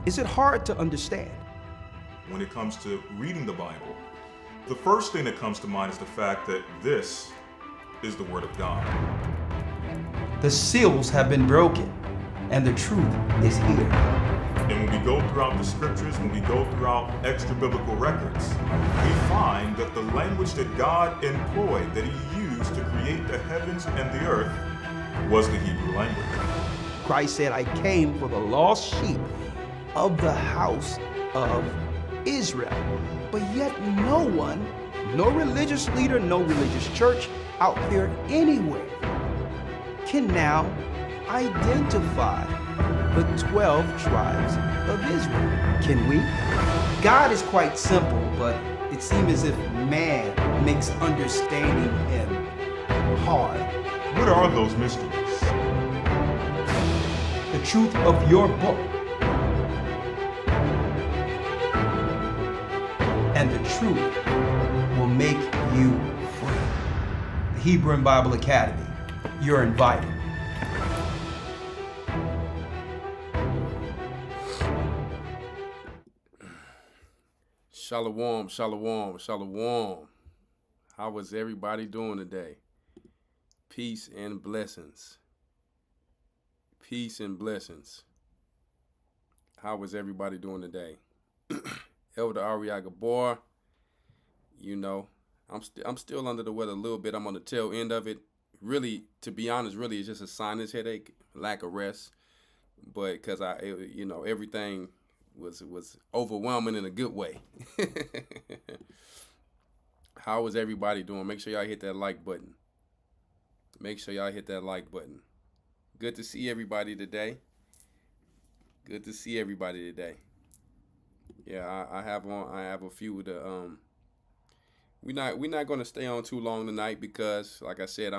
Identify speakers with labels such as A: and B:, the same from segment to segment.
A: Is it hard to understand?
B: When it comes to reading the Bible, the first thing that comes to mind is the fact that this is the Word of God.
A: The seals have been broken, and the truth is here.
B: And when we go throughout the scriptures, when we go throughout extra biblical records, we find that the language that God employed, that He used to create the heavens and the earth, was the Hebrew language.
A: Christ said, I came for the lost sheep of the house of Israel. But yet no one, no religious leader, no religious church out there anywhere can now identify the 12 tribes of Israel. Can we? God is quite simple, but it seems as if man makes understanding Him hard.
B: What are those mysteries?
A: The truth of your book and the truth will make you free. The Hebrew and Bible Academy, you're invited.
C: Shalom, shalom, shalom. How is everybody doing today? Peace and blessings. Peace and blessings. How is everybody doing today? Elder Rawchaa, you know, I'm still under the weather a little bit. I'm on the tail end of it. Really, to be honest, really it's just a sinus headache, lack of rest. But because everything was overwhelming in a good way. How is everybody doing? Make sure y'all hit that like button. Make sure y'all hit that like button. Good to see everybody today. Good to see everybody today. Yeah, I have a few of the we're not gonna stay on too long tonight because like I said,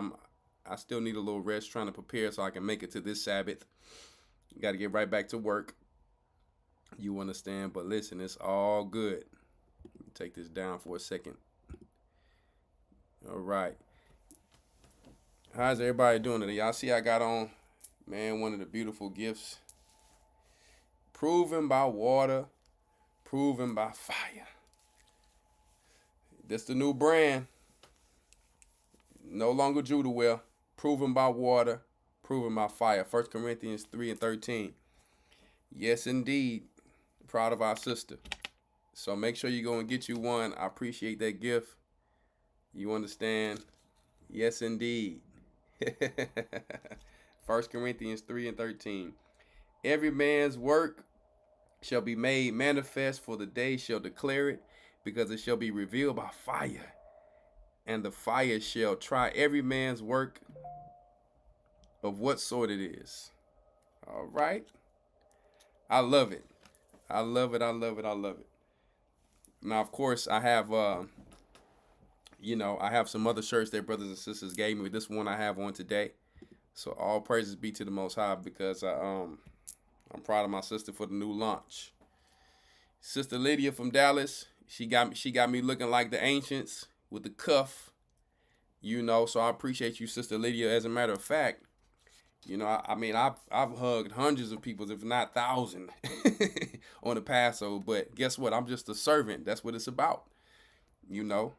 C: I still need a little rest trying to prepare so I can make it to this Sabbath. Gotta get right back to work. You understand? But listen, it's all good. Let me take this down for a second. All right. How's everybody doing today? Y'all see I got on, man, one of the beautiful gifts. Proven by water, proven by fire. That's the new brand. No longer Judah wear. Proven by water, proven by fire. 1 Corinthians 3:13. Yes, indeed. Proud of our sister. So make sure you go and get you one. I appreciate that gift. You understand? Yes, indeed. 1 Corinthians 3:13. Every man's work shall be made manifest, for the day shall declare it, because it shall be revealed by fire. And the fire shall try every man's work of what sort it is. All right. I love it. I love it. I love it. I love it. Now, of course, I have, I have some other shirts that brothers and sisters gave me. This one I have on today. So all praises be to the Most High because I'm proud of my sister for the new launch. Sister Lydia from Dallas, she got me looking like the ancients with the cuff, so I appreciate you, Sister Lydia. As a matter of fact, I've hugged hundreds of people, if not thousands, on the Passover. But guess what? I'm just a servant. That's what it's about. Elder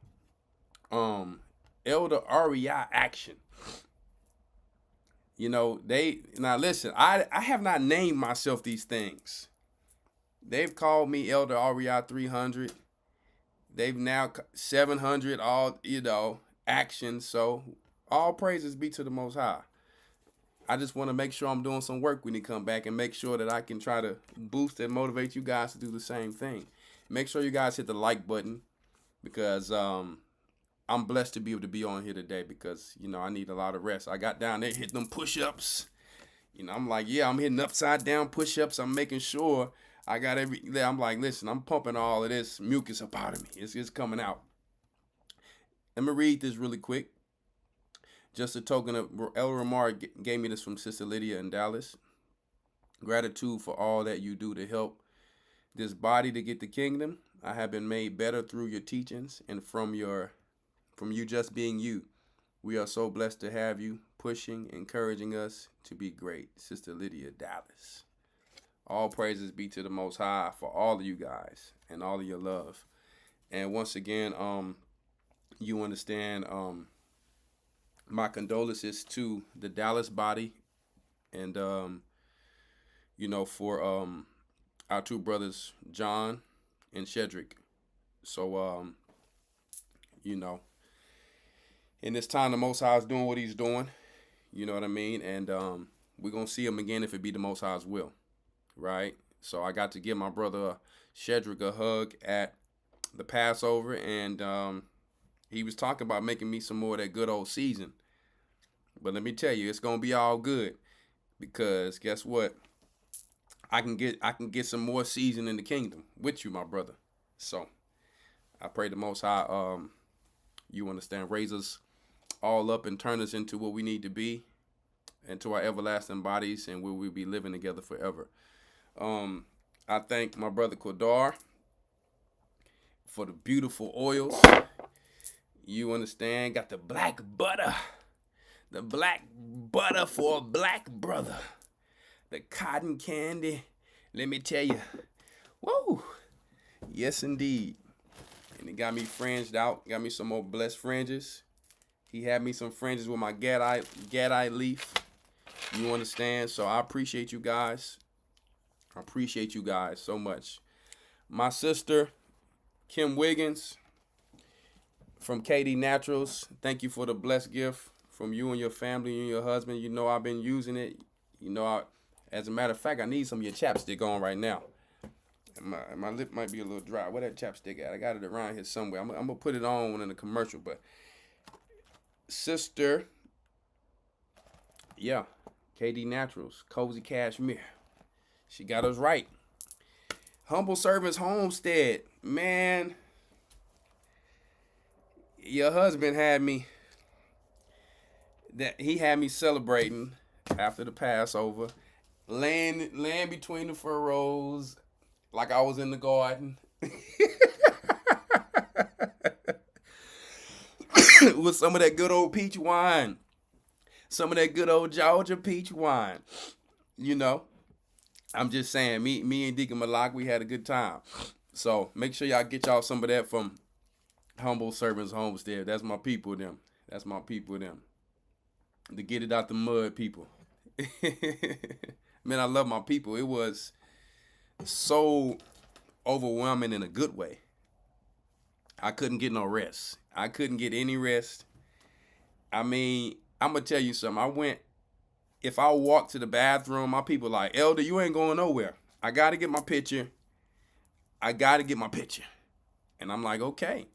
C: Rawchaa action. Now listen, I have not named myself these things. They've called me Elder Rawchaa 300. They've now 700, all, action. So all praises be to the Most High. I just want to make sure I'm doing some work when you come back and make sure that I can try to boost and motivate you guys to do the same thing. Make sure you guys hit the like button because I'm blessed to be able to be on here today because, I need a lot of rest. I got down there hitting them push-ups. I'm like, I'm hitting upside down push-ups. I'm making sure I got I'm like, listen, I'm pumping all of this mucus up out of me. It's coming out. Let me read this really quick. Just a token of Elder Rawchaa gave me this from Sister Lydia in Dallas. Gratitude for all that you do to help this body to get the kingdom. I have been made better through your teachings and from you just being you. We are so blessed to have you pushing, encouraging us to be great. Sister Lydia, Dallas. All praises be to the Most High for all of you guys and all of your love. And once again, you understand, my condolences to the Dallas body, and for our two brothers, John and Shedrick. So in this time, the Most High is doing what He's doing. You know what I mean? And we're gonna see Him again if it be the Most High's will, right? So I got to give my brother Shedrick a hug at the Passover, and he was talking about making me some more of that good old season. But let me tell you, it's gonna be all good, because guess what? I can get some more season in the kingdom with you, my brother. So I pray the Most High, you understand, raise us all up and turn us into what we need to be, into our everlasting bodies, and where we'll be living together forever. I thank my brother Kodar for the beautiful oils. You understand? Got the black butter. The black butter for a black brother. The cotton candy. Let me tell you. Whoa. Yes, indeed. And it got me fringed out. Got me some more blessed fringes. He had me some fringes with my gadite leaf. You understand? So I appreciate you guys. I appreciate you guys so much. My sister, Kim Wiggins, from KD Naturals, thank you for the blessed gift from you and your family and your husband. You know I've been using it. You know, as a matter of fact, I need some of your chapstick on right now. My lip might be a little dry. Where that chapstick at? I got it around here somewhere. I'm going to put it on in the commercial. But sister, yeah, KD Naturals, Cozy Cashmere. She got us right. Humble Servants Homestead. Man, your husband had me celebrating after the Passover, laying between the furrows like I was in the garden. With some of that good old peach wine. Some of that good old Georgia peach wine. You know, I'm just saying, me and Deacon Malak, we had a good time. So make sure y'all get y'all some of that from Humble Servants Homestead. That's my people, them. That's my people, them. To get it out the mud, people. Man, I love my people. It was so overwhelming in a good way. I couldn't get no rest. I couldn't get any rest. I mean, I'm going to tell you something. If I walk to the bathroom, my people like, Elder, you ain't going nowhere. I got to get my picture. And I'm like, okay.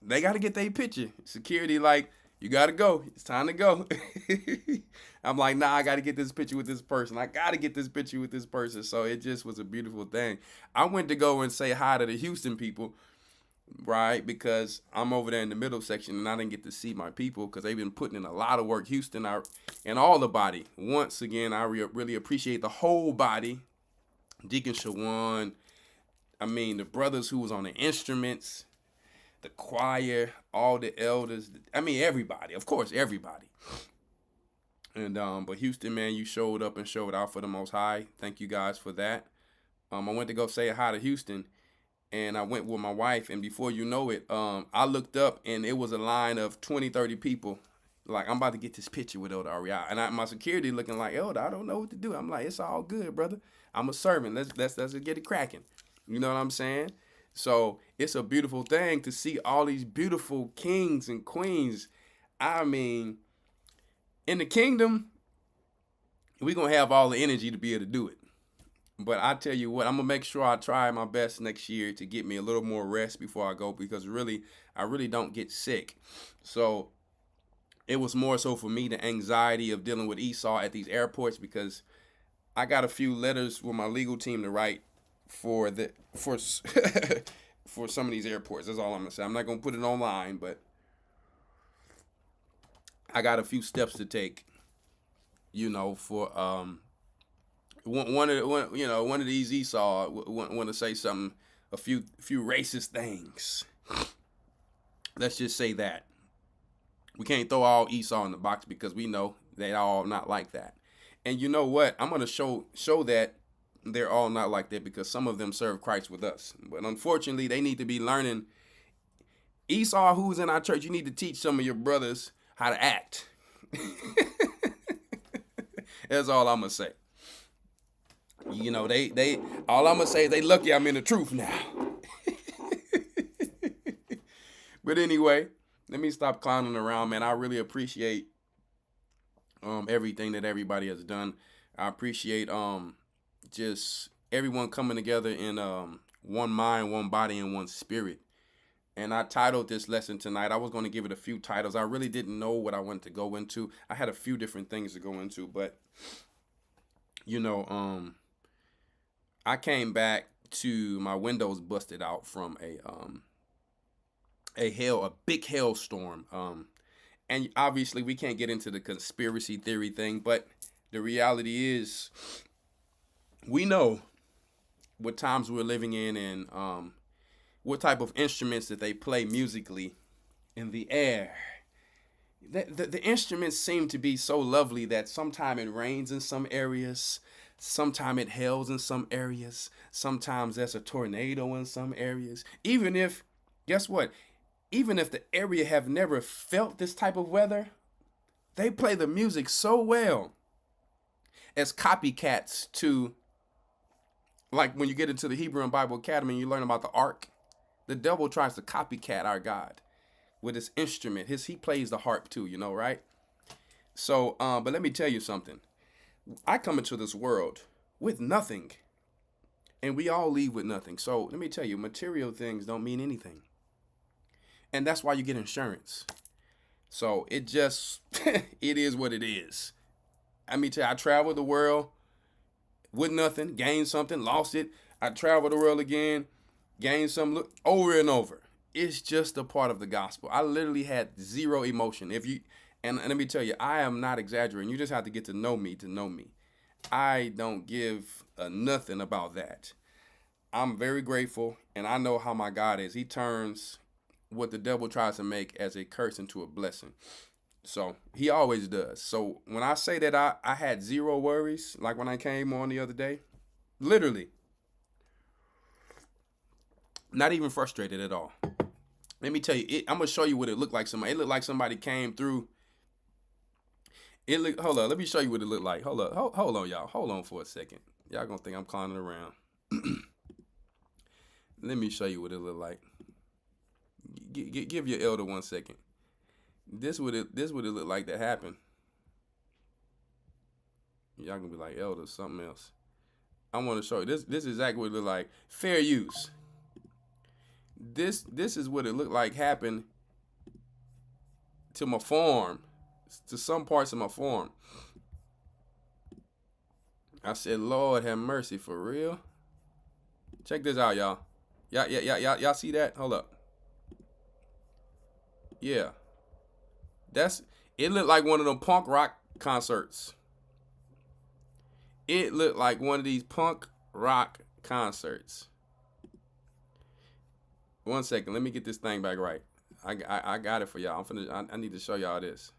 C: They got to get their picture. Security like, you got to go. It's time to go. I'm like, nah, I got to get this picture with this person. So it just was a beautiful thing. I went to go and say hi to the Houston people, right? Because I'm over there in the middle section and I didn't get to see my people because they've been putting in a lot of work. Houston and all the body. Once again, I really appreciate the whole body. Deacon Shawan. I mean, the brothers who was on the instruments, the choir, all the elders. I mean, everybody. Of course, everybody. And but Houston, man, you showed up and showed out for the Most High. Thank you guys for that. I went to go say hi to Houston, and I went with my wife. And before you know it, I looked up, and it was a line of 20, 30 people. Like, I'm about to get this picture with Elder Rawchaa. And my security looking like, Elder, I don't know what to do. I'm like, it's all good, brother. I'm a servant. Let's get it cracking. You know what I'm saying? So it's a beautiful thing to see all these beautiful kings and queens. I mean, in the kingdom, we're going to have all the energy to be able to do it. But I tell you what, I'm going to make sure I try my best next year to get me a little more rest before I go, because I really don't get sick. So it was more so for me the anxiety of dealing with Esau at these airports, because I got a few letters with my legal team to write for some of these airports. That's all I'm going to say. I'm not going to put it online, but I got a few steps to take, for one of these Esau want to say something, a few racist things. Let's just say that. We can't throw all Esau in the box because we know they all not like that. And you know what? I'm going to show that they're all not like that, because some of them serve Christ with us. But unfortunately, they need to be learning. Esau, who's in our church, you need to teach some of your brothers how to act. That's all I'm going to say. You know, they all I'm going to say is they lucky I'm in the truth now. But anyway, let me stop clowning around, man. I really appreciate everything that everybody has done. I appreciate just everyone coming together in one mind, one body, and one spirit. And I titled this lesson tonight. I was going to give it a few titles. I really didn't know what I wanted to go into. I had a few different things to go into, but you know, I came back to my windows busted out from a big hailstorm. And obviously we can't get into the conspiracy theory thing, but the reality is we know what times we're living in, and what type of instruments that they play musically in the air. The instruments seem to be so lovely that sometimes it rains in some areas, sometimes it hails in some areas, sometimes there's a tornado in some areas. Even if, guess what? Even if the area have never felt this type of weather, they play the music so well as copycats to, like when you get into the Hebrew and Bible Academy and you learn about the ark, the devil tries to copycat our God with his instrument. He plays the harp too, you know, right? So, but let me tell you something. I come into this world with nothing, and we all leave with nothing. So let me tell you, material things don't mean anything. And that's why you get insurance. So it just, it is what it is. I mean, I traveled the world with nothing, gained something, lost it. I traveled the world again, gained something, over and over. It's just a part of the gospel. I literally had zero emotion. And let me tell you, I am not exaggerating. You just have to get to know me to know me. I don't give a nothing about that. I'm very grateful, and I know how my God is. He turns what the devil tries to make as a curse into a blessing. So he always does. So when I say that I had zero worries, like when I came on the other day, literally, not even frustrated at all. Let me tell you, I'm going to show you what it looked like. It looked like somebody came through. Hold on, let me show you what it looked like. Hold on, y'all. Hold on for a second. Y'all going to think I'm clowning around. Let me show you what it looked like. Give your elder 1 second. This would it look like that happened. Y'all gonna be like, elder, something else. I want to show you this. This is exactly what it looked like. Fair use. This is what it looked like happened to my farm, to some parts of my farm. I said, Lord have mercy, for real. Check this out, y'all. Y'all see that? Hold up. Yeah. It looked like one of them punk rock concerts. It looked like one of these punk rock concerts. 1 second, let me get this thing back right. I got it for y'all. I need to show y'all this.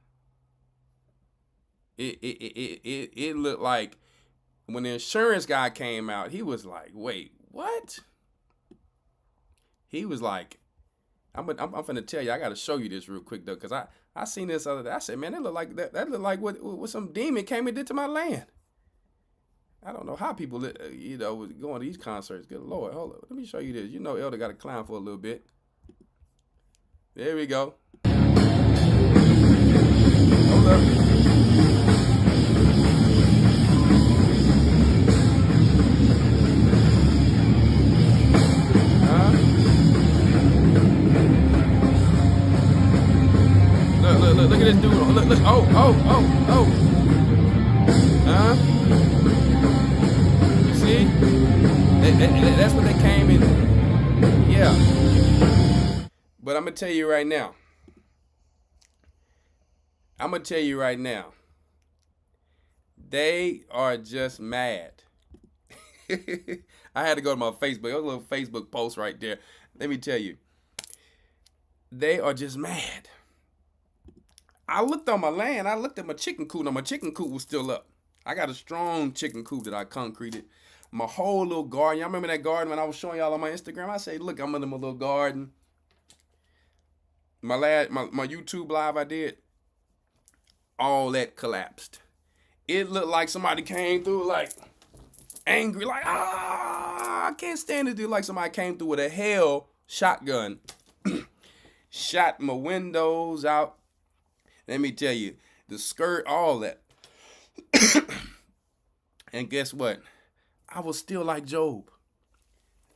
C: It looked like when the insurance guy came out, he was like, wait, what? He was like, I'm finna tell you, I gotta show you this real quick though, because I seen this other day. I said, man, that look like that look like what some demon came and did to my land. I don't know how people, was going to these concerts. Good Lord, hold up, let me show you this. You know, Elder got a clown for a little bit. There we go. Hold up. Look at this dude. Look. Oh. You see? That's what they came in. Yeah. But I'm going to tell you right now. They are just mad. I had to go to my Facebook. There was a little Facebook post right there. Let me tell you. They are just mad. I looked on my land. I looked at my chicken coop. Now, my chicken coop was still up. I got a strong chicken coop that I concreted. my whole little garden. Y'all remember that garden when I was showing y'all on my Instagram? I say, look, I'm in my little garden. My YouTube live I did, all that collapsed. It looked like somebody came through like angry, like, I can't stand it, dude. Like somebody came through with a hell shotgun. Shot my windows out. Let me tell you, the skirt, all that. And guess what? I was still like Job.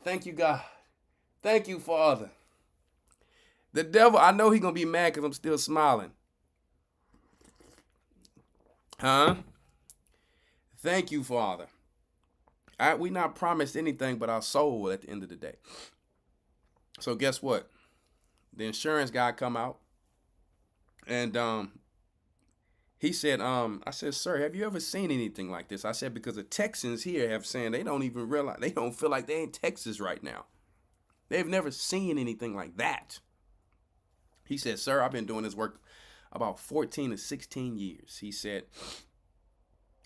C: Thank you, God. Thank you, Father. The devil, I know he's going to be mad because I'm still smiling. Huh? Thank you, Father. We not promised anything but our soul at the end of the day. So guess what? The insurance guy come out. And he said, I said, sir, have you ever seen anything like this? I said, because the Texans here have saying they don't even realize, they don't feel like they in Texas right now. They've never seen anything like that. He said, sir, I've been doing this work about 14 to 16 years. He said,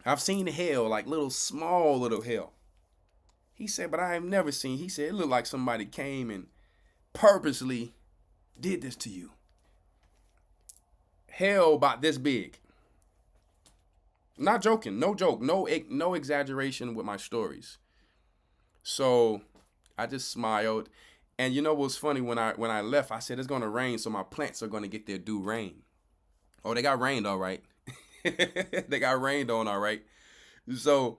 C: I've seen hell, like small little hell. He said, but I have never seen, he said, it looked like somebody came and purposely did this to you. Hell about this big. Not joking, no joke, no exaggeration with my stories. So I just smiled. And you know what's funny, when I left, I said it's gonna rain, so my plants are gonna get their due rain. Oh, they got rained all right. They got rained on all right. So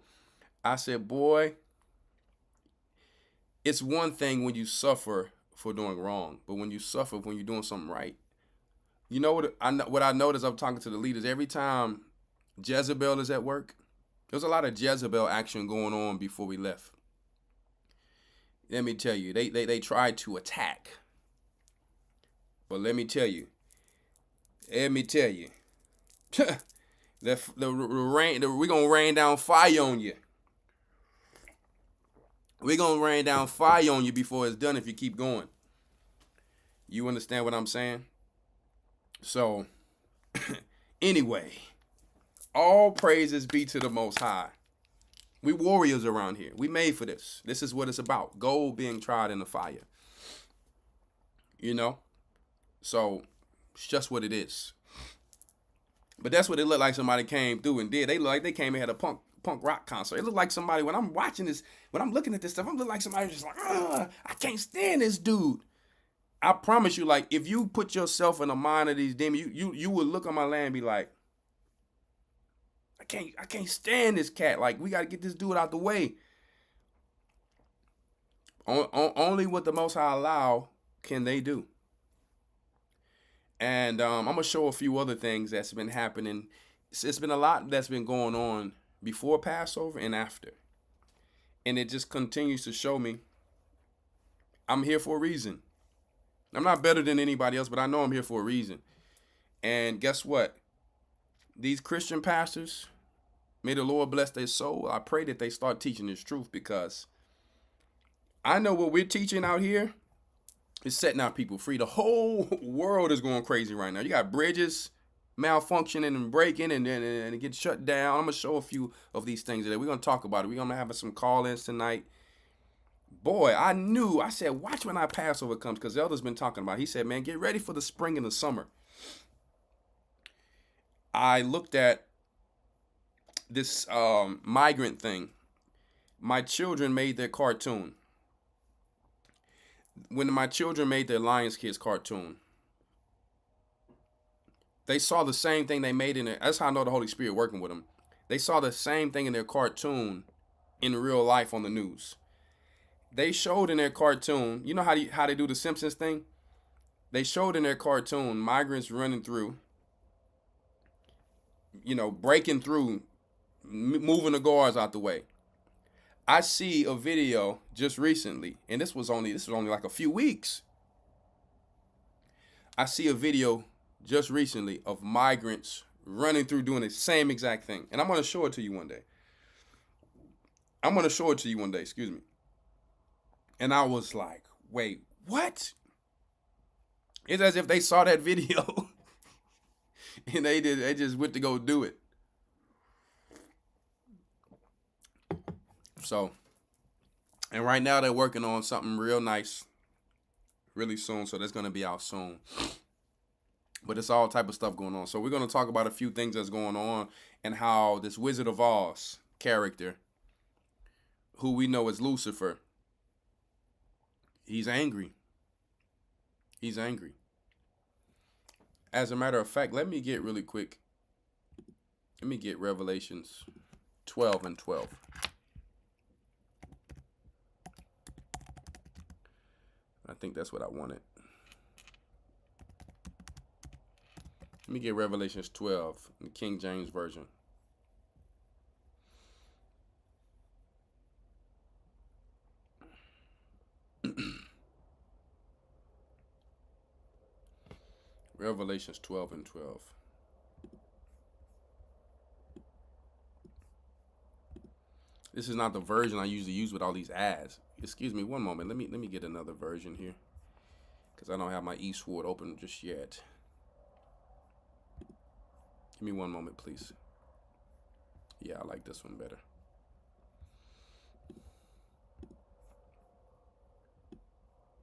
C: I said, boy, it's one thing when you suffer for doing wrong, but when you suffer when you're doing something right. You know what I noticed? I'm talking to the leaders every time Jezebel is at work. There's a lot of Jezebel action going on before we left. Let me tell you, they tried to attack. But let me tell you, the rain, we're going to rain down fire on you. We're going to rain down fire on you before it's done if you keep going. You understand what I'm saying? So, anyway, all praises be to the Most High. We warriors around here. We made for this. This is what it's about. Gold being tried in the fire. You know? So, it's just what it is. But that's what it looked like somebody came through and did. They looked like they came and had a punk rock concert. It looked like somebody, when I'm watching this, when I'm looking at this stuff, I'm looking like somebody just like, I can't stand this dude. I promise you, like, if you put yourself in the mind of these demons, you would look on my land and be like, I can't stand this cat. Like, we got to get this dude out the way. Only what the Most High allow can they do. And I'm going to show a few other things that's been happening. It's been a lot that's been going on before Passover and after. And it just continues to show me I'm here for a reason. I'm not better than anybody else, but I know I'm here for a reason. And guess what? These Christian pastors, may the Lord bless their soul. I pray that they start teaching this truth, because I know what we're teaching out here is setting our people free. The whole world is going crazy right now. You got bridges malfunctioning and breaking and it gets shut down. I'm going to show a few of these things today. We're going to talk about it. We're going to have some call-ins tonight. Boy, I said, watch when our Passover comes, because Elder's been talking about it. He said, man, get ready for the spring and the summer. I looked at this migrant thing. My children made their cartoon. When my children made their Lions Kids cartoon, they saw the same thing they made in it. That's how I know the Holy Spirit working with them. They saw the same thing in their cartoon in real life on the news. They showed in their cartoon, you know how they do the Simpsons thing? They showed in their cartoon migrants running through, breaking through, moving the guards out the way. I see a video just recently, and this was only like a few weeks. I see a video just recently of migrants running through doing the same exact thing. And I'm going to show it to you one day. Excuse me. And I was like, wait, what? It's as if they saw that video and they just went to go do it. So And right now they're working on something real nice really soon. So that's going to be out soon. But it's all type of stuff going on. So we're going to talk about a few things that's going on and how this Wizard of Oz character, who we know as Lucifer, he's angry. He's angry. As a matter of fact, let me get really quick. Let me get Revelations 12 and 12. I think that's what I wanted. Let me get Revelations 12 in the King James Version. Revelations 12 and 12. This is not the version I usually use with all these ads. Excuse me, one moment. Let me get another version here, because I don't have my eSword open just yet. Give me one moment, please. Yeah, I like this one better.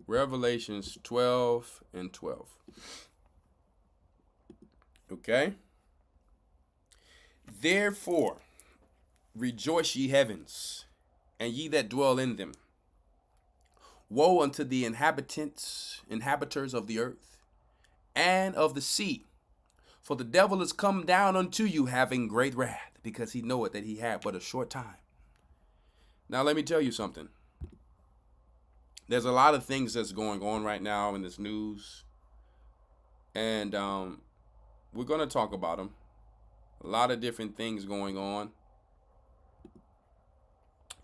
C: Revelations 12 and 12. Okay? Therefore, rejoice ye heavens, and ye that dwell in them. Woe unto the inhabitants, inhabitants of the earth, and of the sea. For the devil is come down unto you, having great wrath, because he knoweth that he had but a short time. Now let me tell you something. There's a lot of things that's going on right now in this news, and we're going to talk about them. A lot of different things going on.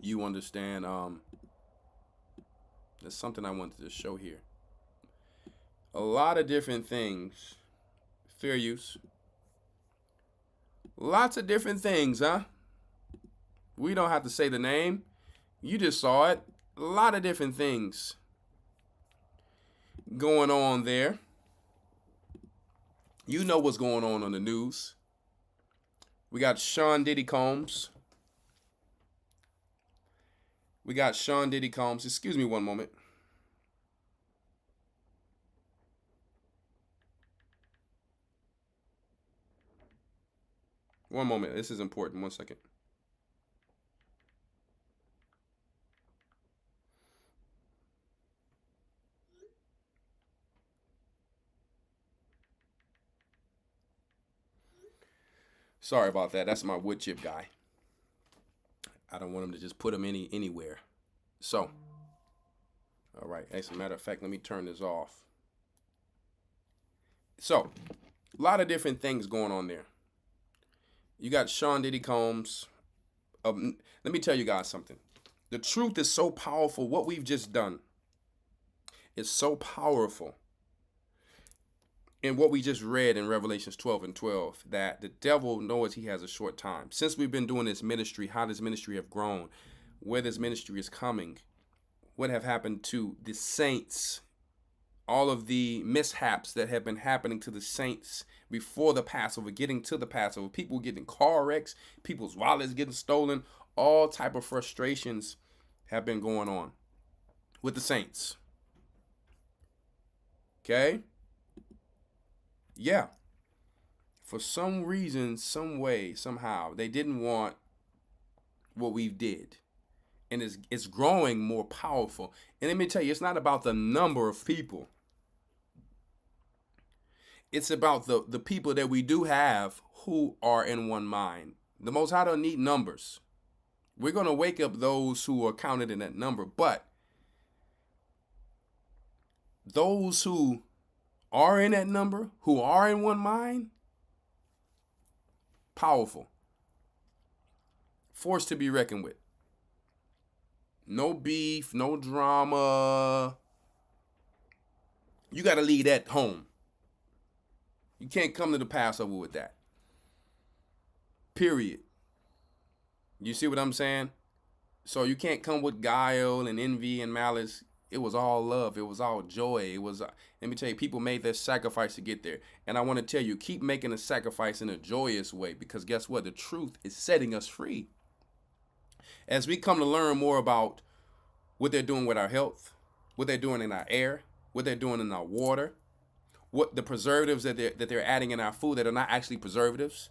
C: You understand? There's something I wanted to show here. A lot of different things. Fair use. Lots of different things, huh? We don't have to say the name. You just saw it. A lot of different things going on there. You know what's going on the news. We got Sean Diddy Combs. Excuse me one moment. One moment. This is important. 1 second. Sorry about that. That's my wood chip guy. I don't want him to just put them anywhere. So, all right. As a matter of fact, let me turn this off. So, a lot of different things going on there. You got Sean Diddy Combs. Let me tell you guys something. The truth is so powerful. What we've just done is so powerful. In what we just read in Revelations 12 and 12, that the devil knows he has a short time. Since we've been doing this ministry, how this ministry have grown, where this ministry is coming, what have happened to the saints, all of the mishaps that have been happening to the saints before the Passover, getting to the Passover, people getting car wrecks, people's wallets getting stolen, all type of frustrations have been going on with the saints. Okay? Yeah. For some reason, some way, somehow, they didn't want what we did. And it's growing more powerful. And let me tell you, it's not about the number of people. It's about the people that we do have who are in one mind. The Most High don't need numbers. We're going to wake up those who are counted in that number. But those who are in that number, who are in one mind, powerful. Force to be reckoned with. No beef, no drama. You got to leave that home. You can't come to the Passover with that. Period. You see what I'm saying? So you can't come with guile and envy and malice. It was all love. It was all joy. It was, let me tell you, people made their sacrifice to get there. And I want to tell you, keep making a sacrifice in a joyous way, because guess what? The truth is setting us free. As we come to learn more about what they're doing with our health, what they're doing in our air, what they're doing in our water, what the preservatives that they're adding in our food that are not actually preservatives.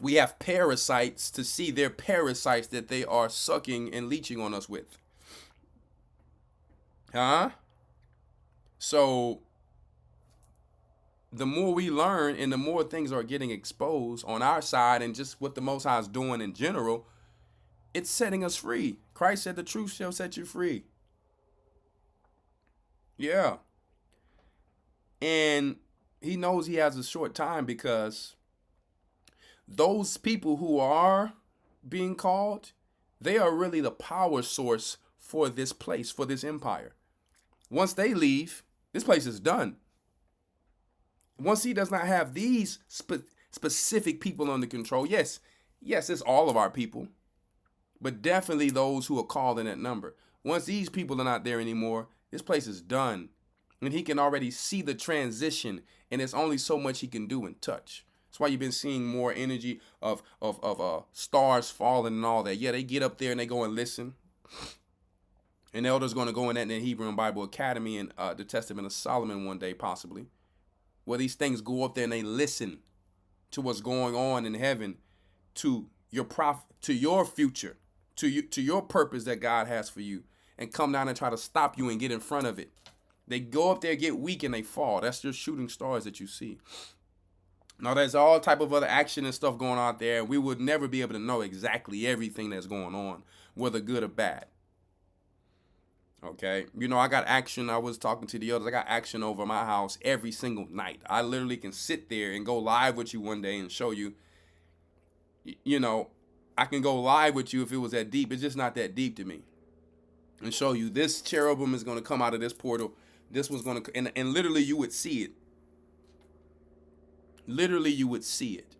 C: We have parasites to see their parasites that they are sucking and leeching on us with. Huh? So the more we learn and the more things are getting exposed on our side and just what the Most High is doing in general, it's setting us free. Christ said the truth shall set you free. Yeah. And he knows he has a short time because those people who are being called, they are really the power source for this place, for this empire. Once they leave, this place is done. Once he does not have these specific people under control, yes, it's all of our people, but definitely those who are called in that number. Once these people are not there anymore, this place is done. And he can already see the transition, and there's only so much he can do and touch. That's why you've been seeing more energy of stars falling and all that. Yeah, they get up there and they go and listen. An elder's going to go in that in the Hebrew and Bible Academy and the Testament of Solomon one day, possibly, where these things go up there and they listen to what's going on in heaven, to your to your future, to your purpose that God has for you, and come down and try to stop you and get in front of it. They go up there, get weak, and they fall. That's just shooting stars that you see. Now, there's all type of other action and stuff going on out there, and we would never be able to know exactly everything that's going on, whether good or bad. Okay, I got action. I was talking to the others. I got action over my house every single night. I literally can sit there and go live with you one day and show you, I can go live with you if it was that deep. It's just not that deep to me. And show you this cherubim is going to come out of this portal. This was going to, and literally you would see it. Literally you would see it.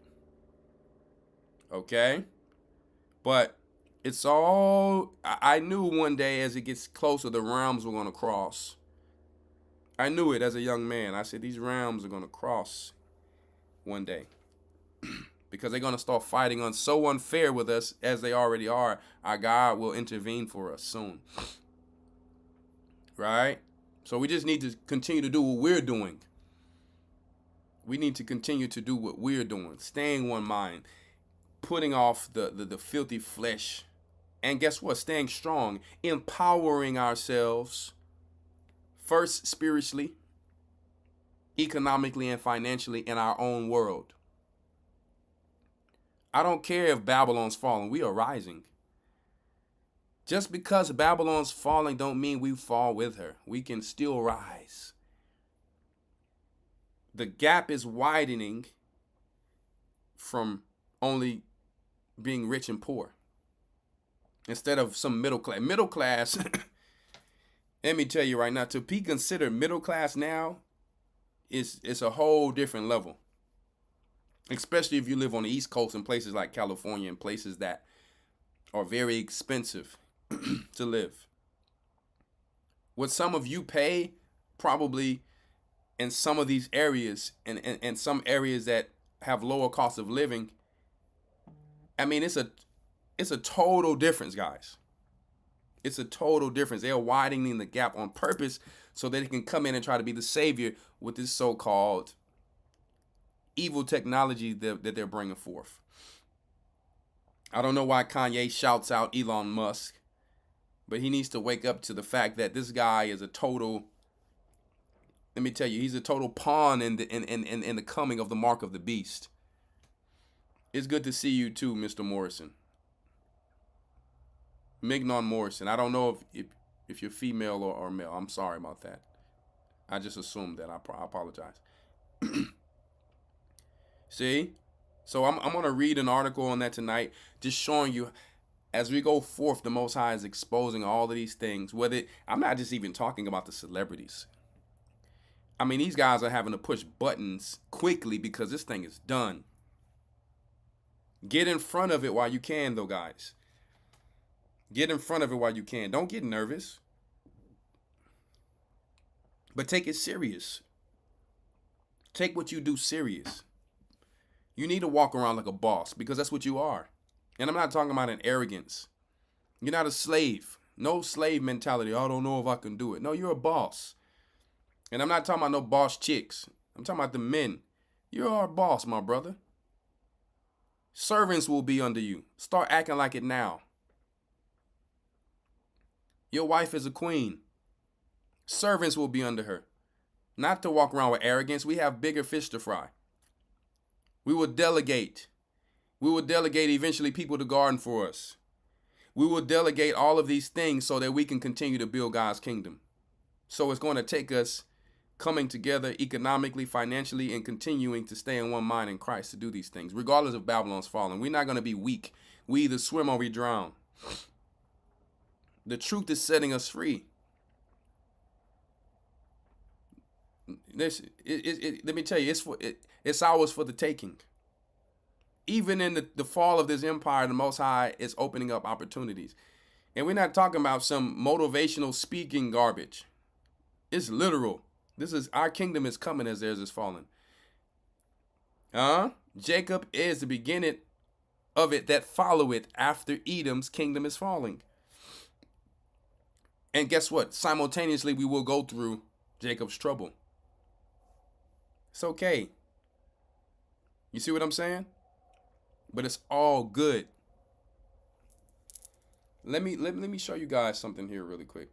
C: Okay, but it's all, I knew one day as it gets closer, the realms were going to cross. I knew it as a young man. I said, these realms are going to cross one day. Because they're going to start fighting on so unfair with us as they already are. Our God will intervene for us soon. Right? So we just need to continue to do what we're doing. We need to continue to do what we're doing. Staying one mind. Putting off the filthy flesh. And guess what? Staying strong. Empowering ourselves. First spiritually, economically, and financially in our own world. I don't care if Babylon's falling. We are rising. Just because Babylon's falling don't mean we fall with her. We can still rise. The gap is widening from only being rich and poor. Instead of some middle class. Middle class, let me tell you right now, to be considered middle class now is a whole different level. Especially if you live on the East Coast in places like California and places that are very expensive to live. What some of you pay probably in some of these areas and some areas that have lower cost of living, I mean, it's a total difference, guys. It's a total difference. They're widening the gap on purpose so that they can come in and try to be the savior with this so-called evil technology that they're bringing forth. I don't know why Kanye shouts out Elon Musk, but he needs to wake up to the fact that this guy is a total, let me tell you, he's a total pawn in the coming of the mark of the beast. It's good to see you too, Mr. Morrison. Mignon Morrison. I don't know if you're female or male. I'm sorry about that. I just assumed that. I apologize. See? So I'm going to read an article on that tonight, just showing you as we go forth, the Most High is exposing all of these things. I'm not just even talking about the celebrities. I mean, these guys are having to push buttons quickly because this thing is done. Get in front of it while you can, though, guys. Get in front of it while you can. Don't get nervous. But take it serious. Take what you do serious. You need to walk around like a boss because that's what you are. And I'm not talking about an arrogance. You're not a slave. No slave mentality. I don't know if I can do it. No, you're a boss. And I'm not talking about no boss chicks. I'm talking about the men. You're our boss, my brother. Servants will be under you. Start acting like it now. Your wife is a queen. Servants will be under her. Not to walk around with arrogance. We have bigger fish to fry. We will delegate. We will delegate eventually people to garden for us. We will delegate all of these things so that we can continue to build God's kingdom. So it's going to take us coming together economically, financially, and continuing to stay in one mind in Christ to do these things, regardless of Babylon's falling. We're not going to be weak. We either swim or we drown. The truth is setting us free. Let me tell you, it's ours for the taking. Even in the fall of this empire, the Most High is opening up opportunities. And we're not talking about some motivational speaking garbage. It's literal. This is our kingdom is coming as theirs is falling. Jacob is the beginning of it that followeth after Edom's kingdom is falling. And guess what? Simultaneously, we will go through Jacob's trouble. It's okay. You see what I'm saying? But it's all good. Let me show you guys something here really quick.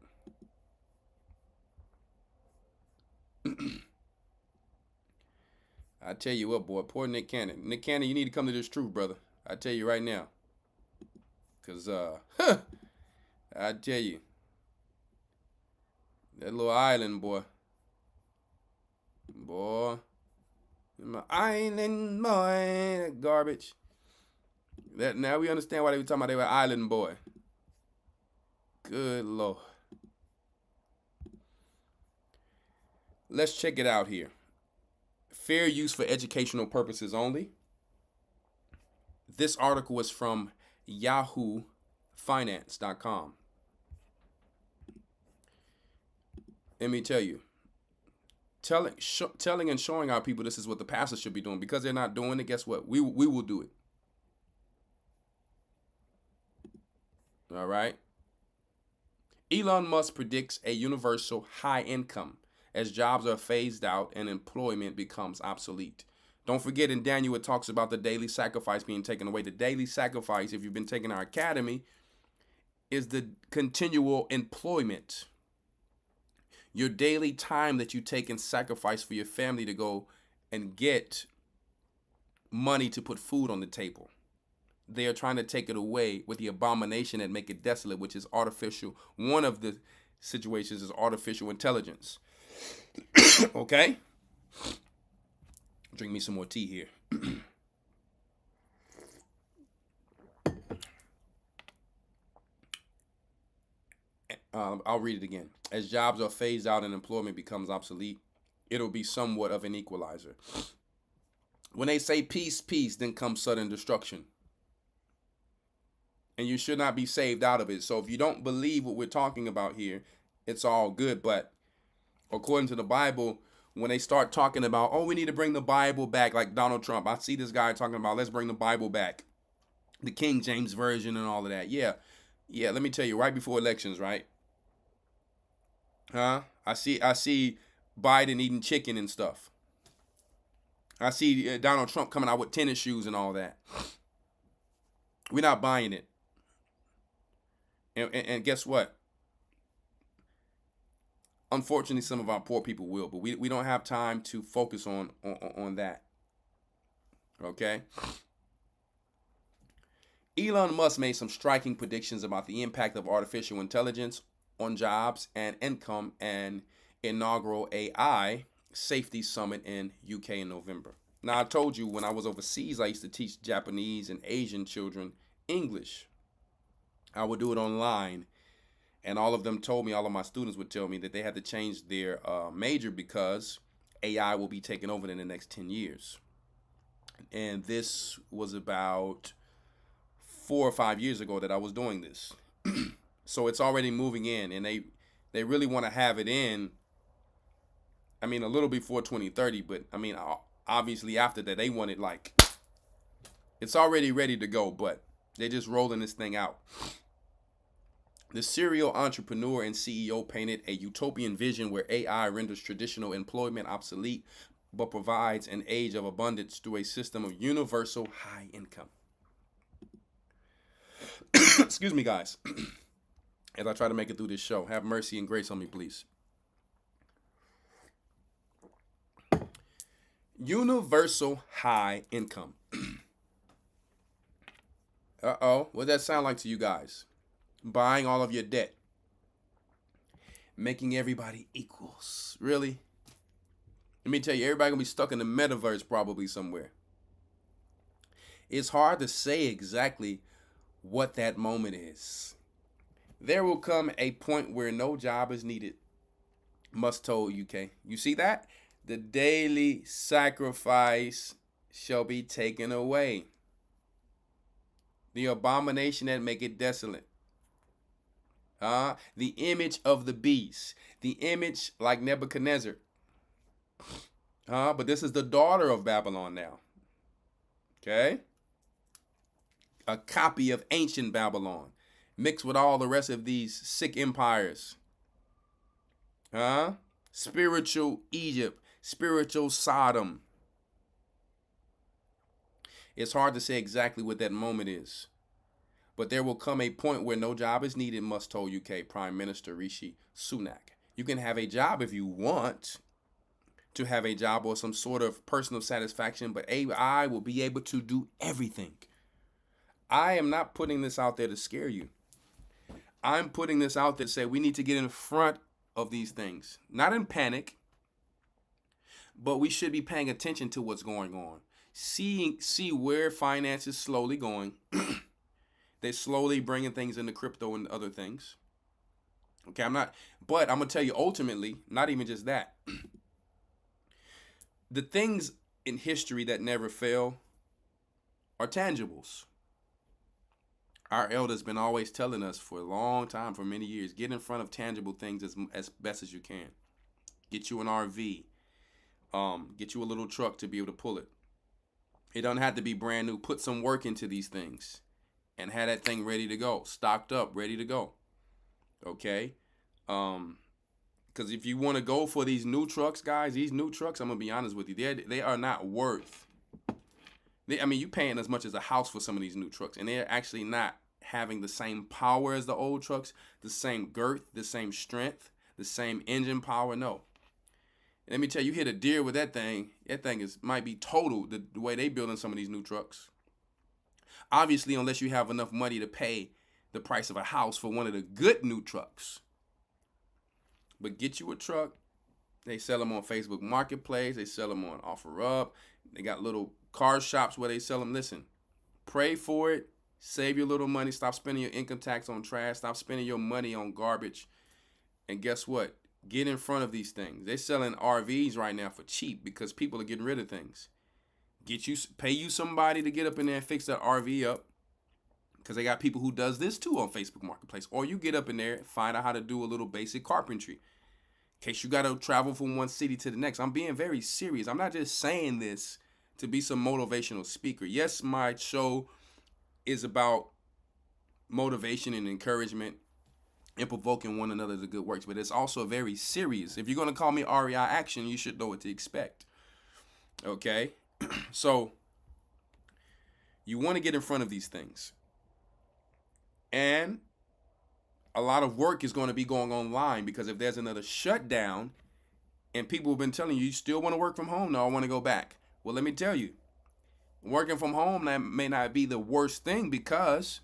C: I tell you what, boy, poor Nick Cannon. Nick Cannon, you need to come to this truth, brother. I tell you right now. Because, I tell you, that little island, boy. My island boy, that garbage. That now we understand why they were talking about they were island boy. Good Lord. Let's check it out here. Fair use for educational purposes only. This article is from yahoofinance.com. Let me tell you. Telling and showing our people this is what the pastors should be doing. Because they're not doing it, guess what? We will do it. All right. Elon Musk predicts a universal high income as jobs are phased out and employment becomes obsolete. Don't forget in Daniel it talks about the daily sacrifice being taken away. The daily sacrifice, if you've been taking our academy, is the continual employment. Your daily time that you take and sacrifice for your family to go and get money to put food on the table. They are trying to take it away with the abomination that make it desolate, which is artificial. One of the situations is artificial intelligence. Okay? Drink me some more tea here. I'll read it again. As jobs are phased out and employment becomes obsolete, it'll be somewhat of an equalizer. When they say peace, peace, then comes sudden destruction. And you should not be saved out of it. So if you don't believe what we're talking about here, it's all good. But according to the Bible, when they start talking about, oh, we need to bring the Bible back, like Donald Trump. I see this guy talking about, let's bring the Bible back. The King James Version and all of that. Yeah, let me tell you, right before elections, right? I see Biden eating chicken and stuff. I see Donald Trump coming out with tennis shoes and all that. We're not buying it. And guess what? Unfortunately, some of our poor people will, but we don't have time to focus on that. Okay? Elon Musk made some striking predictions about the impact of artificial intelligence on jobs and income and inaugural AI safety summit in UK in November. Now, I told you when I was overseas, I used to teach Japanese and Asian children English. I would do it online. And all of them told me, all of my students would tell me that they had to change their major because AI will be taking over in the next 10 years. And this was about 4 or 5 years ago that I was doing this. So it's already moving in, and they really want to have it in, I mean, a little before 2030, but I mean, obviously after that, they want it like, it's already ready to go, but they're just rolling this thing out. The serial entrepreneur and CEO painted a utopian vision where AI renders traditional employment obsolete, but provides an age of abundance through a system of universal high income. Excuse me, guys, as I try to make it through this show. Have mercy and grace on me, please. Universal high income. Uh-oh, what does that sound like to you guys? Buying all of your debt. Making everybody equals. Really? Let me tell you, everybody gonna be stuck in the metaverse probably somewhere. It's hard to say exactly what that moment is. There will come a point where no job is needed. Must told UK. You see that? The daily sacrifice shall be taken away. The abomination that make it desolate. The image of the beast. The image like Nebuchadnezzar. But this is the daughter of Babylon now. Okay? A copy of ancient Babylon. Mixed with all the rest of these sick empires. Spiritual Egypt. Spiritual Sodom. It's hard to say exactly what that moment is. But there will come a point where no job is needed, must told UK Prime Minister Rishi Sunak. You can have a job if you want to have a job or some sort of personal satisfaction, but AI will be able to do everything. I am not putting this out there to scare you. I'm putting this out there to say we need to get in front of these things. Not in panic, but we should be paying attention to what's going on. See where finance is slowly going. They're slowly bringing things into crypto and other things. Okay, but I'm going to tell you ultimately, not even just that. The things in history that never fail are tangibles. Our elders been always telling us for a long time, for many years, get in front of tangible things as best as you can. Get you an RV. Get you a little truck to be able to pull it. It doesn't have to be brand new. Put some work into these things. And have that thing ready to go, stocked up, ready to go. Okay? Because if you want to go for these new trucks, guys, these new trucks, I'm going to be honest with you, they are not worth. You're paying as much as a house for some of these new trucks, and they're actually not having the same power as the old trucks, the same girth, the same strength, the same engine power. No. Let me tell you, hit a deer with that thing might be total the way they building some of these new trucks. Obviously, unless you have enough money to pay the price of a house for one of the good new trucks. But get you a truck. They sell them on Facebook Marketplace. They sell them on OfferUp. They got little car shops where they sell them. Listen, pray for it. Save your little money. Stop spending your income tax on trash. Stop spending your money on garbage. And guess what? Get in front of these things. They're selling RVs right now for cheap because people are getting rid of things. Pay you somebody to get up in there and fix that RV up, because they got people who does this too on Facebook Marketplace. Or you get up in there and find out how to do a little basic carpentry, in case you got to travel from one city to the next. I'm being very serious. I'm not just saying this to be some motivational speaker. Yes, my show is about motivation and encouragement and provoking one another to good works, but it's also very serious. If you're going to call me REI Action, you should know what to expect. Okay? So, you want to get in front of these things. And a lot of work is going to be going online, because if there's another shutdown and people have been telling you still want to work from home, no, I want to go back. Well, let me tell you, working from home, that may not be the worst thing, because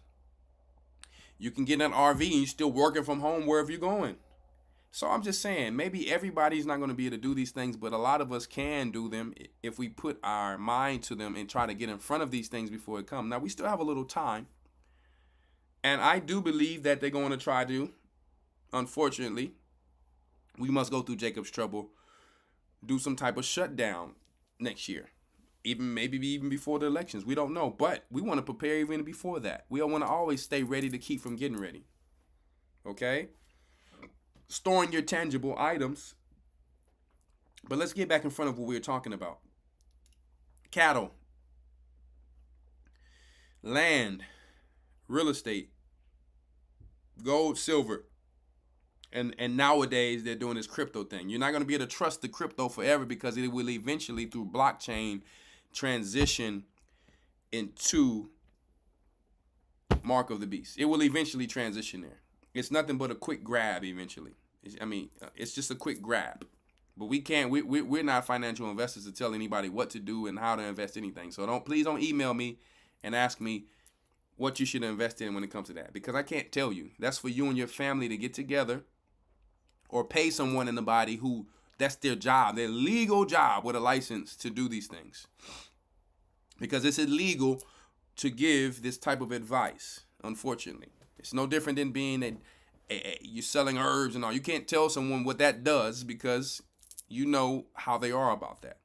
C: you can get an RV and you're still working from home wherever you're going. So I'm just saying, maybe everybody's not going to be able to do these things, but a lot of us can do them if we put our mind to them and try to get in front of these things before it comes. Now, we still have a little time. And I do believe that they're going to try to. Unfortunately, we must go through Jacob's trouble, do some type of shutdown next year. Maybe even before the elections. We don't know. But we want to prepare even before that. We don't want to always stay ready to keep from getting ready. Okay? Storing your tangible items. But let's get back in front of what we were talking about. Cattle, land, real estate, gold, silver. And nowadays they're doing this crypto thing. You're not going to be able to trust the crypto forever because it will eventually, through blockchain, transition into mark of the beast. It will eventually transition there. It's nothing but a quick grab eventually. It's just a quick grab. But we're not financial investors to tell anybody what to do and how to invest anything. So please don't email me and ask me what you should invest in when it comes to that, because I can't tell you. That's for you and your family to get together or pay someone in the body who that's their job, their legal job with a license to do these things. Because it's illegal to give this type of advice, unfortunately. It's no different than being you're selling herbs and all. You can't tell someone what that does because you know how they are about that.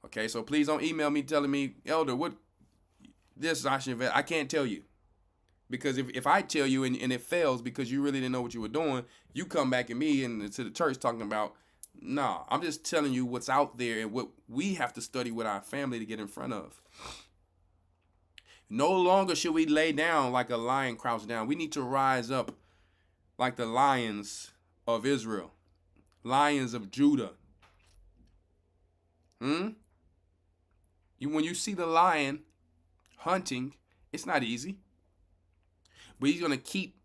C: Okay, so please don't email me telling me, Elder, what this I should invest. I can't tell you. Because if I tell you and it fails because you really didn't know what you were doing, you come back at me and to the church talking about, nah, I'm just telling you what's out there and what we have to study with our family to get in front of. No longer should we lay down like a lion crouched down. We need to rise up like the lions of Israel, lions of Judah. When you see the lion hunting, it's not easy. But he's going to keep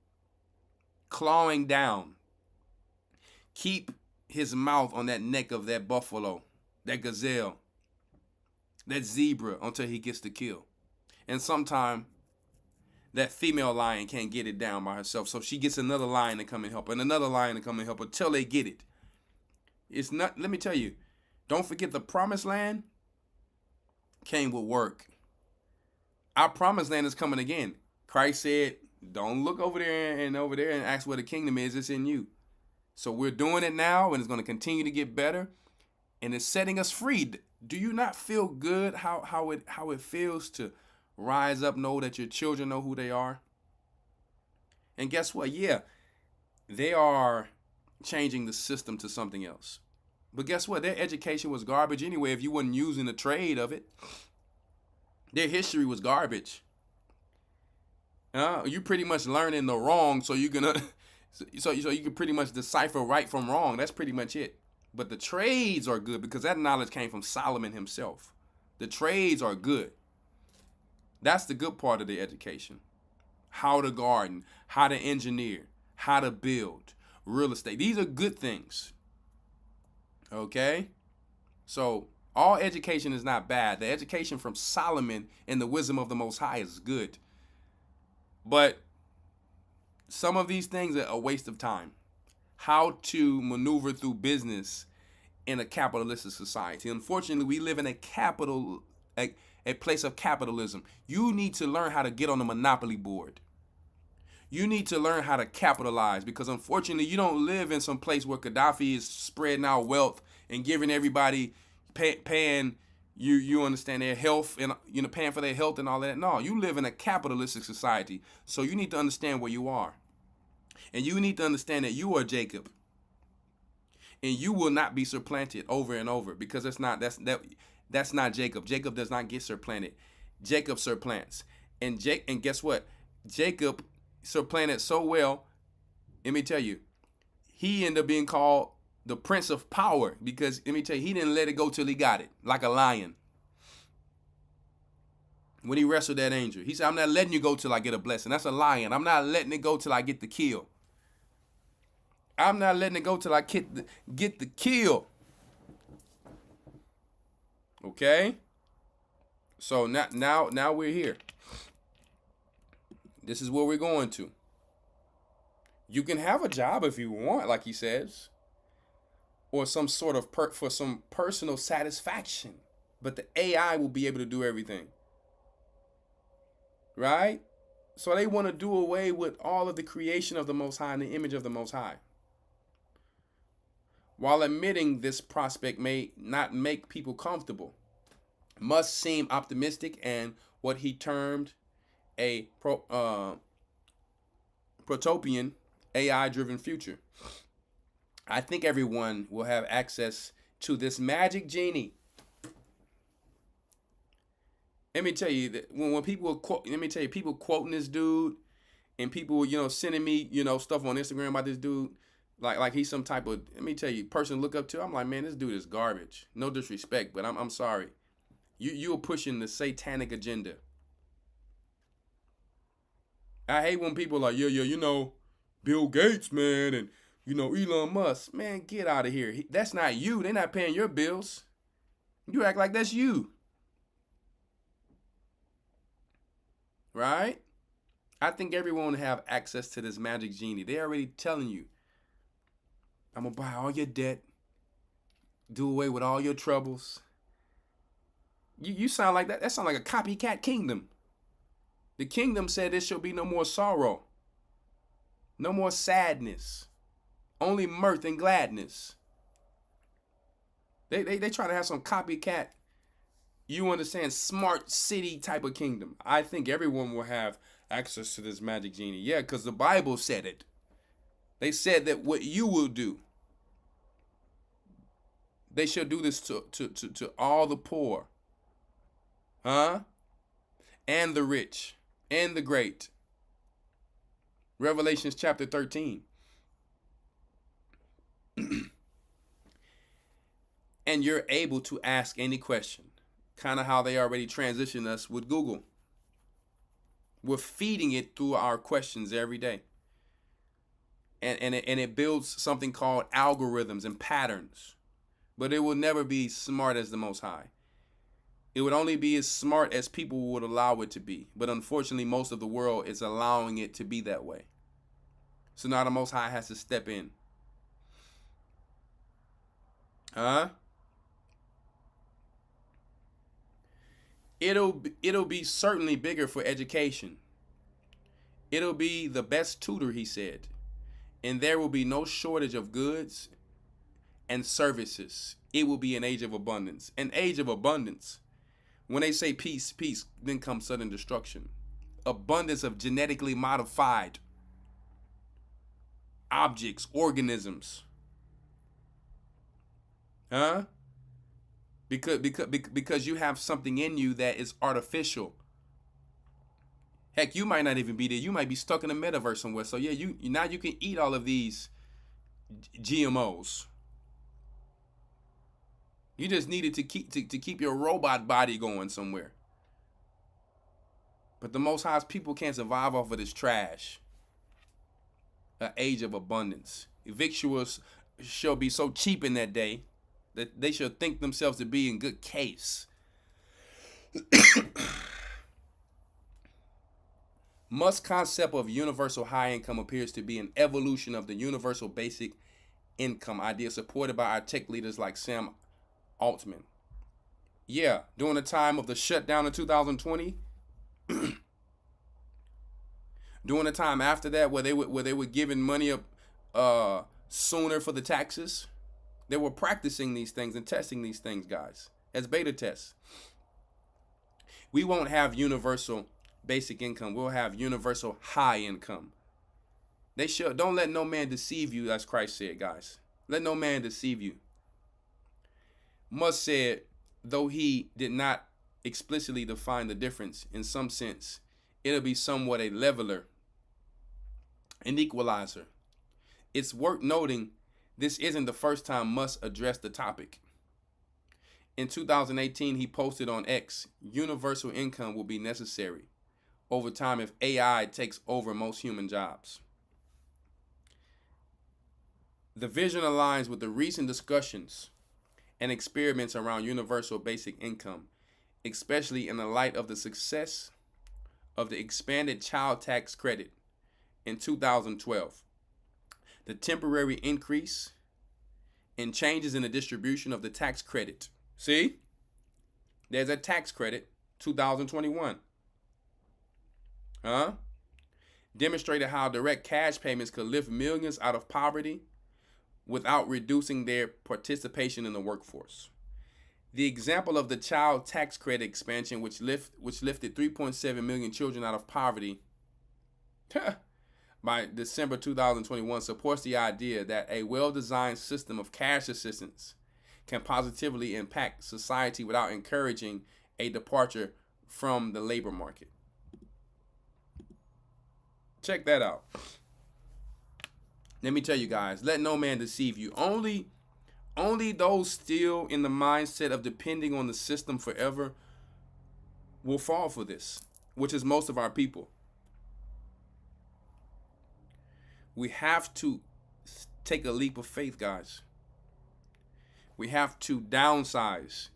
C: clawing down. Keep his mouth on that neck of that buffalo, that gazelle, that zebra until he gets the kill. And sometime that female lion can't get it down by herself. So she gets another lion to come and help her and another lion to come and help her until they get it. It's not, let me tell you, don't forget the promised land came with work. Our promised land is coming again. Christ said, don't look over there and ask where the kingdom is. It's in you. So we're doing it now, and it's going to continue to get better, and it's setting us free. Do you not feel good how it feels to rise up, know that your children know who they are? And guess what? Yeah, they are changing the system to something else. But guess what? Their education was garbage anyway if you wasn't using the trade of it. Their history was garbage. You pretty much learning the wrong, so you're gonna, so you can pretty much decipher right from wrong. That's pretty much it. But the trades are good because that knowledge came from Solomon himself. The trades are good. That's the good part of the education. How to garden, how to engineer, how to build, real estate. These are good things. Okay? So all education is not bad. The education from Solomon and the wisdom of the Most High is good. But some of these things are a waste of time. How to maneuver through business in a capitalistic society. Unfortunately, we live in a place of capitalism. You need to learn how to get on the monopoly board. You need to learn how to capitalize, because unfortunately, you don't live in some place where Gaddafi is spreading out wealth and giving everybody, paying you understand, their health and paying for their health and all that. No, you live in a capitalistic society. So you need to understand where you are. And you need to understand that you are Jacob. And you will not be supplanted over and over, because that's not Jacob. Jacob does not get supplanted. Jacob supplants. And guess what? Jacob supplanted so well, let me tell you, he ended up being called the Prince of Power, because let me tell you, he didn't let it go till he got it, like a lion. When he wrestled that angel, he said, I'm not letting you go till I get a blessing. That's a lion. I'm not letting it go till I get the kill. I'm not letting it go till I get the kill. Okay? So now we're here. This is where we're going to. You can have a job if you want, like he says, or some sort of for some personal satisfaction, but the AI will be able to do everything. Right? So they want to do away with all of the creation of the Most High and the image of the Most High, while admitting this prospect may not make people comfortable. Must seem optimistic and what he termed a protopian AI-driven future. I think everyone will have access to this magic genie. Let me tell you that when people quote, people quoting this dude And people, sending me, stuff on Instagram about this dude, like he's some type of, let me tell you, person to look up to. I'm like, man, this dude is garbage. No disrespect, but I'm sorry. You're pushing the satanic agenda. I hate when people are like, yeah, Bill Gates, man, and Elon Musk. Man, get out of here. That's not you. They're not paying your bills. You act like that's you. Right? I think everyone will have access to this magic genie. They're already telling you, I'm going to buy all your debt, do away with all your troubles. You sound like that. That sounds like a copycat kingdom. The kingdom said there shall be no more sorrow, no more sadness, only mirth and gladness. They try to have some copycat, you understand, smart city type of kingdom. I think everyone will have access to this magic genie. Yeah, because the Bible said it. They said that what you will do, they shall do this to all the poor, and the rich, and the great. Revelations chapter 13. And you're able to ask any question. Kind of how they already transitioned us with Google. We're feeding it through our questions every day. And it builds something called algorithms and patterns. But it will never be smart as the Most High. It would only be as smart as people would allow it to be. But unfortunately, most of the world is allowing it to be that way. So now the Most High has to step in. It'll be certainly bigger for education. It'll be the best tutor, he said. And there will be no shortage of goods and services. It will be an age of abundance. An age of abundance. When they say peace, peace, then comes sudden destruction. Abundance of genetically modified objects, organisms. Because you have something in you that is artificial. Heck, you might not even be there. You might be stuck in a metaverse somewhere. So yeah, you now you can eat all of these GMOs. You just needed to keep your robot body going somewhere. But the Most High's people can't survive off of this trash. An age of abundance. Victuals shall be so cheap in that day that they shall think themselves to be in good case. Musk's concept of universal high income appears to be an evolution of the universal basic income idea supported by our tech leaders like Sam Altman. Yeah, during the time of the shutdown in 2020, during the time after that where they were giving money up sooner for the taxes, they were practicing these things and testing these things, guys, as beta tests. We won't have universal basic income. We'll have universal high income. Don't let no man deceive you, as Christ said, guys. Let no man deceive you. Musk said, though he did not explicitly define the difference, in some sense, it'll be somewhat a leveler, an equalizer. It's worth noting this isn't the first time Musk addressed the topic. In 2018, he posted on X, universal income will be necessary over time if AI takes over most human jobs. The vision aligns with the recent discussions and experiments around universal basic income, especially in the light of the success of the expanded child tax credit in 2012. The temporary increase in changes in the distribution of the tax credit. See? There's a tax credit, 2021. Demonstrated how direct cash payments could lift millions out of poverty without reducing their participation in the workforce. The example of the child tax credit expansion, which lifted 3.7 million children out of poverty by December 2021, supports the idea that a well-designed system of cash assistance can positively impact society without encouraging a departure from the labor market. Check that out. Let me tell you guys, let no man deceive you. Only those still in the mindset of depending on the system forever will fall for this, which is most of our people. We have to take a leap of faith, guys. We have to downsize.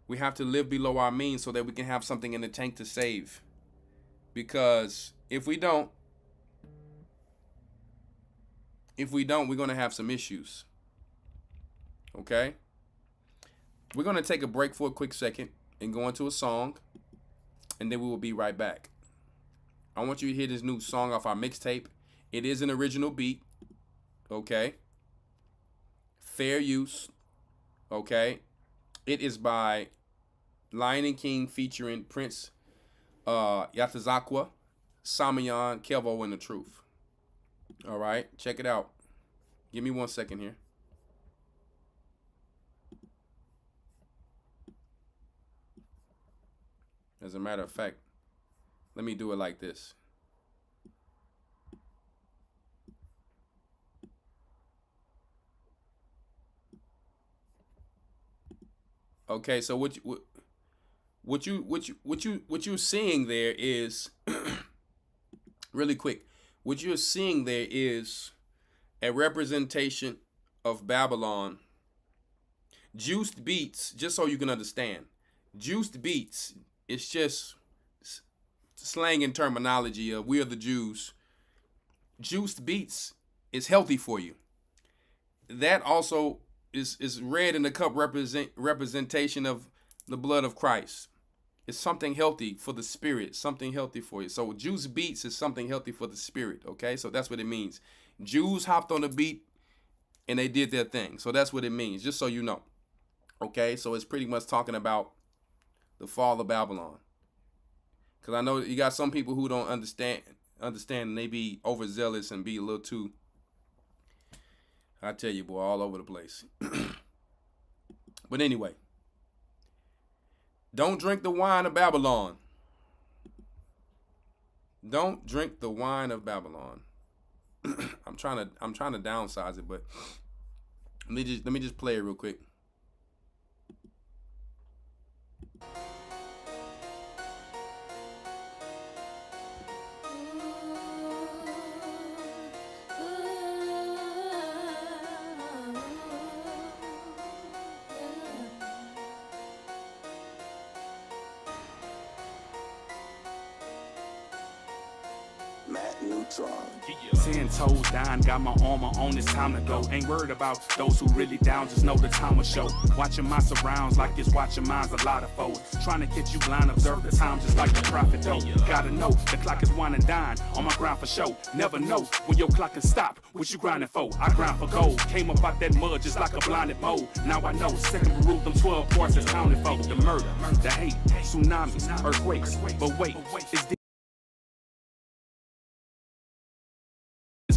C: We have to live below our means so that we can have something in the tank to save. Because if we don't, we're going to have some issues. Okay? We're going to take a break for a quick second and go into a song, and then we will be right back. I want you to hear this new song off our mixtape. It is an original beat. Okay? Fair use. Okay? It is by Lion King featuring Prince Yatazakwa, Samayan, Kelvo, and The Truth. All right, check it out. Give me 1 second here. As a matter of fact, let me do it like this. Okay, so what you're seeing there is really quick. What you're seeing there is a representation of Babylon. Juiced beats, just so you can understand. Juiced beats, it's just slang and terminology of we are the Jews. Juiced beats is healthy for you. That also is red in the cup representation of the blood of Christ. It's something healthy for the spirit, something healthy for you. So juice beats is something healthy for the spirit, okay? So that's what it means. Jews hopped on the beat and they did their thing. So that's what it means, just so you know. Okay, so it's pretty much talking about the fall of Babylon. Because I know you got some people who don't understand and they be overzealous and be a little too, I tell you, boy, all over the place. But anyway. Don't drink the wine of Babylon. Don't drink the wine of Babylon. I'm trying to downsize it, but let me just play it real quick.
D: Neutron.
E: 10 toes down, got my armor on, it's time to go. Ain't worried about those who really down, just know the time will show. Watching my surrounds like it's watching mine's a lot of foes. Trying to catch you blind, observe the time just like the prophet though. Gotta know, the clock is wine and dine, on my grind for show. Never know when your clock can stop, what you grinding for. I grind for gold, came up out that mud just like a blinded mole. Now I know, second rule, them 12 parts is counted for. The murder, the hate, tsunamis, earthquakes. But wait, it's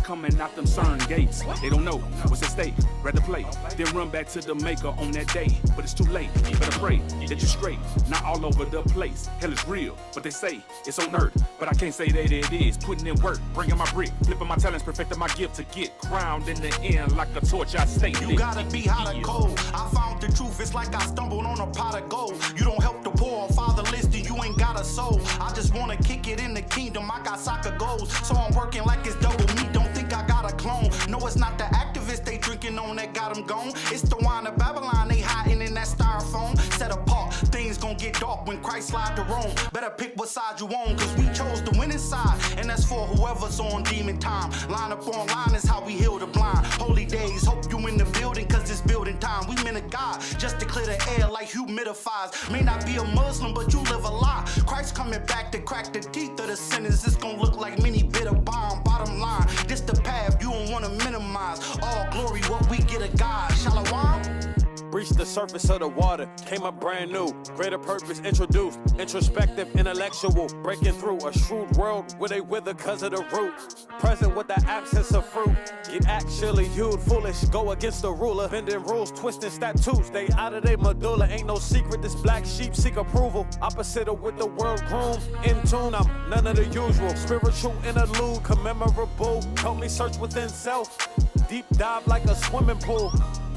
E: coming out them CERN gates. They don't know what's at stake. Rather play, then run back to the maker on that day. But it's too late. You better pray that you're straight. Not all over the place. Hell is real, but they say it's on earth. But I can't say that it is. Putting in work, bringing my brick, flipping my talents, perfecting my gift to get crowned in the end like a torch. I stay.
D: You gotta be hot and cold. I found the truth. It's like I stumbled on a pot of gold. You don't help the poor or fatherless, then you ain't got a soul. I just wanna kick it in the kingdom. I got soccer goals, so I'm working like it's double me. Don't think I got a clone. No, it's not the activists they drinking on that got them gone. It's the wine of Babylon they hiding in that styrofoam. Set apart, things gon' get dark when Christ slide to Rome. Better pick what side you on, cause we chose the winning side. And that's for whoever's on demon time. Line up on line is how we heal the blind. Holy days, hope you in the building, cause it's building time. We men of God, just to clear the air like humidifiers. May not be a Muslim, but you live a lie. Christ coming back to crack the teeth of the sinners. It's gon' look like many bit of bomb. Bottom line, this the path you don't wanna minimize. All glory, what we get a God. Shalom.
E: Reach the
F: the surface of the water, came up brand new. Greater purpose introduced, introspective, intellectual, breaking through a shrewd world where they wither cause of the root. Present with the absence of fruit, get actually hued, foolish, go against the ruler. Bending rules, twisting statutes, they out of their medulla. Ain't no secret, this black sheep seek approval. Opposite of what the world groomed, in tune, I'm none of the usual. Spiritual interlude, commemorable, help me search within self. Deep dive like a swimming pool.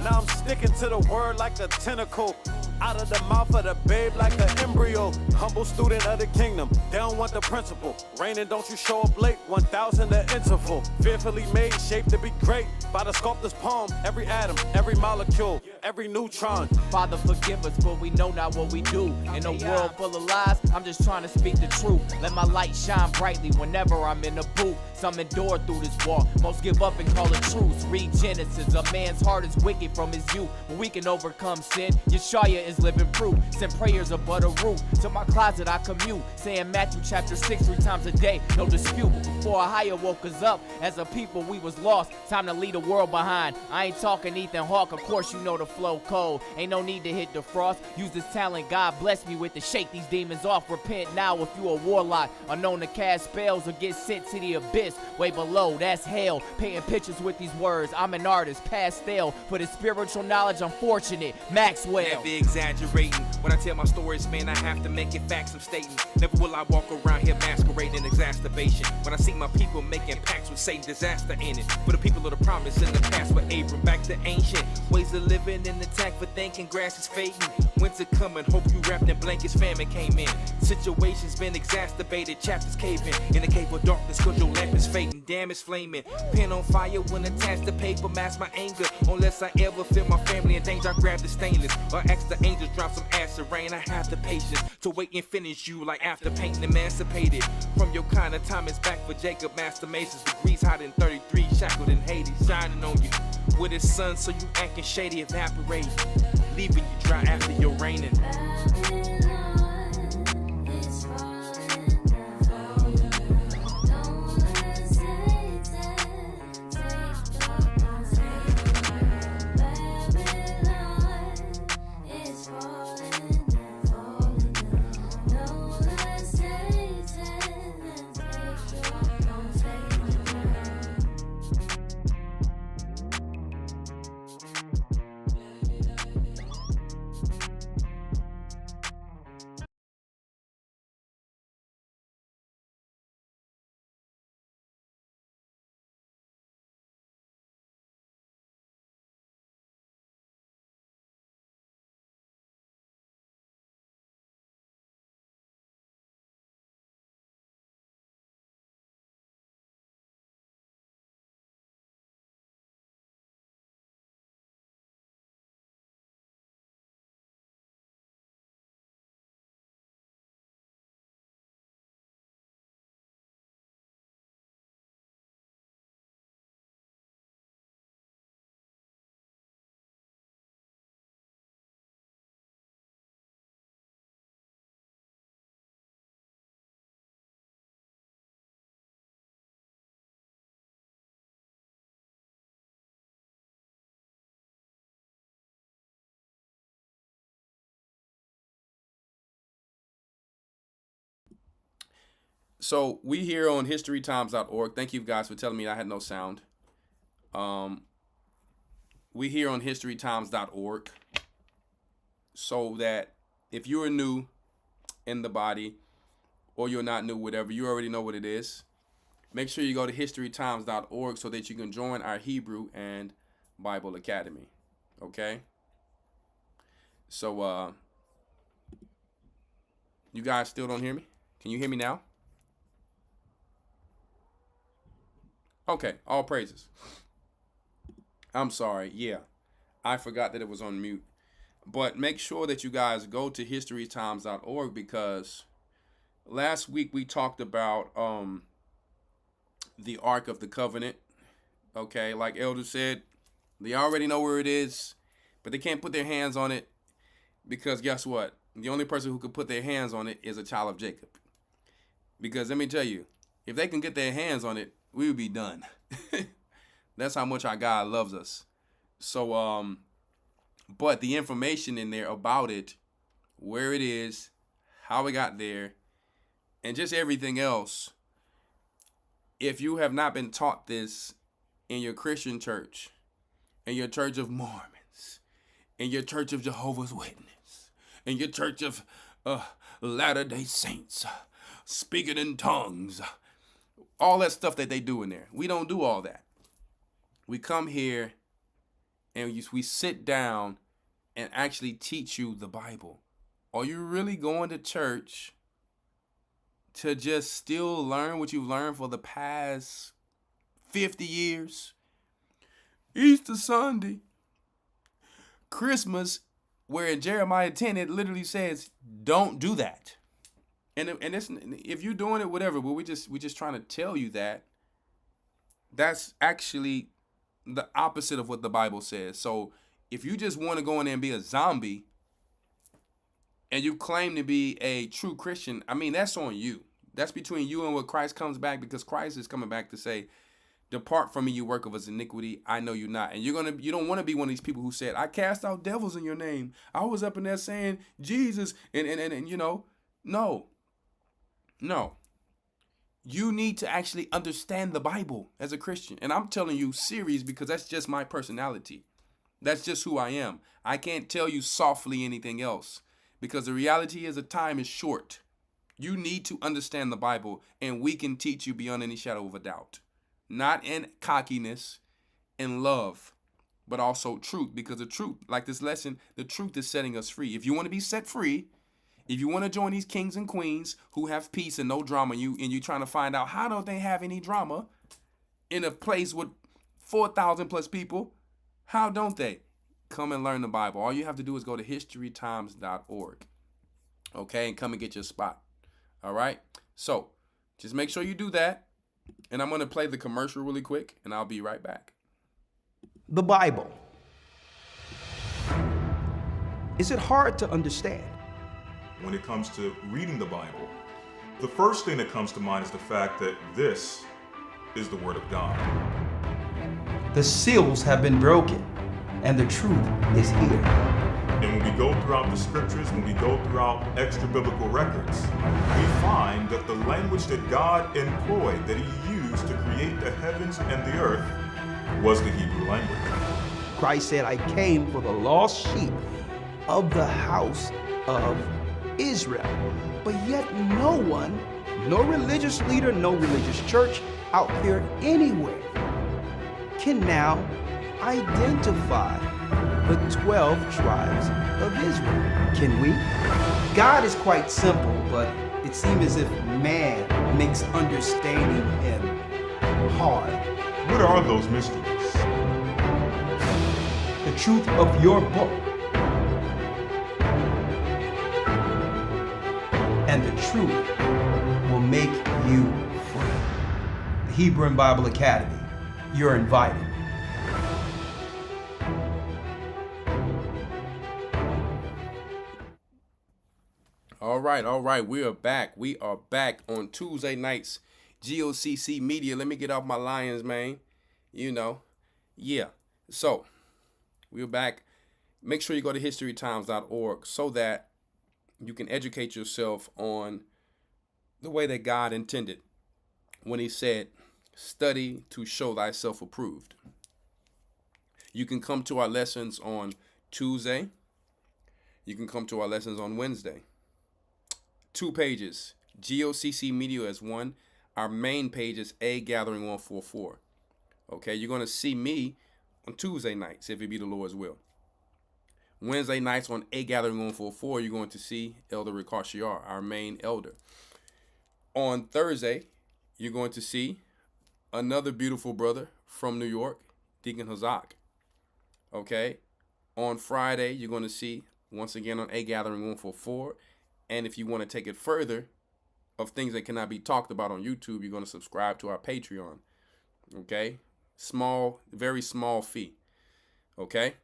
F: Now I'm sticking to the word like a tentacle. Out of the mouth of the babe like an embryo. Humble student of the kingdom, they don't want the principle. Raining, don't you show up late, 1,000 the interval. Fearfully made, shaped to be great. By the sculptor's palm, every atom, every molecule, every neutron.
G: Father, forgive us, for we know not what we do. In a world full of lies, I'm just trying to speak the truth. Let my light shine brightly whenever I'm in the booth. Some endure through this walk, most give up and call it truce. Read Genesis, a man's heart is wicked from his youth. But we can overcome sin, Yeshua is living proof. Send prayers of but a root. To my closet I commute, saying Matthew chapter 6 3 times a day, no dispute. Before a higher woke us up, as a people we was lost. Time to leave the world behind. I ain't talking Ethan Hawke, of course you know the flow cold. Ain't no need to hit the frost. Use this talent God bless me with to shake these demons off. Repent now if you a warlock, unknown to cast spells or get sent to the abyss. Way below, that's hell. Painting pictures with these words. I'm an artist, pastel. For the spiritual knowledge, I'm fortunate. Maxwell.
H: Never exaggerating. When I tell my stories, man, I have to make it facts I'm stating. Never will I walk around here masquerading exacerbation. When I see my people making pacts with Satan, disaster in it. For the people of the promise in the past with Abram, back to ancient ways of living in the tank for thinking grass is fading. Winter coming, hope you wrapped in blankets, famine came in. Situations been exacerbated, chapters caving. In the cave of darkness, cause your lamp is fading, damn it's flaming. Pen on fire when attached to paper, mask my anger. Unless I ever feel my family in danger, I grab the stainless. Or ask the angels, drop some acid rain. I have the patience to wait and finish you like after painting emancipated. From your kind of time is back for Jacob, Master Masons, degrees hot in 33, shackled in Hades, shining on you. With his sun, so you acting shady, evaporate, leaving you dry after your raining.
C: So we here on historytimes.org. Thank you guys for telling me I had no sound. We here on historytimes.org, so that if you are new in the body or you're not new, whatever, you already know what it is. Make sure you go to historytimes.org so that you can join our Hebrew and Bible Academy. Okay? So you guys still don't hear me? Can you hear me now? Okay, all praises. I'm sorry. Yeah, I forgot that it was on mute. But make sure that you guys go to historytimes.org, because last week we talked about the Ark of the Covenant. Okay, like Elder said, they already know where it is, but they can't put their hands on it, because guess what? The only person who could put their hands on it is a child of Jacob. Because let me tell you, if they can get their hands on it, we would be done. That's how much our God loves us. So But the information in there about it, where it is, how it got there, and just everything else, if you have not been taught this in your Christian church, in your Church of Mormons, in your Church of Jehovah's Witness, in your Church of Latter-day Saints, speaking in tongues, all that stuff that they do in there. We don't do all that. We come here and we sit down and actually teach you the Bible. Are you really going to church to just still learn what you've learned for the past 50 years? Easter Sunday, Christmas, where in Jeremiah 10 it literally says, don't do that. And it's, if you're doing it, whatever, but we're just trying to tell you that that's actually the opposite of what the Bible says. So if you just want to go in there and be a zombie and you claim to be a true Christian, I mean, that's on you. That's between you and when Christ comes back, because Christ is coming back to say, depart from me, you work of iniquity, I know you not. And you don't want to be one of these people who said, I cast out devils in your name. I was up in there saying Jesus and you know, no. You need to actually understand the Bible as a Christian. And I'm telling you serious because that's just my personality. That's just who I am. I can't tell you softly anything else because the reality is the time is short. You need to understand the Bible, and we can teach you beyond any shadow of a doubt. Not in cockiness and love, but also truth, because the truth, like this lesson, the truth is setting us free. If you want to be set free, if you want to join these kings and queens who have peace and no drama, and you trying to find out how don't they have any drama in a place with 4,000 plus people, how don't they? Come and learn the Bible. All you have to do is go to historytimes.org, okay, and come and get your spot. All right? So just make sure you do that. And I'm going to play the commercial really quick, and I'll be right back.
A: The Bible. Is it hard to understand?
B: When it comes to reading the Bible, the first thing that comes to mind is the fact that this is the Word of God.
A: The seals have been broken, and the truth is here.
B: And when we go throughout the scriptures, when we go throughout extra biblical records, we find that the language that God employed, that He used to create the heavens and the earth, was the Hebrew language.
A: Christ said, I came for the lost sheep of the house of Israel. But yet no one, no religious leader, no religious church out there anywhere can now identify the 12 tribes of Israel. Can we? God is quite simple, but it seems as if man makes understanding Him hard.
B: What are those mysteries?
A: The truth of your book and the truth will make you free. The Hebrew and Bible Academy, you're invited.
C: All right. We are back. We are back on Tuesday nights. G.O.C.C. Media. Let me get off my lions, man. You know. Yeah. So, we're back. Make sure you go to historytimes.org so that you can educate yourself on the way that God intended when He said, study to show thyself approved. You can come to our lessons on Tuesday. You can come to our lessons on Wednesday. 2 pages. G.O.C.C. Media as one. Our main page is A Gathering 144. Okay, you're going to see me on Tuesday nights, if it be the Lord's will. Wednesday nights on A Gathering 144, you're going to see Elder Rawchaa, our main elder. On Thursday, you're going to see another beautiful brother from New York, Deacon Hazak. Okay, on Friday, you're going to see, once again, on A Gathering 144. And if you want to take it further, of things that cannot be talked about on YouTube, you're going to subscribe to our Patreon. Okay? Small, very small fee. Okay?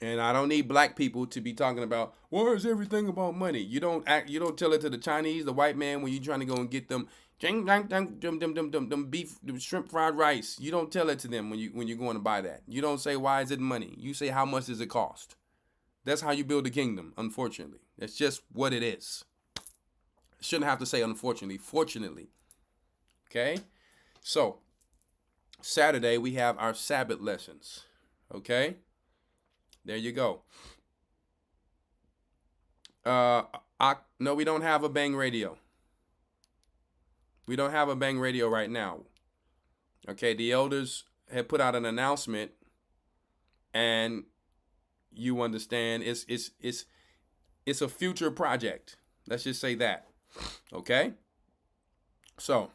C: And I don't need black people to be talking about, why is everything about money? You don't tell it to the Chinese, the white man, when you're trying to go and get them Them beef, them shrimp fried rice. You don't tell it to them when you're going to buy that. You don't say, why is it money? You say, how much does it cost? That's how you build a kingdom, unfortunately. That's just what it is. Shouldn't have to say unfortunately, fortunately. Okay? So, Saturday we have our Sabbath lessons. Okay? There you go. No, we don't have a Bang Radio. We don't have a Bang Radio right now. Okay, the elders have put out an announcement, and you understand it's a future project. Let's just say that. Okay? So,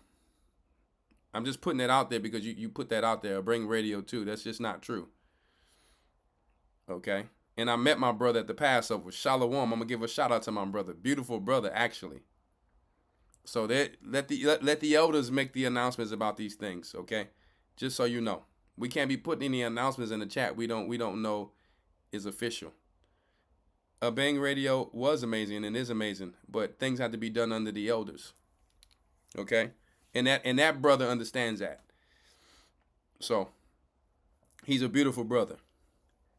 C: I'm just putting it out there because you put that out there. Bring radio too. That's just not true. Okay? And I met my brother at the Passover. Shalom. I'm gonna give a shout out to my brother. Beautiful brother, actually. So let the elders make the announcements about these things, okay? Just so you know. We can't be putting any announcements in the chat we don't know is official. Bang Radio was amazing and is amazing, but things have to be done under the elders. Okay? And that brother understands that. So he's a beautiful brother.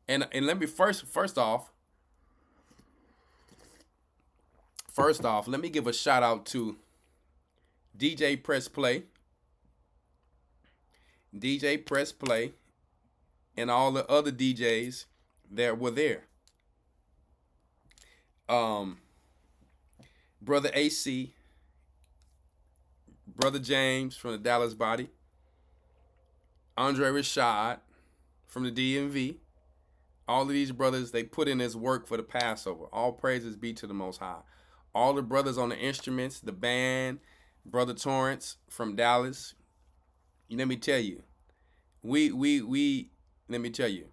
C: And let me first off, let me give a shout out to DJ Press Play, and all the other DJs that were there. Brother AC, Brother James from the Dallas Body, Andre Rashad from the DMV. All of these brothers, they put in this work for the Passover. All praises be to the Most High. All the brothers on the instruments, the band, Brother Torrance from Dallas. Let me tell you, let me tell you,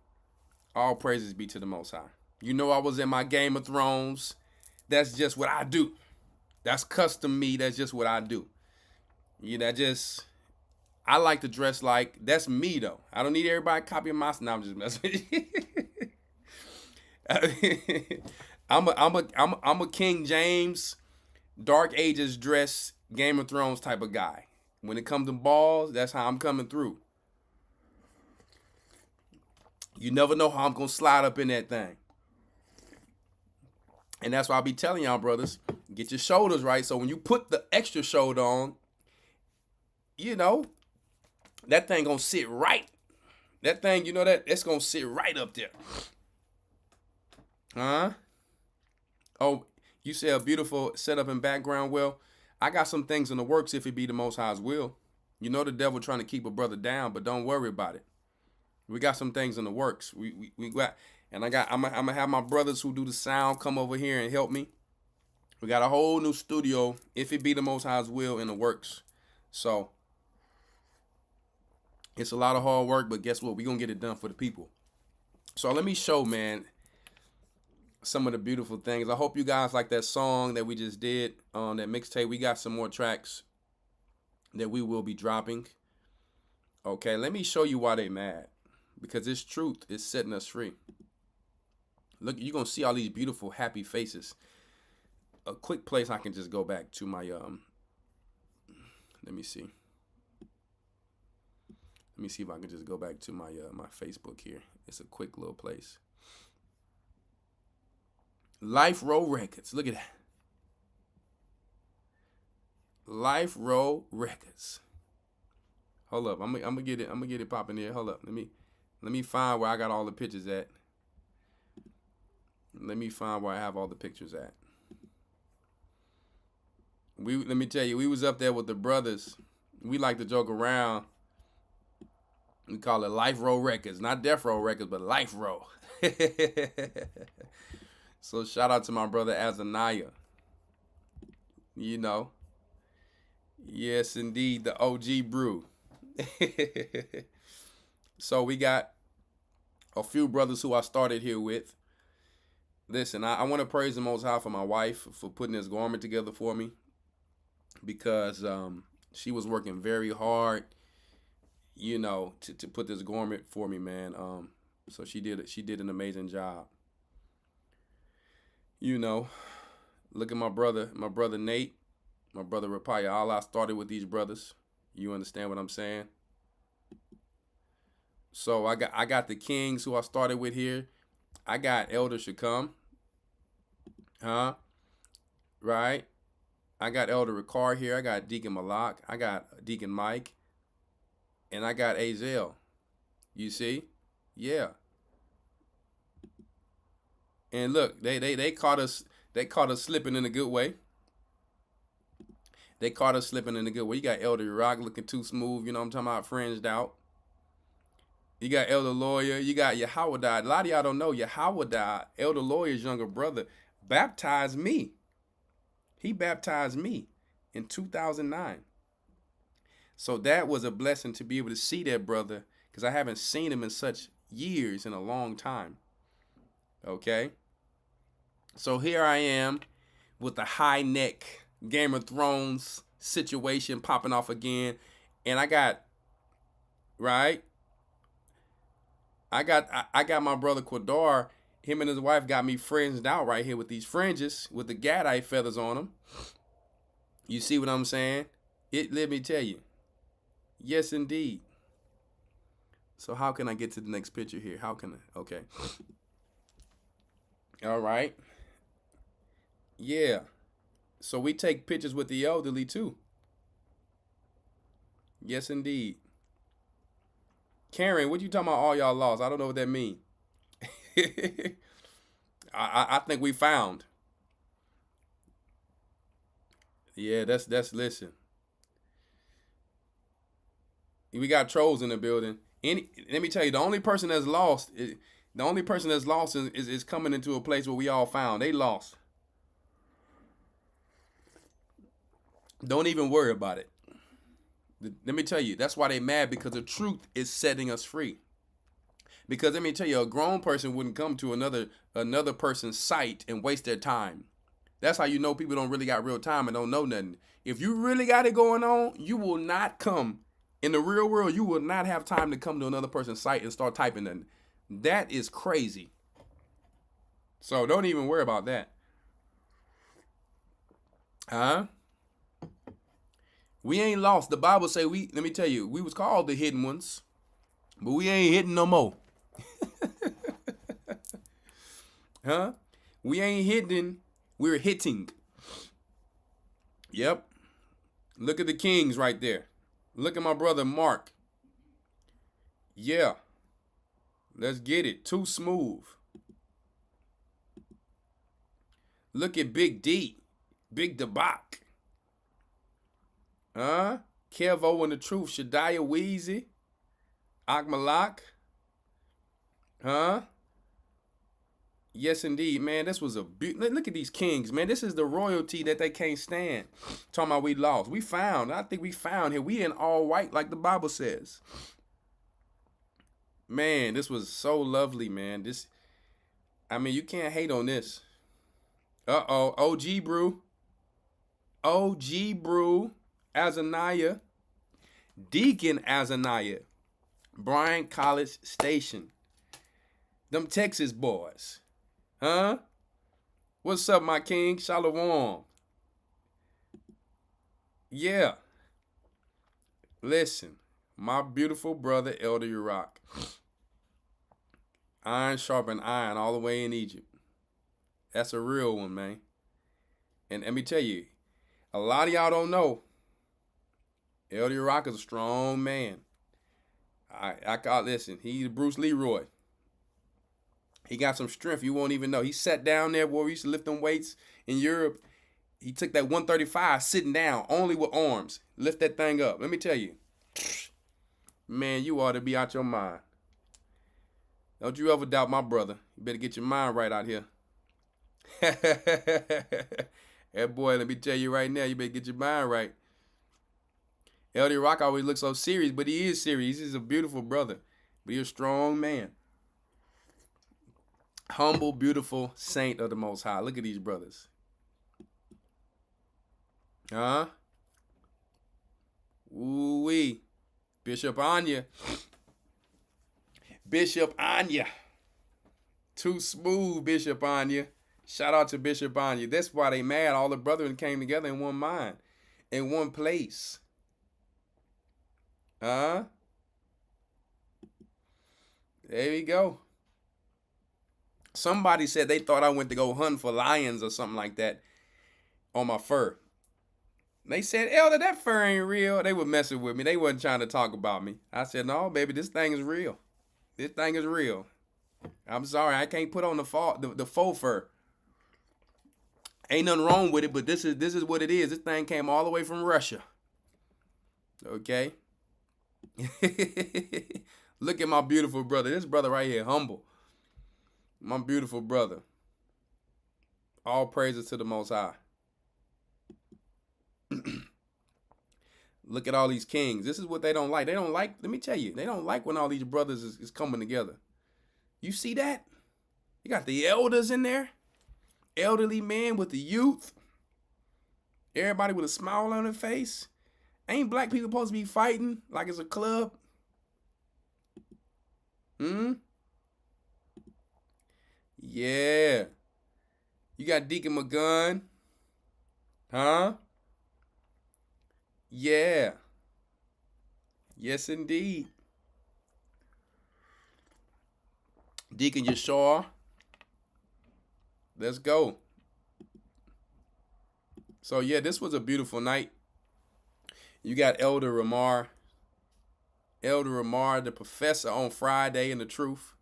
C: all praises be to the Most High. You know I was in my Game of Thrones. That's just what I do. That's custom me. That's just what I do. I like to dress like, that's me though. I don't need everybody copying my, no, I'm just messing with you. I'm a King James, Dark Ages dress, Game of Thrones type of guy. When it comes to balls, that's how I'm coming through. You never know how I'm gonna slide up in that thing. And that's why I be telling y'all, brothers, get your shoulders right. So when you put the extra shoulder on, that thing gonna sit right. That thing, it's gonna sit right up there. Huh? Oh, you say a beautiful setup and background. Well, I got some things in the works if it be the Most High's will. You know the devil trying to keep a brother down, but don't worry about it. We got some things in the works. We got, and I'm gonna have my brothers who do the sound come over here and help me. We got a whole new studio, if it be the Most High's will, in the works. So it's a lot of hard work, but guess what? We're gonna get it done for the people. So let me show, man, some of the beautiful things. I hope you guys like that song that we just did on that mixtape. We got some more tracks that we will be dropping. Okay, let me show you why they mad. Because this truth is setting us free. Look, you're going to see all these beautiful, happy faces. A quick place I can just go back to my, let me see. Let me see if I can just go back to my my Facebook here. It's a quick little place. Life Row Records. Look at that. Life Row Records. Hold up. I'm gonna get it popping here. Hold up. Let me find where I got all the pictures at. Let me find where I have all the pictures at. Let me tell you, we was up there with the brothers. We like to joke around. We call it Life Row Records. Not Death Row Records, but Life Row. So shout out to my brother Azaniah. Yes, indeed, the OG brew. So we got a few brothers who I started here with. Listen, I want to praise the Most High for my wife for putting this garment together for me, because she was working very hard, to put this garment for me, man. So she did an amazing job. Look at my brother Nate. My brother Rapaya, all I started with these brothers. You understand what I'm saying? So I got the kings who I started with here. I got Elder Shakam. Huh? Right? I got Elder Rawchaa here. I got Deacon Malak. I got Deacon Mike. And I got Azel. You see? Yeah. And look, they caught us slipping in a good way. They caught us slipping in a good way. You got Elder Rawchaa looking too smooth, you know what I'm talking about, fringed out. You got Elder Lawya. You got Yahawah. A lot of y'all don't know Yahawah, Elder Lawya's younger brother, baptized me. He baptized me in 2009. So that was a blessing to be able to see that brother, because I haven't seen him in such years, in a long time. Okay? So here I am with the high neck Game of Thrones situation popping off again. And I got, right? I got my brother Quadar. Him and his wife got me fringed out right here with these fringes with the gadite feathers on them. You see what I'm saying? Let me tell you. Yes, indeed. So how can I get to the next picture here? How can I? Okay. All right. Yeah. So we take pictures with the elderly too. Yes, indeed. Karen, what you talking about all y'all lost? I don't know what that mean. I think we found. Yeah, that's listen. We got trolls in the building. Let me tell you, the only person that's lost is coming into a place where we all found. They lost. Don't even worry about it. Let me tell you, that's why they mad, because the truth is setting us free. Because let me tell you, a grown person wouldn't come to another person's site and waste their time. That's how you know people don't really got real time and don't know nothing. If you really got it going on, you will not come. In the real world, you will not have time to come to another person's site and start typing nothing. That is crazy. So don't even worry about that. Huh? We ain't lost. The Bible say let me tell you, we was called the hidden ones, but we ain't hidden no more. Huh? We ain't hidden, we're hitting. Yep. Look at the kings right there. Look at my brother Mark. Yeah. Let's get it. Too smooth. Look at Big D. Big Debak. Huh? Kevo and the Truth. Shadiah Weezy. Akmalak. Huh? Yes, indeed, man. This was a look at these kings, man. This is the royalty that they can't stand. Talking about we lost. We found. I think we found here. We in all white like the Bible says. Man, this was so lovely, man. You can't hate on this. Uh-oh. OG Brew. OG Brew. Azaniah, Deacon Azaniah, Bryan College Station. Them Texas boys. Huh? What's up, my king? Shalom. Yeah. Listen, my beautiful brother, Elder Rawchaa. Iron sharpen iron all the way in Egypt. That's a real one, man. And let me tell you, a lot of y'all don't know, Elder Rawchaa is a strong man. Listen, he's Bruce Leroy. He got some strength you won't even know. He sat down there where we used to lift them weights in Europe. He took that 135 sitting down, only with arms. Lift that thing up. Let me tell you. Man, you ought to be out your mind. Don't you ever doubt my brother. You better get your mind right out here. That boy, let me tell you right now, you better get your mind right. Elder Rawchaa always looks so serious, but he is serious. He's a beautiful brother, but he's a strong man. Humble, beautiful saint of the Most High. Look at these brothers. Huh? Ooh-wee. Bishop Anya. Bishop Anya. Too smooth, Bishop Anya. Shout out to Bishop Anya. That's why they mad. All the brethren came together in one mind. in one place. There you go. Somebody said they thought I went to go hunt for lions or something like that on my fur. They said, Elder, that fur ain't real. They were messing with me. They wasn't trying to talk about me. I said, no, baby, this thing is real. This thing is real. I'm sorry, I can't put on the faux fur. Ain't nothing wrong with it, but this is what it is. This thing came all the way from Russia. Okay? Look at my beautiful brother. This brother right here, humble. My beautiful brother. All praises to the Most High. Look at all these kings. This is what they don't like. They don't like, let me tell you, they don't like when all these brothers is coming together. You see that? You got the elders in there. Elderly men with the youth. Everybody with a smile on their face. Ain't black people supposed to be fighting like it's a club? Yeah. You got Deacon McGunn. Huh? Yeah. Yes, indeed. Deacon Yeshua. Let's go. So, yeah, this was a beautiful night. You got Elder Rawchaa. Elder Rawchaa, the professor on Friday in the truth.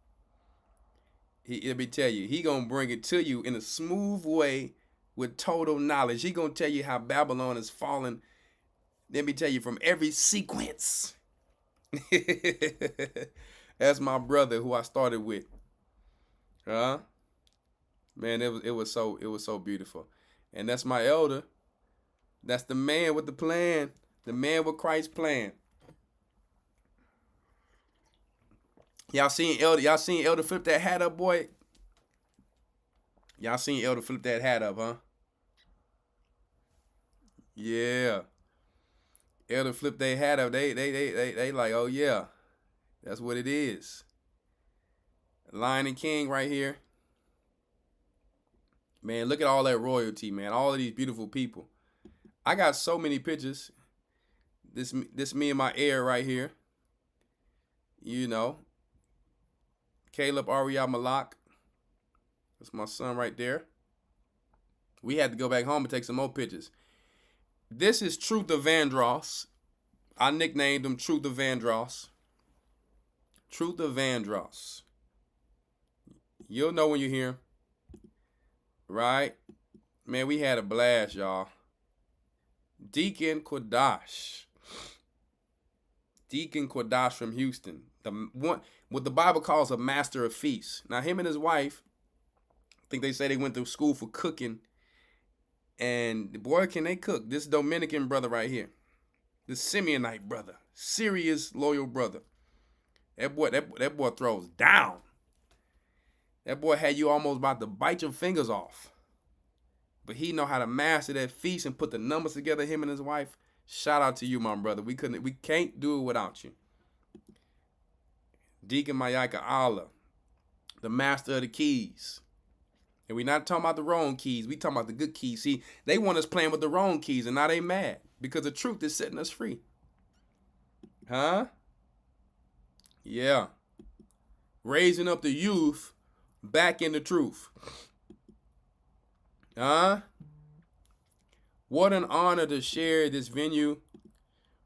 C: Let me tell you, he going to bring it to you in a smooth way with total knowledge. He going to tell you how Babylon is fallen. Let me tell you from every sequence. That's my brother who I started with. Man, it was so beautiful. And that's my elder. That's the man with the plan. The man with Christ's plan. Y'all seen Elder flip that hat up, boy? Y'all seen Elder flip that hat up, huh? Yeah. Elder flip their hat up. They like, oh yeah. That's what it is. Lion and King right here. Man, look at all that royalty, man. All of these beautiful people. I got so many pictures. This me and my heir right here. You know. Caleb Ariah Malak. That's my son right there. We had to go back home and take some more pictures. This is Truth of Vandross. I nicknamed him Truth of Vandross. Truth of Vandross. You'll know when you hear him. Right? Man, we had a blast, y'all. Deacon Kodash. Deacon Kodash from Houston. What the Bible calls a master of feasts. Now, him and his wife, I think they say they went to school for cooking. And boy, can they cook. This Dominican brother right here. This Simeonite brother. Serious, loyal brother. That boy throws down. That boy had you almost about to bite your fingers off. But he know how to master that feast and put the numbers together, him and his wife. Shout out to you, my brother. We can't do it without you. Deacon Mayaka Allah, the master of the keys. And we're not talking about the wrong keys. We talking about the good keys. See, they want us playing with the wrong keys, and now they mad because the truth is setting us free. Huh? Yeah. Raising up the youth back in the truth. Huh? What an honor to share this venue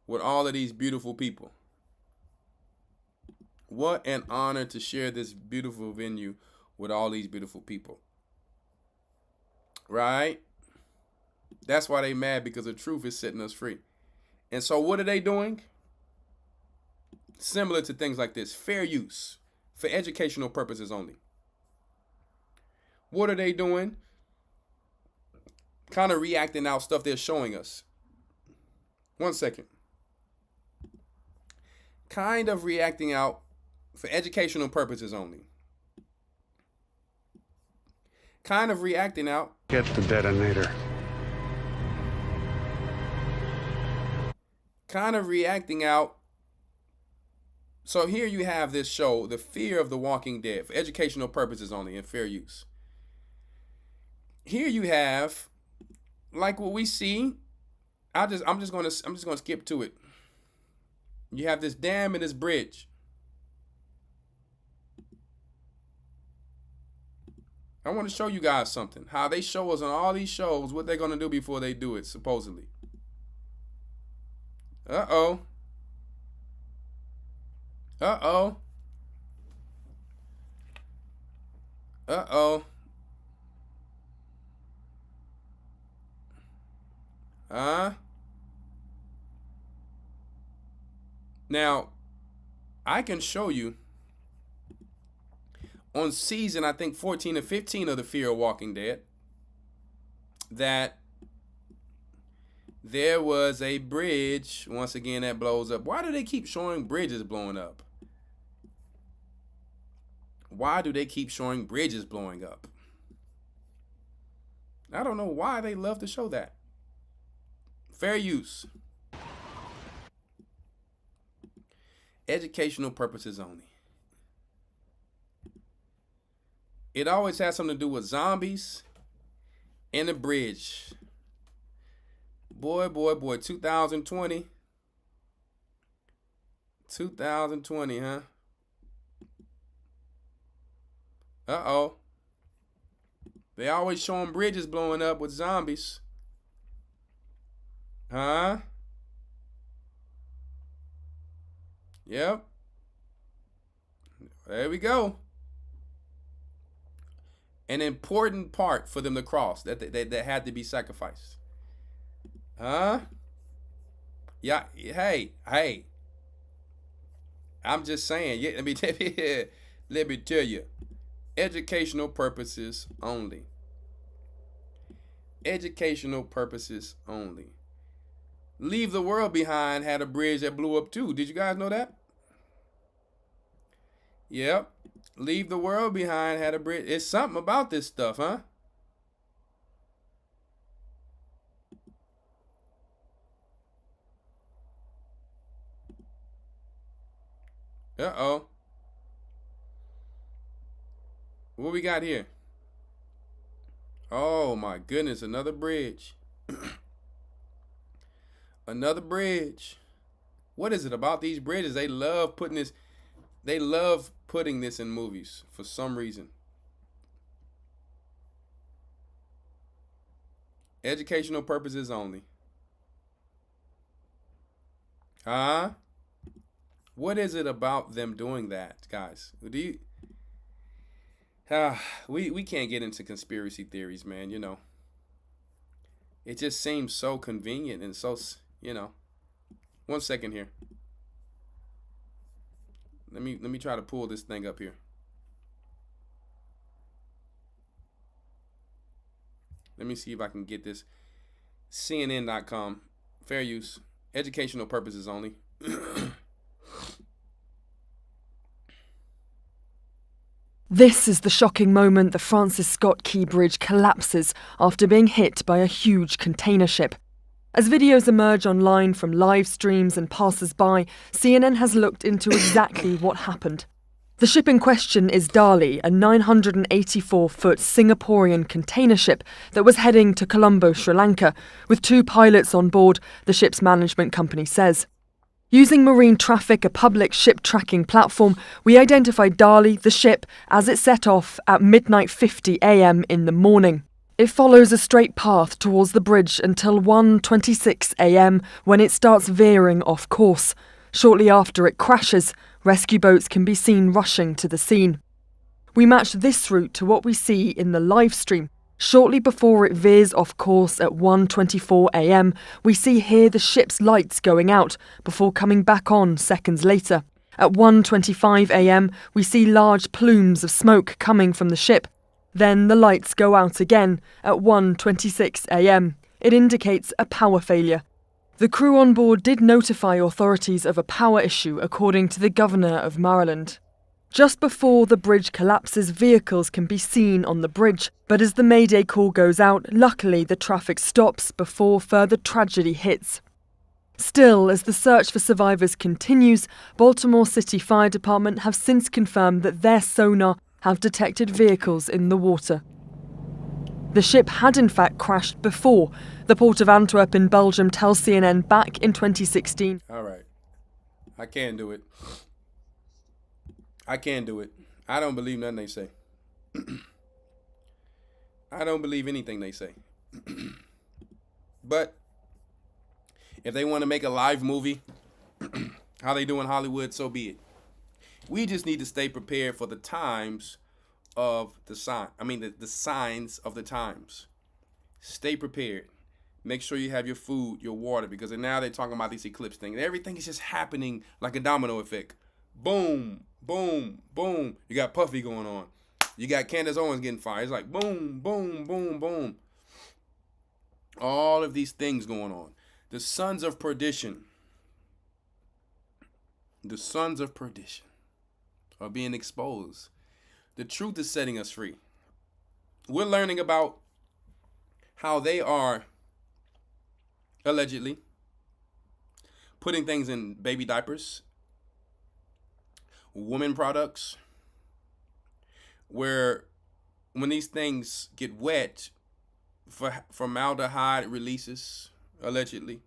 C: with all of these beautiful people. What an honor to share this beautiful venue with all these beautiful people. Right? That's why they mad, because the truth is setting us free. And so what are they doing? Similar to things like this. Fair use. For educational purposes only. What are they doing? Kind of reacting out stuff they're showing us. 1 second. Kind of reacting out for educational purposes only. Kind of reacting out.
I: Get the detonator.
C: Kind of reacting out. So here you have this show, The Fear of the Walking Dead, for educational purposes only and fair use. Here you have, like what we see, I'm just gonna skip to it. You have this dam and this bridge. I want to show you guys something. How they show us on all these shows what they're gonna do before they do it, supposedly. Uh-oh. Uh-oh. Uh-oh. Now, I can show you on season, I think 14 or 15 of the Fear of Walking Dead, that there was a bridge, once again, that blows up. Why do they keep showing bridges blowing up? Why do they keep showing bridges blowing up? I don't know why they love to show that. Fair use. Educational purposes only. It always has something to do with zombies and a bridge. Boy, 2020. 2020, huh? Uh-oh. They always showing bridges blowing up with zombies. Huh? Yep. There we go. An important part for them to cross that had to be sacrificed. Huh? Yeah. Hey. I'm just saying. Yeah. Let me tell you. Educational purposes only. Educational purposes only. Leave the World Behind had a bridge that blew up too. Did you guys know that? Yep. Leave the World Behind had a bridge. It's something about this stuff, huh? Uh-oh. What we got here? Oh my goodness, another bridge. Another bridge. What is it about these bridges? They love putting this in movies for some reason. Educational purposes only. Huh? What is it about them doing that, guys? We can't get into conspiracy theories, man, you know. It just seems so convenient and so, you know. 1 second here. Let me try to pull this thing up here. Let me see if I can get this. CNN.com. Fair use. Educational purposes only.
I: This is the shocking moment the Francis Scott Key Bridge collapses after being hit by a huge container ship. As videos emerge online from live streams and passers-by, CNN has looked into exactly what happened. The ship in question is Dali, a 984-foot Singaporean container ship that was heading to Colombo, Sri Lanka, with 2 pilots on board, the ship's management company says. Using Marine Traffic, a public ship tracking platform, we identified Dali, the ship, as it set off at midnight 50 a.m. in the morning. It follows a straight path towards the bridge until 1:26 a.m. when it starts veering off course. Shortly after it crashes, rescue boats can be seen rushing to the scene. We matched this route to what we see in the live stream. Shortly before it veers off course at 1:24 a.m, we see here the ship's lights going out before coming back on seconds later. At 1:25 a.m, we see large plumes of smoke coming from the ship. Then the lights go out again at 1:26 a.m. It indicates a power failure. The crew on board did notify authorities of a power issue, according to the governor of Maryland. Just before the bridge collapses, vehicles can be seen on the bridge, but as the Mayday call goes out, luckily the traffic stops before further tragedy hits. Still, as the search for survivors continues, Baltimore City Fire Department have since confirmed that their sonar have detected vehicles in the water. The ship had in fact crashed before. The port of Antwerp in Belgium tells CNN back in 2016.
C: All right. I can't do it. I can't do it. I don't believe nothing they say. I don't believe anything they say. But if they want to make a live movie, how they do in Hollywood, so be it. We just need to stay prepared for the times of the the signs of the times. Stay prepared. Make sure you have your food, your water, because now they're talking about these eclipse things. Everything is just happening like a domino effect. Boom, boom, boom. You got Puffy going on. You got Candace Owens getting fired. It's like boom, boom, boom, boom. All of these things going on. The sons of perdition. The sons of perdition are being exposed. The truth is setting us free. We're learning about how they are allegedly putting things in baby diapers, women products, where when these things get wet, formaldehyde releases, allegedly,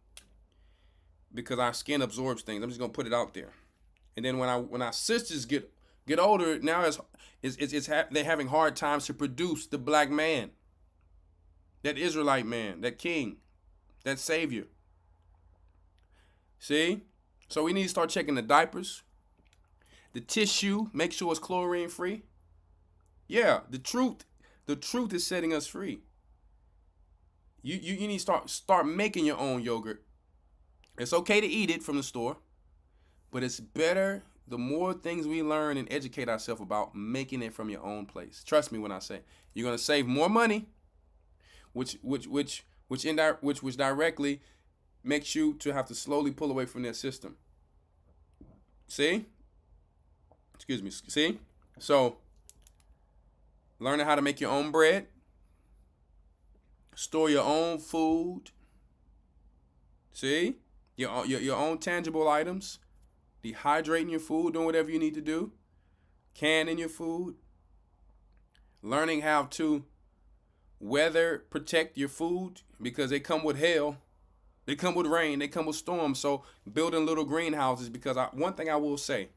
C: because our skin absorbs things. I'm just gonna put it out there. And then when our sisters get older, now they're having hard times to produce the black man, that Israelite man, that king, that savior. See? So we need to start checking the diapers, the tissue, make sure it's chlorine free. Yeah, the truth is setting us free. You need to start making your own yogurt. It's okay to eat it from the store, but it's better the more things we learn and educate ourselves about making it from your own place. Trust me when I say you're gonna save more money, which directly makes you to have to slowly pull away from their system. See? Excuse me. See? So, learning how to make your own bread, store your own food. See? Your own tangible items. Dehydrating your food, doing whatever you need to do. Canning your food. Learning how to weather protect your food, because they come with hail. They come with rain. They come with storms. So building little greenhouses, because one thing I will say,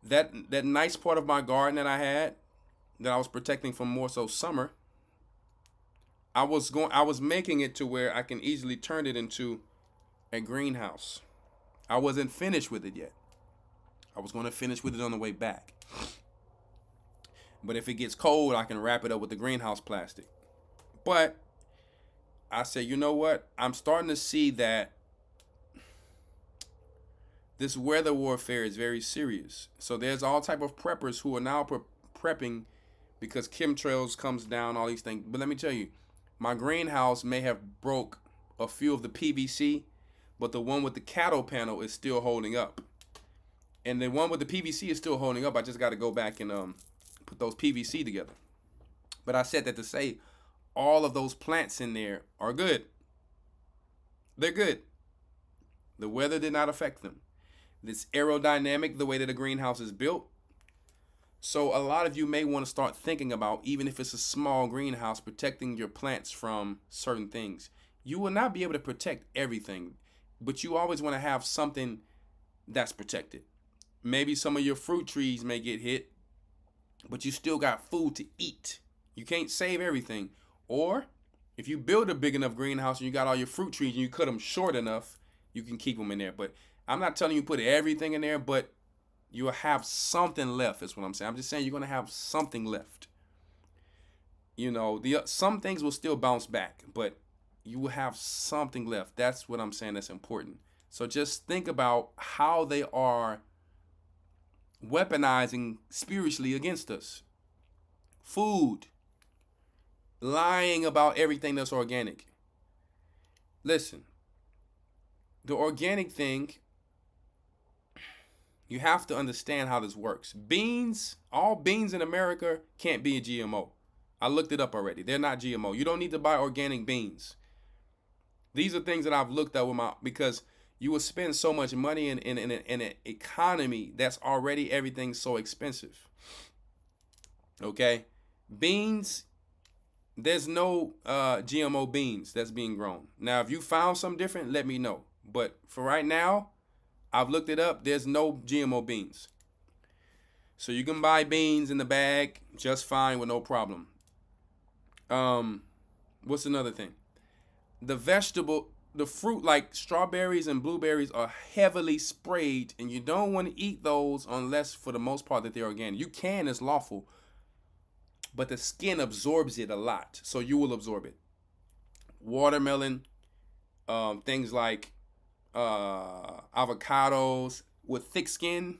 C: that nice part of my garden that I had, that I was protecting from more so summer, I was making it to where I can easily turn it into a greenhouse. I wasn't finished with it yet. I was going to finish with it on the way back. But if it gets cold, I can wrap it up with the greenhouse plastic. But I said, you know what? I'm starting to see that this weather warfare is very serious. So there's all type of preppers who are now prepping because chemtrails comes down, all these things. But let me tell you, my greenhouse may have broke a few of the PVC, but the one with the cattle panel is still holding up. And the one with the PVC is still holding up. I just got to go back and put those PVC together. But I said that to say all of those plants in there are good. They're good. The weather did not affect them. It's aerodynamic, the way that a greenhouse is built. So a lot of you may want to start thinking about, even if it's a small greenhouse, protecting your plants from certain things. You will not be able to protect everything, but you always want to have something that's protected. Maybe some of your fruit trees may get hit, but you still got food to eat. You can't save everything. Or if you build a big enough greenhouse and you got all your fruit trees and you cut them short enough, you can keep them in there. But I'm not telling you put everything in there, but you'll have something left, is what I'm saying. I'm just saying you're going to have something left. You know, some things will still bounce back, but you will have something left. That's what I'm saying that's important. So just think about how they are weaponizing spiritually against us. Food. Lying about everything that's organic. Listen, the organic thing, you have to understand how this works. Beans, all beans in America can't be a GMO. I looked it up already. They're not GMO. You don't need to buy organic beans. These are things that I've looked up because you will spend so much money in an economy that's already everything so expensive. Okay? Beans, there's no GMO beans that's being grown. Now, if you found something different, let me know. But for right now, I've looked it up. There's no GMO beans. So you can buy beans in the bag just fine with no problem. What's another thing? The fruit like strawberries and blueberries are heavily sprayed, and you don't want to eat those unless, for the most part, that they're organic. You can, it's lawful, but the skin absorbs it a lot, so you will absorb it. Watermelon, things like avocados with thick skin,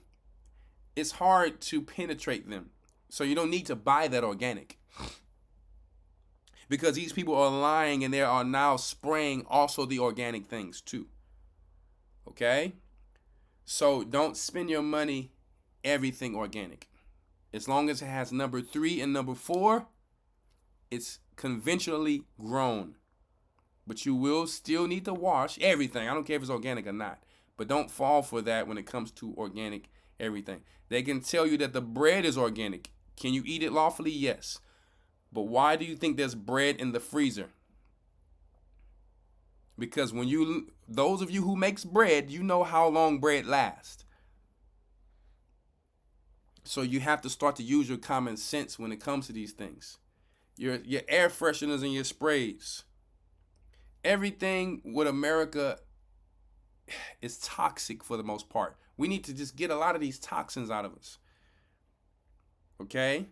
C: it's hard to penetrate them. So you don't need to buy that organic. Because these people are lying and they are now spraying also the organic things too. Okay? So don't spend your money everything organic. As long as it has number 3 and number 4, it's conventionally grown. But you will still need to wash everything. I don't care if it's organic or not. But don't fall for that when it comes to organic everything. They can tell you that the bread is organic. Can you eat it lawfully? Yes. But why do you think there's bread in the freezer? Because those of you who makes bread, you know how long bread lasts. So you have to start to use your common sense when it comes to these things. Your air fresheners and your sprays. Everything with America is toxic for the most part. We need to just get a lot of these toxins out of us. Okay?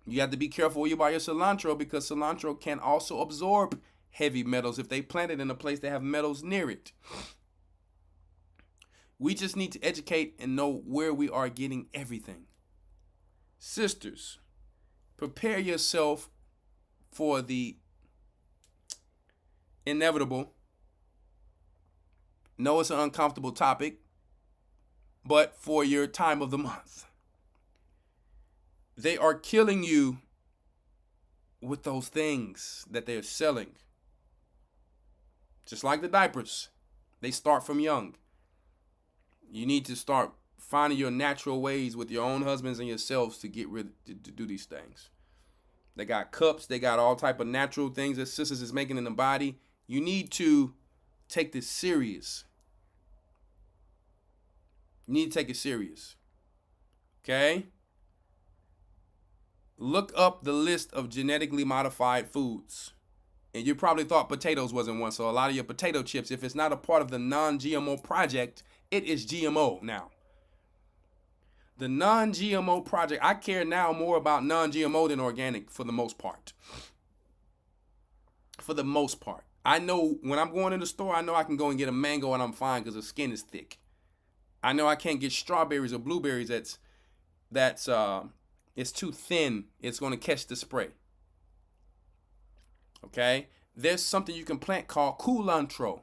C: You have to be careful where you buy your cilantro, because cilantro can also absorb heavy metals if they plant it in a place that have metals near it. We just need to educate and know where we are getting everything. Sisters, prepare yourself for the inevitable. No, it's an uncomfortable topic, but for your time of the month. They are killing you with those things that they're selling. Just like the diapers. They start from young. You need to start finding your natural ways with your own husbands and yourselves to get rid to do these things. They got cups. They got all type of natural things that sisters is making in the body. You need to take this serious. You need to take it serious. Okay? Look up the list of genetically modified foods. And you probably thought potatoes wasn't one. So a lot of your potato chips, if it's not a part of the non-GMO project, it is GMO now. The non-GMO project, I care now more about non-GMO than organic for the most part. For the most part. I know when I'm going in the store, I know I can go and get a mango and I'm fine because the skin is thick. I know I can't get strawberries or blueberries that's it's too thin. It's going to catch the spray. Okay? There's something you can plant called culantro.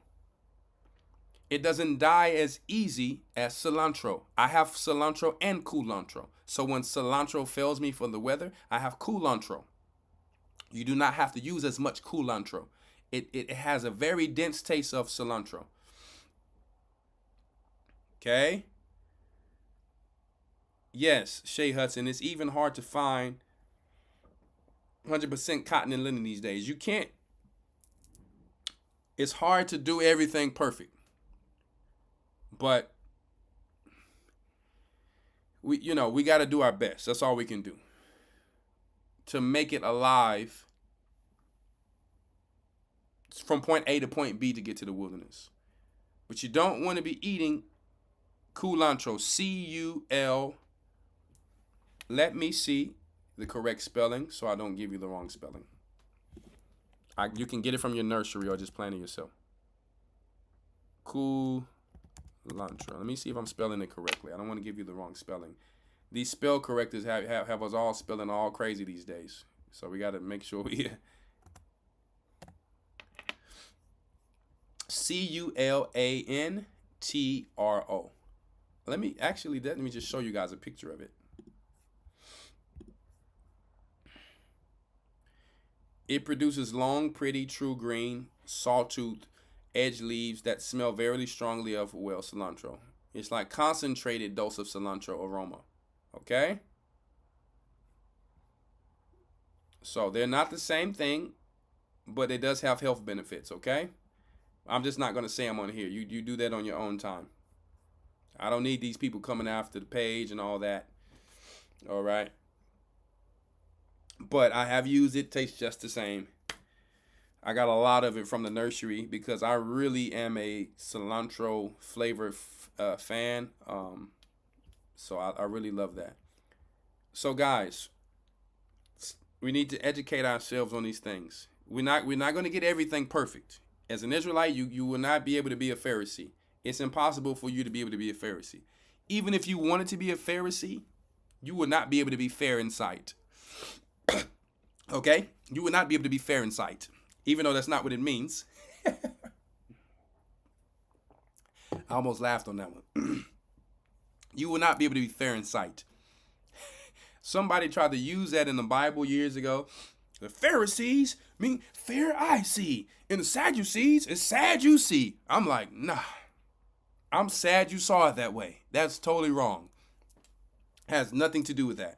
C: It doesn't die as easy as cilantro. I have cilantro and culantro. So when cilantro fails me for the weather, I have culantro. You do not have to use as much culantro. It has a very dense taste of cilantro. Okay? Yes, Shea Hudson, it's even hard to find 100% cotton and linen these days. You can't. It's hard to do everything perfect. But we got to do our best. That's all we can do to make it alive from point A to point B to get to the wilderness. But you don't want to be eating culantro, C-U-L. Let me see the correct spelling so I don't give you the wrong spelling. You can get it from your nursery or just plant it yourself. Culantro. Let me see if I'm spelling it correctly. I don't want to give you the wrong spelling. These spell correctors have us all spelling all crazy these days. So we got to make sure we... C-U-L-A-N-T-R-O. Let me just show you guys a picture of it. It produces long, pretty, true green, sawtooth, edge leaves that smell very strongly of, cilantro. It's like concentrated dose of cilantro aroma. Okay? So they're not the same thing, but it does have health benefits, okay? I'm just not going to say them on here. You do that on your own time. I don't need these people coming after the page and all that. All right. But I have used it. Tastes just the same. I got a lot of it from the nursery because I really am a cilantro flavor fan. So I really love that. So guys, we need to educate ourselves on these things. We're not going to get everything perfect. As an Israelite, you will not be able to be a Pharisee. It's impossible for you to be able to be a Pharisee. Even if you wanted to be a Pharisee, you would not be able to be fair in sight. Okay? You would not be able to be fair in sight, even though that's not what it means. I almost laughed on that one. You will not be able to be fair in sight. Somebody tried to use that in the Bible years ago. The Pharisees mean fair I see. And the Sadducees is sad you see. I'm like, nah. I'm sad you saw it that way. That's totally wrong. Has nothing to do with that.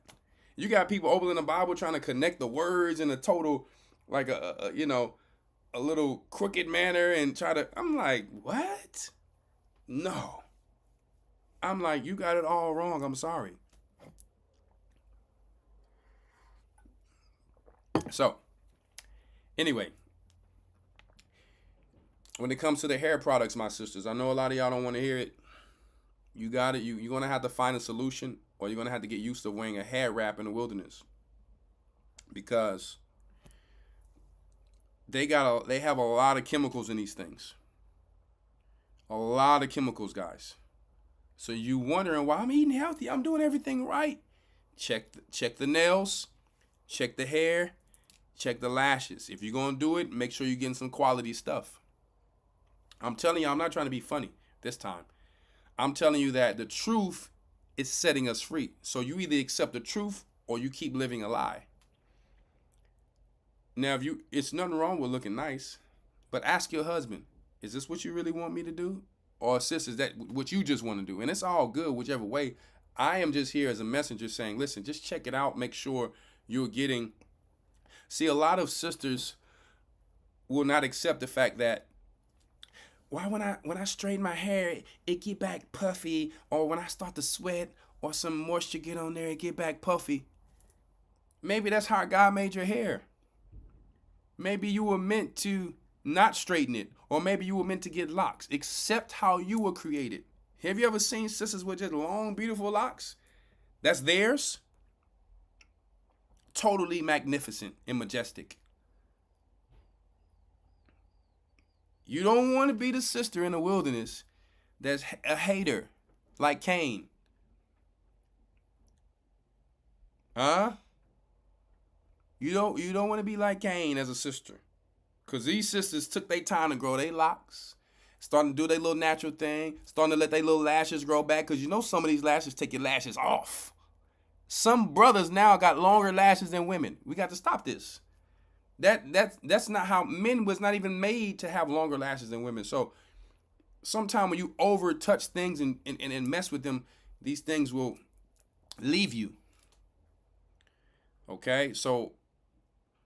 C: You got people opening the Bible trying to connect the words in a total, like a little crooked manner and try to, I'm like, what? No. I'm like, you got it all wrong. I'm sorry. So, anyway, when it comes to the hair products, my sisters, I know a lot of y'all don't want to hear it. You got it. You're going to have to find a solution, or you're going to have to get used to wearing a hair wrap in the wilderness, because they have a lot of chemicals in these things. A lot of chemicals, guys. So you wondering why I'm eating healthy, I'm doing everything right. Check the nails, check the hair, check the lashes. If you're going to do it, make sure you're getting some quality stuff. I'm telling you, I'm not trying to be funny this time. I'm telling you that the truth is setting us free. So you either accept the truth or you keep living a lie. Now, it's nothing wrong with looking nice, but ask your husband, is this what you really want me to do? Or sis, is that what you just want to do? And it's all good, whichever way. I am just here as a messenger saying, listen, just check it out. Make sure you're getting. See, a lot of sisters will not accept the fact that, why when I straighten my hair, it get back puffy, or when I start to sweat or some moisture get on there, it get back puffy. Maybe that's how God made your hair. Maybe you were meant to not straighten it, or maybe you were meant to get locks. Accept how you were created. Have you ever seen sisters with just long, beautiful locks? That's theirs. Totally magnificent and majestic. You don't want to be the sister in the wilderness that's a hater, like Cain. Huh? You don't want to be like Cain as a sister. Because these sisters took their time to grow their locks, starting to do their little natural thing, starting to let their little lashes grow back, because you know some of these lashes take your lashes off. Some brothers now got longer lashes than women. We got to stop this. That's not how men was not even made to have longer lashes than women. So sometime when you over touch things and mess with them, these things will leave you. Okay, so,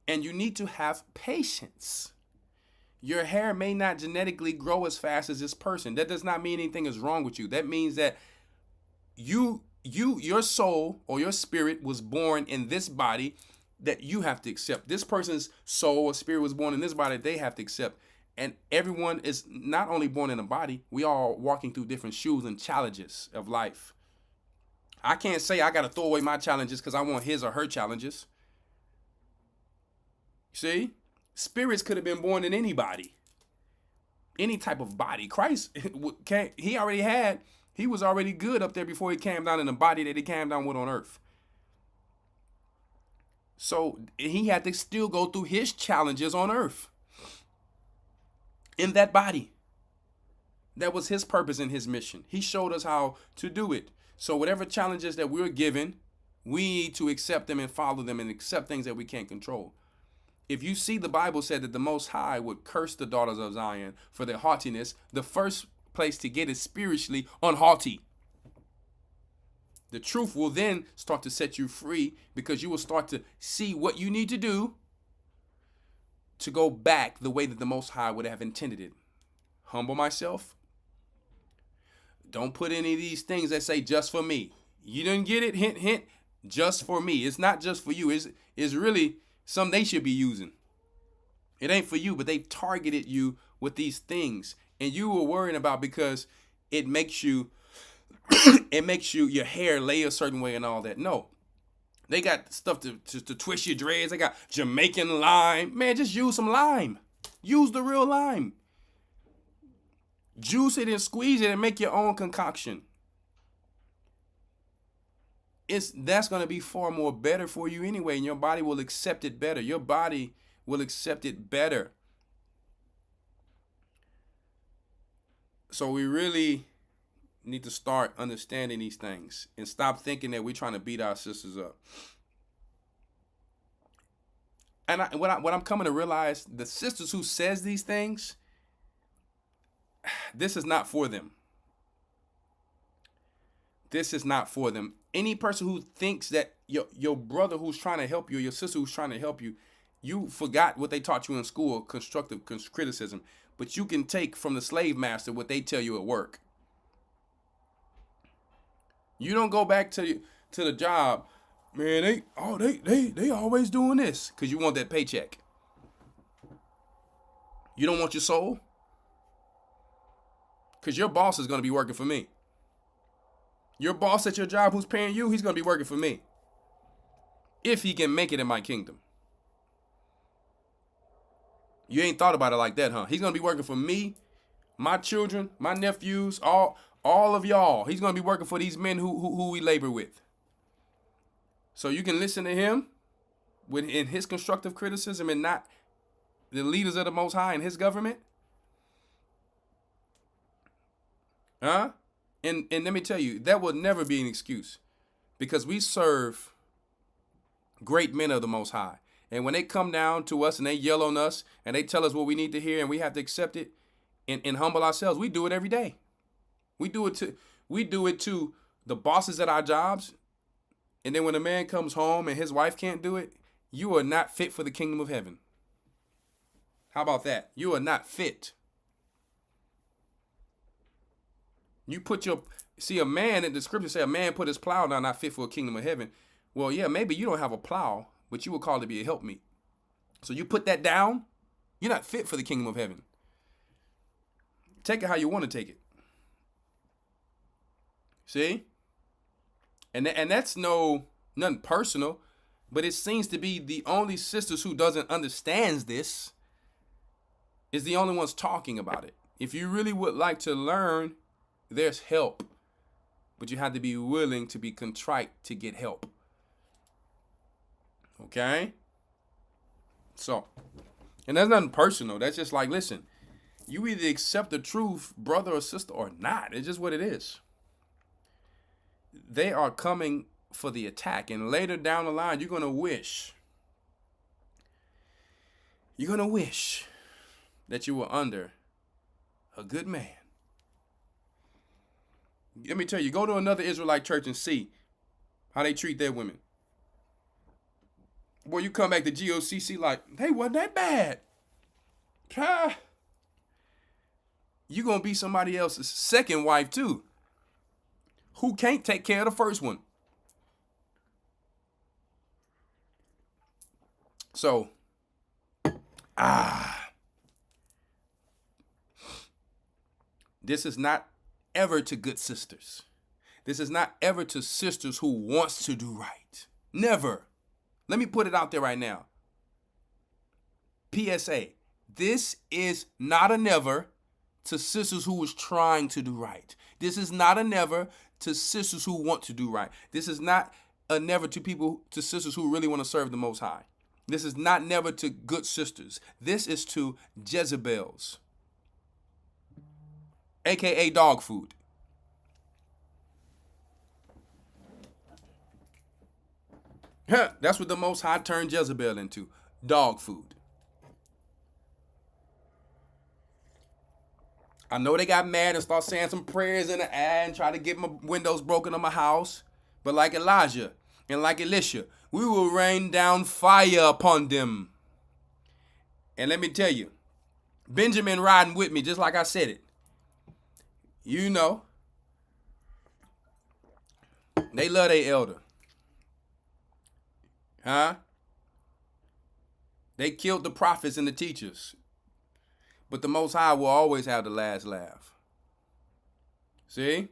C: and you need to have patience. Your hair may not genetically grow as fast as this person. That does not mean anything is wrong with you. That means that your soul or your spirit was born in this body that you have to accept. This person's soul or spirit was born in this body, they have to accept. And everyone is not only born in a body, we all walking through different shoes and challenges of life. I can't say I got to throw away my challenges because I want his or her challenges. See? Spirits could have been born in anybody. Any type of body. Christ, he was already good up there before he came down in the body that he came down with on earth. So he had to still go through his challenges on earth. In that body. That was his purpose and his mission. He showed us how to do it. So whatever challenges that we're given, we need to accept them and follow them and accept things that we can't control. If you see, the Bible said that the Most High would curse the daughters of Zion for their haughtiness. The first place to get is spiritually unhaughty. The truth will then start to set you free, because you will start to see what you need to do to go back the way that the Most High would have intended it. Humble myself. Don't put any of these things that say just for me. You didn't get it? Hint, hint. Just for me. It's not just for you. It's really something they should be using. It ain't for you, but they've targeted you with these things. And you were worrying about because it makes you, your hair lay a certain way and all that. No. They got stuff to twist your dreads. They got Jamaican lime. Man, just use some lime. Use the real lime. Juice it and squeeze it and make your own concoction. That's going to be far more better for you anyway, and your body will accept it better. Your body will accept it better. So we really need to start understanding these things and stop thinking that we're trying to beat our sisters up. And what I'm coming to realize, the sisters who says these things, this is not for them. This is not for them. Any person who thinks that your brother who's trying to help you, your sister who's trying to help you, you forgot what they taught you in school, constructive criticism. But you can take from the slave master what they tell you at work. You don't go back to the job, man. They always doing this because you want that paycheck. You don't want your soul, because your boss is going to be working for me. Your boss at your job who's paying you, he's going to be working for me, if he can make it in my kingdom. You ain't thought about it like that, huh? He's going to be working for me, my children, my nephews, all of y'all. He's going to be working for these men who we labor with. So you can listen to him in his constructive criticism and not the leaders of the Most High and his government. Huh? And let me tell you, that will never be an excuse, because we serve great men of the Most High. And when they come down to us and they yell on us and they tell us what we need to hear and we have to accept it and humble ourselves, we do it every day. We do it to the bosses at our jobs. And then when a man comes home and his wife can't do it, you are not fit for the kingdom of heaven. How about that? You are not fit. You see a man, in the scripture say a man put his plow down, not fit for a kingdom of heaven. Well, yeah, maybe you don't have a plow, but you were called to be a helpmeet. So you put that down, you're not fit for the kingdom of heaven. Take it how you want to take it. See? And that's nothing personal, but it seems to be the only sisters who doesn't understands this is the only ones talking about it. If you really would like to learn, there's help, but you have to be willing to be contrite to get help. Okay? So, and that's nothing personal. That's just like, listen, you either accept the truth, brother or sister, or not. It's just what it is. They are coming for the attack, and later down the line, you're going to wish that you were under a good man. Let me tell you, go to another Israelite church and see how they treat their women. Boy, you come back to G.O.C.C. like, they wasn't that bad. You're going to be somebody else's second wife too, who can't take care of the first one. So, this is not ever to good sisters. This is not ever to sisters who wants to do right. Never. Let me put it out there right now. PSA. This is not a never to sisters who is trying to do right. This is not a never to sisters who want to do right. This is not a never to sisters who really want to serve the Most High. This is not never to good sisters. This is to Jezebels, aka dog food. That's what the Most High turned Jezebel into. Dog food. I know they got mad and started saying some prayers in the air and tried to get my windows broken on my house. But like Elijah and like Elisha, we will rain down fire upon them. And let me tell you, Benjamin riding with me, just like I said it. You know, they love their elder. Huh? They killed the prophets and the teachers. But the Most High will always have the last laugh. See?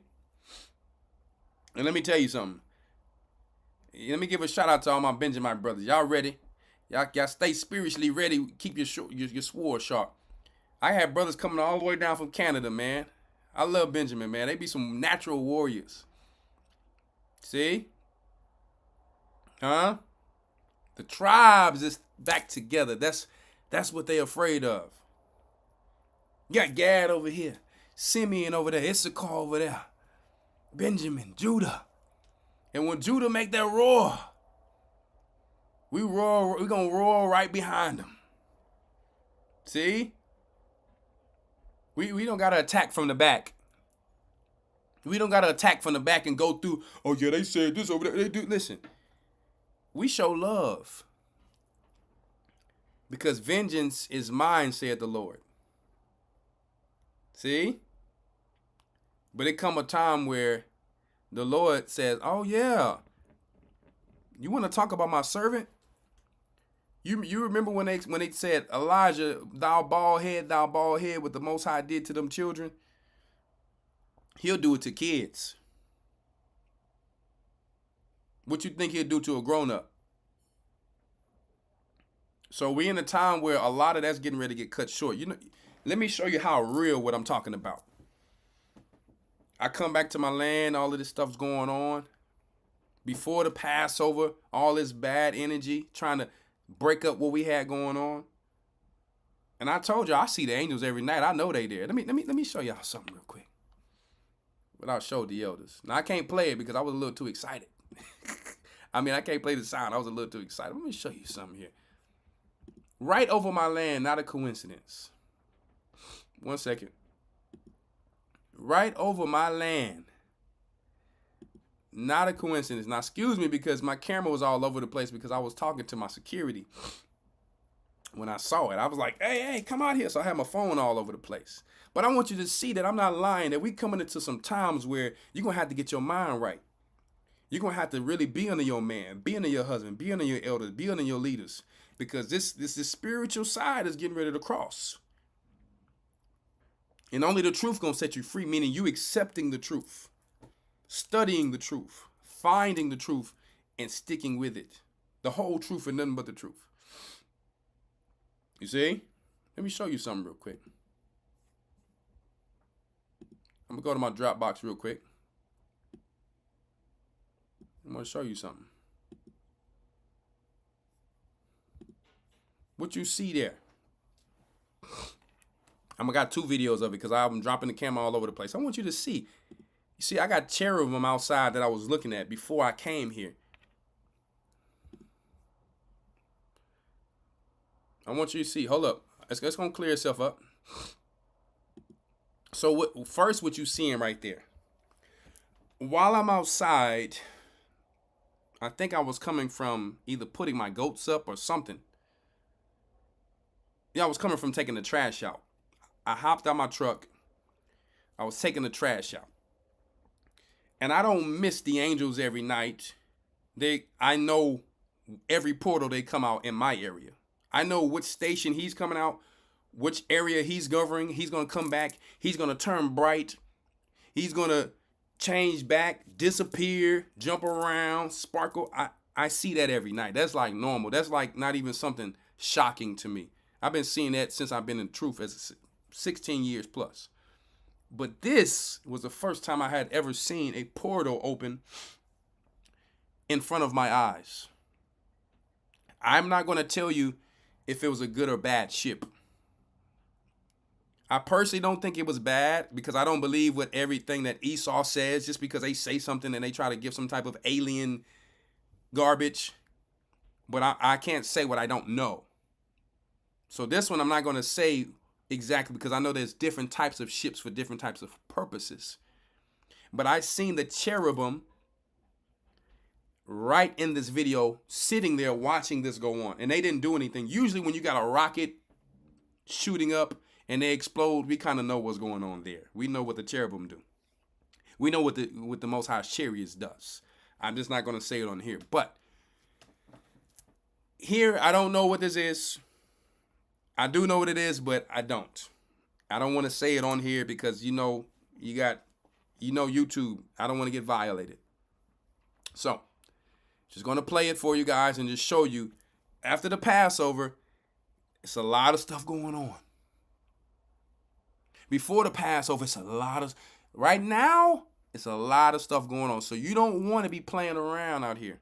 C: And let me tell you something. Let me give a shout out to all my Benjamin brothers. Y'all ready? Y'all stay spiritually ready. Keep your sword sharp. I had brothers coming all the way down from Canada, man. I love Benjamin, man. They be some natural warriors. See? Huh? The tribes is back together. That's what they afraid of. You got Gad over here, Simeon over there, Issachar over there, Benjamin, Judah. And when Judah make that roar, we gonna roar right behind them. See? We don't gotta attack from the back. We don't gotta attack from the back and go through, oh yeah, they said this over there. They do. Listen, we show love. Because vengeance is mine, said the Lord. See? But it come a time where the Lord says, oh yeah, you want to talk about my servant? You remember when they said, Elijah, thou bald head, what the Most High did to them children? He'll do it to kids. What you think he'll do to a grown-up? So we in a time where a lot of that's getting ready to get cut short. You know, let me show you how real what I'm talking about. I come back to my land, all of this stuff's going on. Before the Passover, all this bad energy, trying to break up what we had going on. And I told you, I see the angels every night. I know they there. Let me show y'all something real quick. But I'll show the elders. Now I can't play it because I was a little too excited. I mean, I can't play the sound. I was a little too excited. Let me show you something here. Right over my land, not a coincidence. 1 second. Right over my land. Not a coincidence. Now, excuse me because my camera was all over the place because I was talking to my security. When I saw it, I was like, hey, come out here. So I had my phone all over the place. But I want you to see that I'm not lying, that we coming into some times where you're going to have to get your mind right. You're going to have to really be under your man, be under your husband, be under your elders, be under your leaders. Because this spiritual side is getting ready to cross. And only the truth going to set you free, meaning you accepting the truth, studying the truth, finding the truth, and sticking with it. The whole truth and nothing but the truth. You see? Let me show you something real quick. I'm going to go to my Dropbox real quick. I'm going to show you something. What you see there? I got 2 videos of it because I'm dropping the camera all over the place. I want you to see. You see, I got cherubim outside that I was looking at before I came here. I want you to see. Hold up. It's going to clear itself up. So what you seeing right there? While I'm outside, I think I was coming from either putting my goats up or something. Yeah, I was coming from taking the trash out. I hopped out my truck. I was taking the trash out. And I don't miss the angels every night. I know every portal they come out in my area. I know which station he's coming out, which area he's governing. He's going to come back. He's going to turn bright. He's going to change back, disappear, jump around, sparkle. I see that every night. That's like normal. That's like not even something shocking to me. I've been seeing that since I've been in truth as 16 years plus. But this was the first time I had ever seen a portal open in front of my eyes. I'm not going to tell you if it was a good or bad ship. I personally don't think it was bad because I don't believe what everything that Esau says just because they say something and they try to give some type of alien garbage. But I can't say what I don't know. So this one I'm not going to say exactly because I know there's different types of ships for different types of purposes. But I seen the cherubim right in this video, sitting there watching this go on. And they didn't do anything. Usually when you got a rocket shooting up and they explode, we kind of know what's going on there. We know what the cherubim do. We know what the Most High's chariots does. I'm just not going to say it on here. But here, I don't know what this is. I do know what it is, but I don't. I don't want to say it on here because, you know, YouTube. I don't want to get violated. So, just going to play it for you guys and just show you, after the Passover, it's a lot of stuff going on. Before the Passover, it's a lot of, right now, it's a lot of stuff going on. So you don't want to be playing around out here.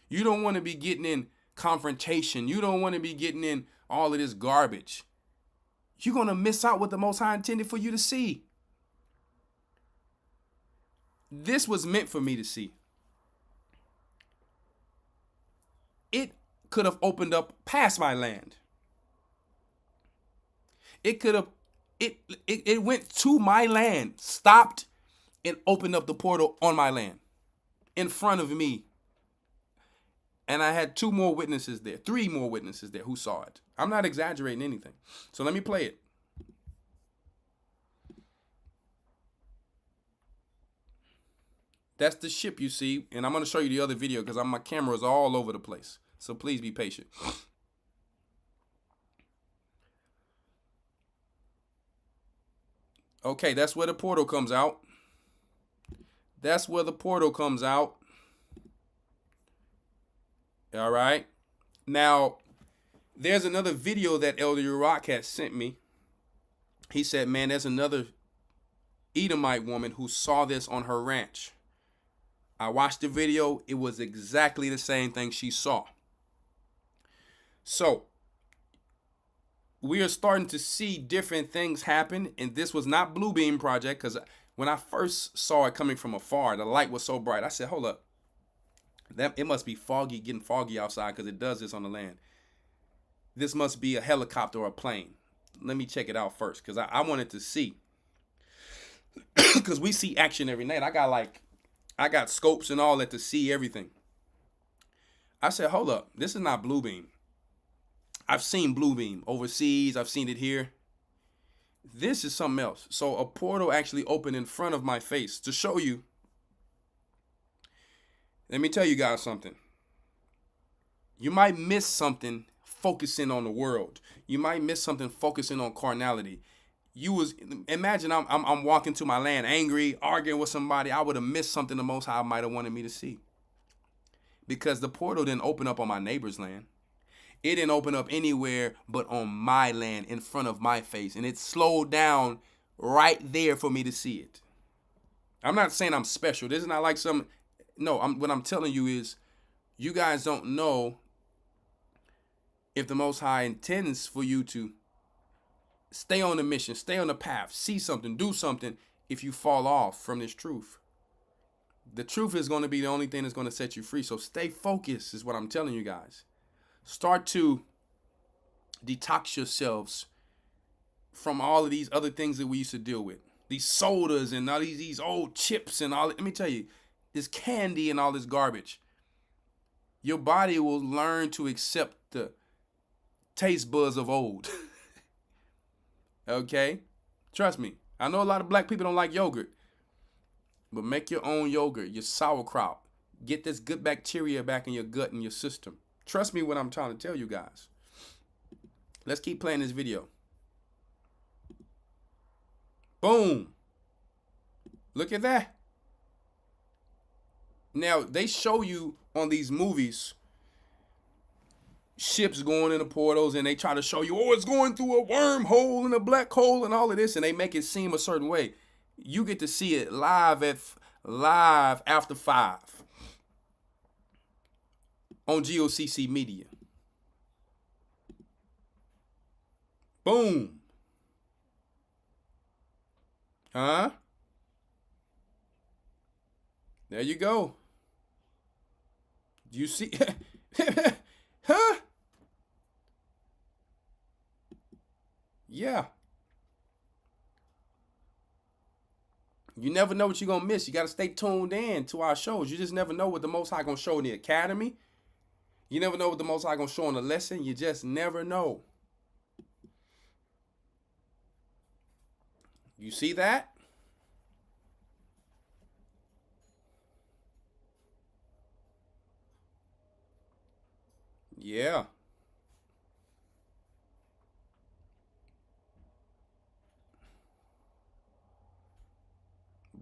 C: You don't want to be getting in confrontation. You don't want to be getting in all of this garbage. You're going to miss out what the Most High intended for you to see. This was meant for me to see. It could have opened up past my land. It could have, it went to my land, stopped, and opened up the portal on my land, in front of me. And I had 2 more witnesses there, 3 more witnesses there who saw it. I'm not exaggerating anything. So let me play it. That's the ship you see, and I'm going to show you the other video because my camera is all over the place. So please be patient. Okay, that's where the portal comes out. That's where the portal comes out. All right. Now, there's another video that Elder Rawchaa sent me. He said, man, there's another Edomite woman who saw this on her ranch. I watched the video. It was exactly the same thing she saw. So, we are starting to see different things happen. And this was not Blue Beam Project, because when I first saw it coming from afar, the light was so bright. I said, hold up. It must be foggy, getting foggy outside, because it does this on the land. This must be a helicopter or a plane. Let me check it out first, because I wanted to see. Because we see action every night. I got scopes and all that to see everything. I said, hold up. This is not Blue Beam. I've seen Blue Beam overseas. I've seen it here. This is something else. So a portal actually opened in front of my face to show you. Let me tell you guys something. You might miss something focusing on the world. You might miss something focusing on carnality. Imagine I'm walking to my land angry, arguing with somebody. I would have missed something the Most High might have wanted me to see. Because the portal didn't open up on my neighbor's land. It didn't open up anywhere but on my land, in front of my face. And it slowed down right there for me to see it. I'm not saying I'm special. This is not like some... No, what I'm telling you is, you guys don't know if the Most High intends for you to stay on the mission, stay on the path, see something, do something, if you fall off from this truth. The truth is going to be the only thing that's going to set you free. So stay focused is what I'm telling you guys. Start to detox yourselves from all of these other things that we used to deal with. These sodas and all these old chips and all. Let me tell you, this candy and all this garbage. Your body will learn to accept the taste buds of old. Okay? Trust me. I know a lot of black people don't like yogurt. But make your own yogurt, your sauerkraut. Get this good bacteria back in your gut and your system. Trust me what I'm trying to tell you guys. Let's keep playing this video. Boom. Look at that. Now, they show you on these movies ships going in the portals, and they try to show you, oh, it's going through a wormhole and a black hole and all of this, and they make it seem a certain way. You get to see it live after 5 on G.O.C.C. Media. Boom. Huh? There you go. You see? Huh? Yeah. You never know what you're going to miss. You got to stay tuned in to our shows. You just never know what the Most High going to show in the academy. You never know what the Most High going to show in the lesson. You just never know. You see that? Yeah.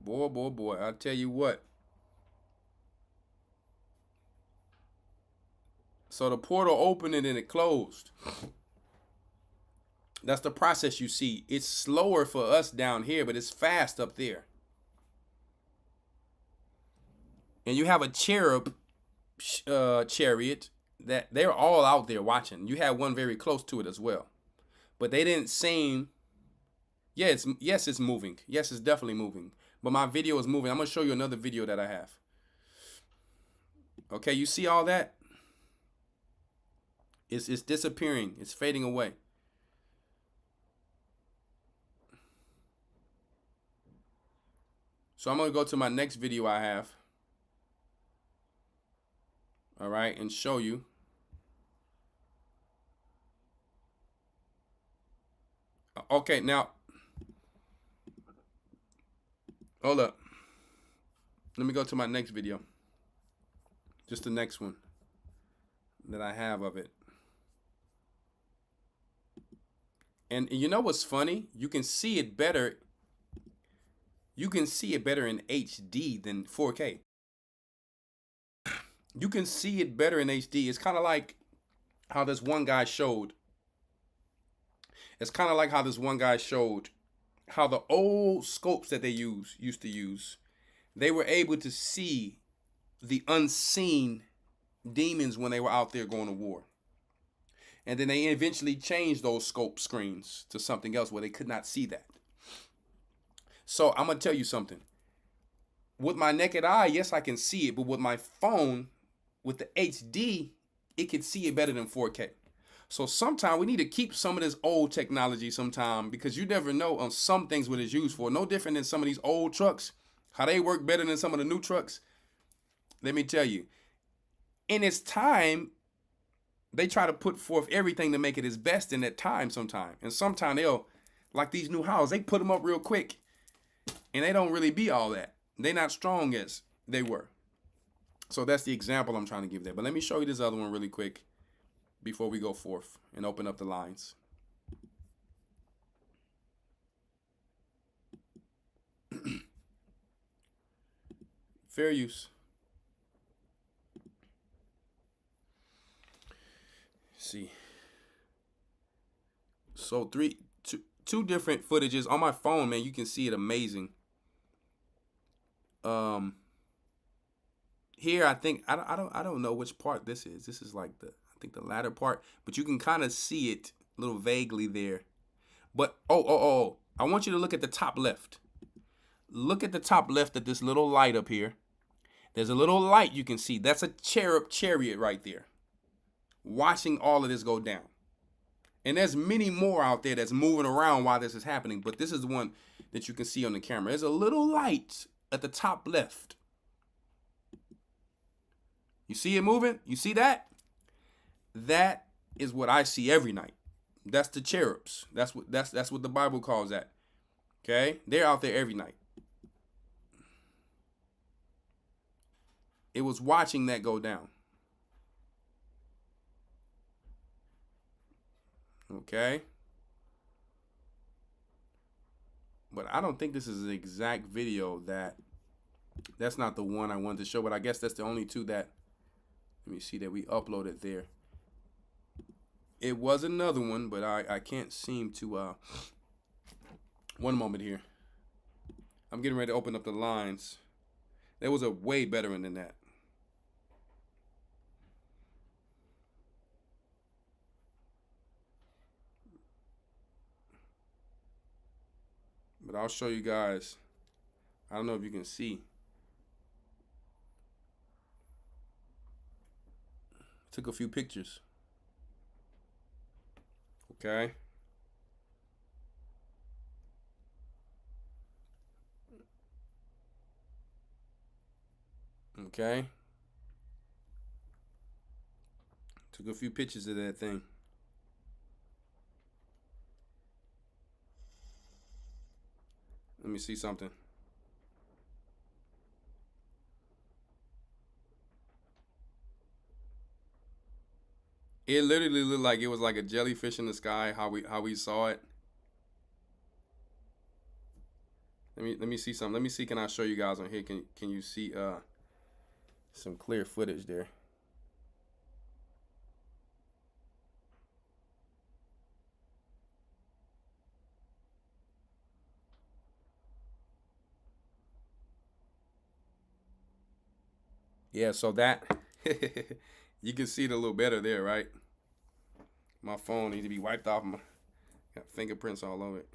C: Boy, I tell you what. So the portal opened and then it closed. That's the process you see. It's slower for us down here, but it's fast up there. And you have a cherub chariot that they're all out there watching. You have one very close to it as well. But they didn't seem... Yeah, it's moving. Yes, it's definitely moving. But my video is moving. I'm going to show you another video that I have. Okay, you see all that? It's disappearing. It's fading away. So I'm going to go to my next video I have. All right, and show you. Okay, now, hold up. Let me go to my next video. Just the next one that I have of it. And you know what's funny? You can see it better. You can see it better in HD than 4K. You can see it better in HD. It's kind of like how this one guy showed. It's kind of like how this one guy showed how the old scopes that they used to use, they were able to see the unseen demons when they were out there going to war. And then they eventually changed those scope screens to something else where they could not see that. So I'm going to tell you something. With my naked eye, yes, I can see it. But with my phone, with the HD, it can see it better than 4K. So sometimes we need to keep some of this old technology sometime, because you never know on some things what it's used for. No different than some of these old trucks, how they work better than some of the new trucks. Let me tell you, in its time, they try to put forth everything to make it its best in that time sometime. And sometimes they'll, like these new houses, they put them up real quick. And they don't really be all that. They're not strong as they were. So that's the example I'm trying to give there. But let me show you this other one really quick before we go forth and open up the lines. Fair use. Let's see. So two different footages on my phone, man. You can see it amazing. Here I think I don't know which part this is. This is like I think the latter part, but you can kind of see it a little vaguely there. But I want you to look at the top left. Look at the top left at this little light up here. There's a little light you can see. That's a cherub chariot right there, watching all of this go down. And there's many more out there that's moving around while this is happening, but this is the one that you can see on the camera. There's a little light at the top left. You see it moving? You see that? That is what I see every night. That's the cherubs. That's what the Bible calls that. Okay? They're out there every night. It was watching that go down. Okay? But I don't think this is the exact video that's not the one I wanted to show, but I guess that's the only two that, let me see, that we uploaded there. It was another one, but I can't seem to, one moment here. I'm getting ready to open up the lines. There was a way better one than that. But I'll show you guys. I don't know if you can see. Took a few pictures. Okay. Okay. Took a few pictures of that thing. Let me see something. It literally looked like it was like a jellyfish in the sky, how we saw it. Let me see something. Let me see, can I show you guys on here? Can you see some clear footage there? Yeah, so that you can see it a little better there, right? My phone needs to be wiped off. Got fingerprints all over it.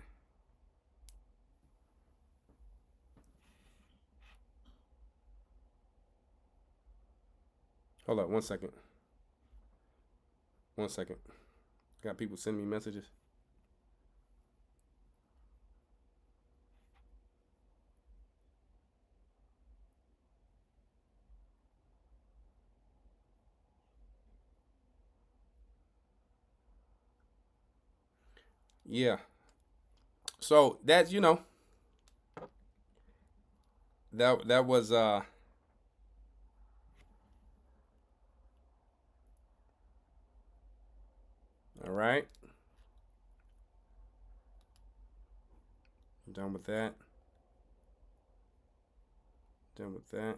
C: Hold up, 1 second. 1 second. Got people sending me messages. Yeah. So that's, that was all right. Done with that. Done with that.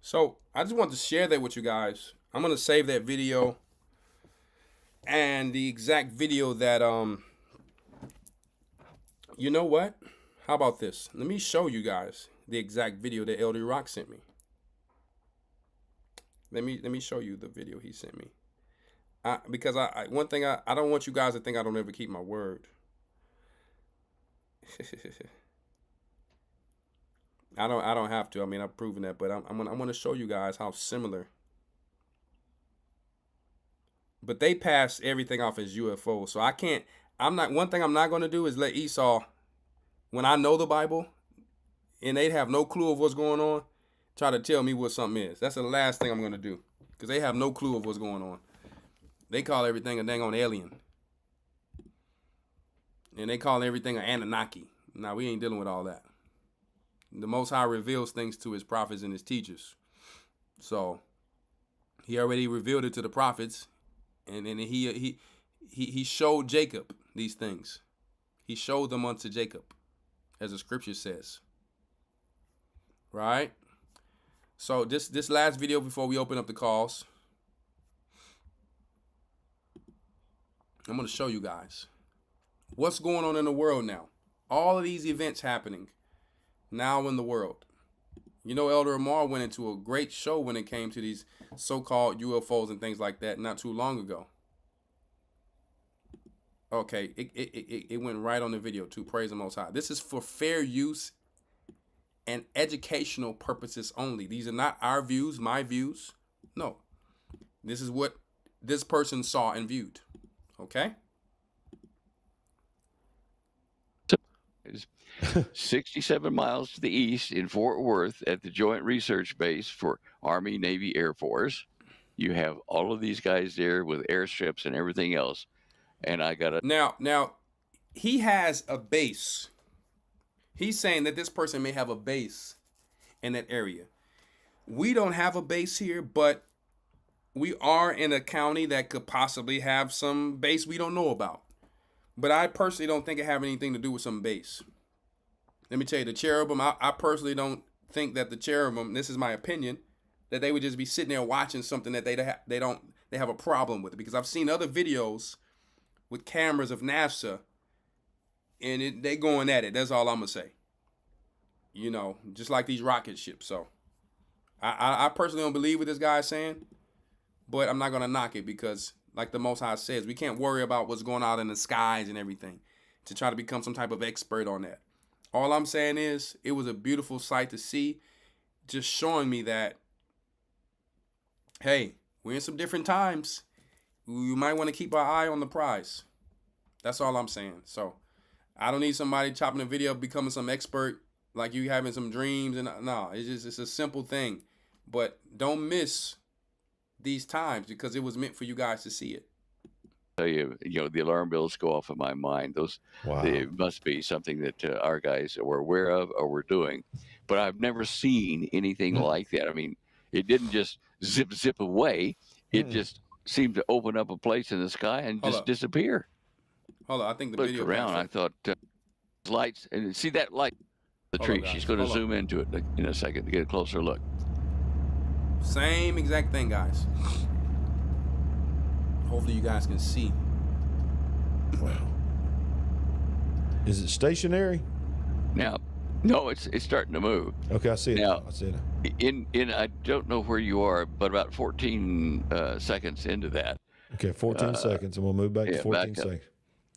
C: So I just want to share that with you guys. I'm gonna save that video and the exact video that you know what? How about this? Let me show you guys the exact video that Elder Rawchaa sent me. Let me show you the video he sent me. Because one thing I don't want you guys to think I don't ever keep my word. I don't have to. I mean, I've proven that, but I'm gonna show you guys how similar. But they pass everything off as UFOs, so I can't. One thing I'm not gonna do is let Esau, when I know the Bible, and they'd have no clue of what's going on, try to tell me what something is. That's the last thing I'm gonna do, because they have no clue of what's going on. They call everything a dang on alien, and they call everything an Anunnaki. Now we ain't dealing with all that. The Most High reveals things to his prophets and his teachers. So he already revealed it to the prophets, and he showed Jacob these things. He showed them unto Jacob, as the scripture says. Right? So this last video before we open up the calls, I'm going to show you guys what's going on in the world now. All of these events happening now in the world. You know, Elder Rawchaa went into a great show when it came to these so-called UFOs and things like that not too long ago. Okay, it went right on the video too. Praise the Most High. This is for fair use and educational purposes only. These are not our views, my views. No. This is what this person saw and viewed. Okay?
J: 67 miles to the east in Fort Worth at the Joint Research Base for Army, Navy, Air Force. You have all of these guys there with airstrips and everything else. And I got a...
C: Now, he has a base. He's saying that this person may have a base in that area. We don't have a base here, but we are in a county that could possibly have some base we don't know about. But I personally don't think it have anything to do with some base. Let me tell you, the cherubim, I personally don't think that the cherubim, this is my opinion, that they would just be sitting there watching something that they have a problem with it. Because I've seen other videos with cameras of NASA, and they going at it. That's all I'm gonna say. You know, just like these rocket ships. So I personally don't believe what this guy is saying, but I'm not gonna knock it because, like the Most High says, we can't worry about what's going on in the skies and everything to try to become some type of expert on that. All I'm saying is it was a beautiful sight to see, just showing me that, hey, we're in some different times. You might want to keep our eye on the prize. That's all I'm saying. So I don't need somebody chopping a video, becoming some expert, like you having some dreams. And no, it's a simple thing. But don't miss these times because it was meant for you guys to see it.
J: Tell you, the alarm bells go off in my mind. They must be something that our guys were aware of or were doing. But I've never seen anything like that. I mean, it didn't just zip away. It just seemed to open up a place in the sky and just disappear.
C: Hold on, I think the
J: Looked
C: video
J: around. I thought lights, and see that light, the tree. She's going to zoom into it in a second to get a closer look.
C: Same exact thing, guys. Hopefully you guys can see.
K: Wow. Is it stationary?
J: Now, no, it's starting to move.
K: Okay, I see it
J: now.
K: I see it.
J: In I don't know where you are, but about 14 seconds into that.
K: Okay, 14 seconds, and we'll move back to 14 seconds.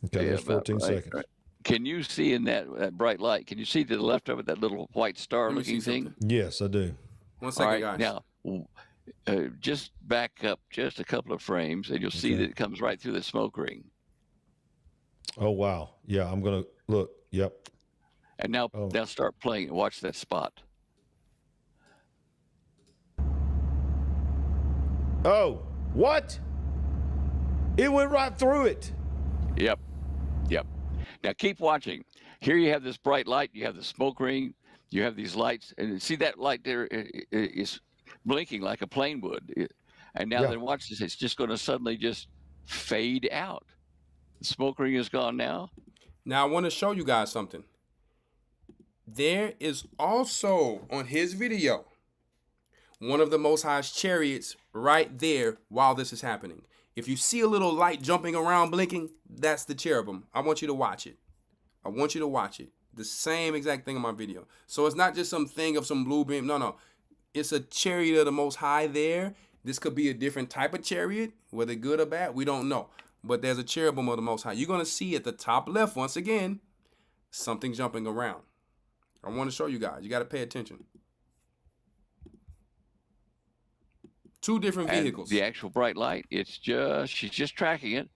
K: Okay, there's 14 seconds.
J: Right. Can you see in that bright light? Can you see to the left of it that little white star-looking thing?
K: Yes, I do.
C: 1 second, guys.
J: Now, just back up just a couple of frames, and you'll see that it comes right through the smoke ring.
K: Oh wow! Yeah, I'm gonna look. Yep.
J: And now start playing. Watch that spot.
K: Oh, what? It went right through it.
J: Yep. Now keep watching. Here you have this bright light. You have the smoke ring. You have these lights, and see that light there is blinking like a plane would. And now then watch this. It's just going to suddenly just fade out. The smoke ring is gone now.
C: Now I want to show you guys something. There is also on his video one of the Most High's chariots right there while this is happening. If you see a little light jumping around blinking, that's the cherubim. I want you to watch it. I want you to watch it. The same exact thing in my video. So it's not just some thing of some blue beam. No. It's a chariot of the Most High there. This could be a different type of chariot, whether good or bad, we don't know. But there's a cherubim of the Most High. You're going to see at the top left, once again, something jumping around. I want to show you guys. You got to pay attention. Two different vehicles.
J: And the actual bright light, she's just tracking it.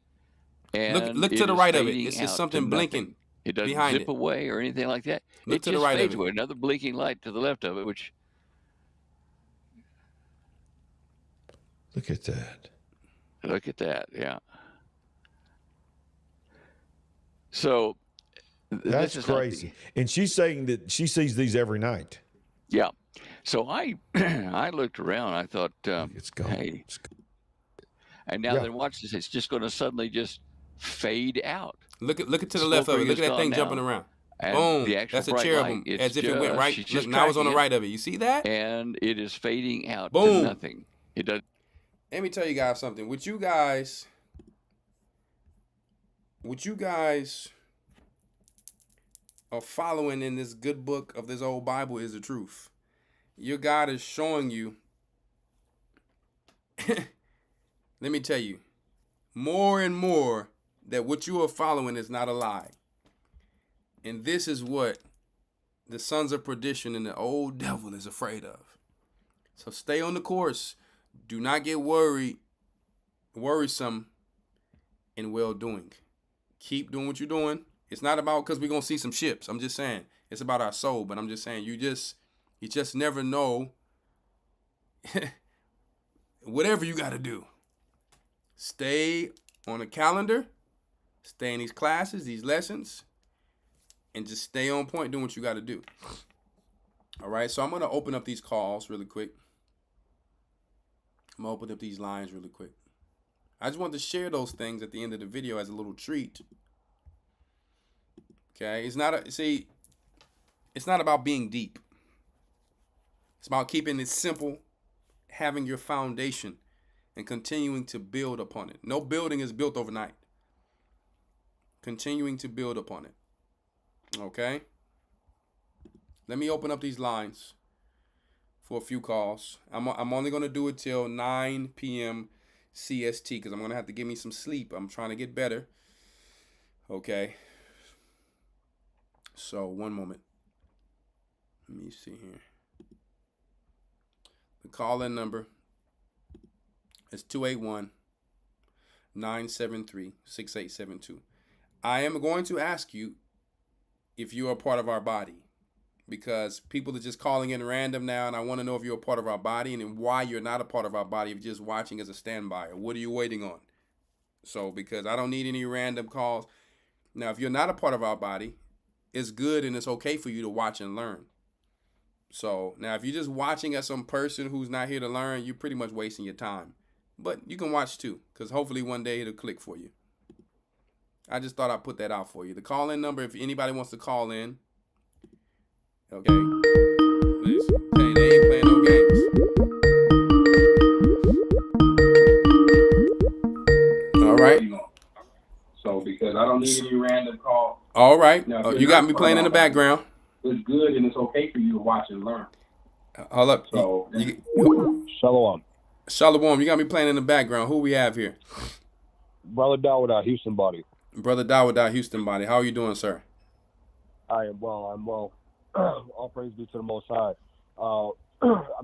J: And
C: look to the right of it. It's something blinking.
J: It doesn't
C: behind
J: zip away or anything like that.
C: Look to the right of it.
J: Another blinking light to the left of it, which.
K: Look at that.
J: Look at that, yeah. So.
K: That's crazy. And she's saying that she sees these every night.
J: Yeah. So I looked around. I thought,
K: it's gone.
J: Hey. And now then watch this. It's just going to suddenly just fade out.
C: Look to the left of it. Look at that thing jumping around.
J: And
C: boom.
J: The actual
C: that's a cherubim. As if it went right. Look, now it's on the right of it. You see that?
J: And it is fading out
C: boom.
J: To nothing. It does.
C: Let me tell you guys something. What you guys are following in this good book of this old Bible is the truth. Your God is showing you, let me tell you, more and more that what you are following is not a lie. And this is what the sons of perdition and the old devil is afraid of. So stay on the course. Do not get worrisome in well-doing. Keep doing what you're doing. It's not about because we're going to see some ships. I'm just saying. It's about our soul. But I'm just saying, you just never know. Whatever you got to do. Stay on the calendar. Stay in these classes, these lessons. And just stay on point doing what you got to do. All right. So I'm going to open up these calls really quick. I'm going to open up these lines really quick. I just wanted to share those things at the end of the video as a little treat. Okay, it's not about being deep. It's about keeping it simple, having your foundation, and continuing to build upon it. No building is built overnight. Continuing to build upon it. Okay? Let me open up these lines for a few calls. I'm only going to do it till 9 p.m. CST because I'm going to have to give me some sleep. I'm trying to get better. Okay. So, one moment. Let me see here. The call-in number is 281-973-6872. I am going to ask you if you're a part of our body. Because people are just calling in random now, and I want to know if you're a part of our body and then why you're not a part of our body if you're just watching as a standby. Or what are you waiting on? So, because I don't need any random calls. Now, if you're not a part of our body, it's good and it's okay for you to watch and learn. So, now if you're just watching as some person who's not here to learn, you're pretty much wasting your time. But you can watch too, because hopefully one day it'll click for you. I just thought I'd put that out for you. The call-in number, if anybody wants to call in, okay. Listen, hey, they ain't playing no games. All right.
L: So because I don't need any random call.
C: All right. Now, you got me playing in the background.
L: It's good and it's okay for you to watch and learn.
C: Hold up.
L: So
K: Shalom.
C: Shalom. You got me playing in the background. Who we have here?
K: Brother Dawud, Houston body.
C: Brother Dawud, Houston body. How are you doing, sir?
K: I am well. I'm well. All praise be to the Most High. The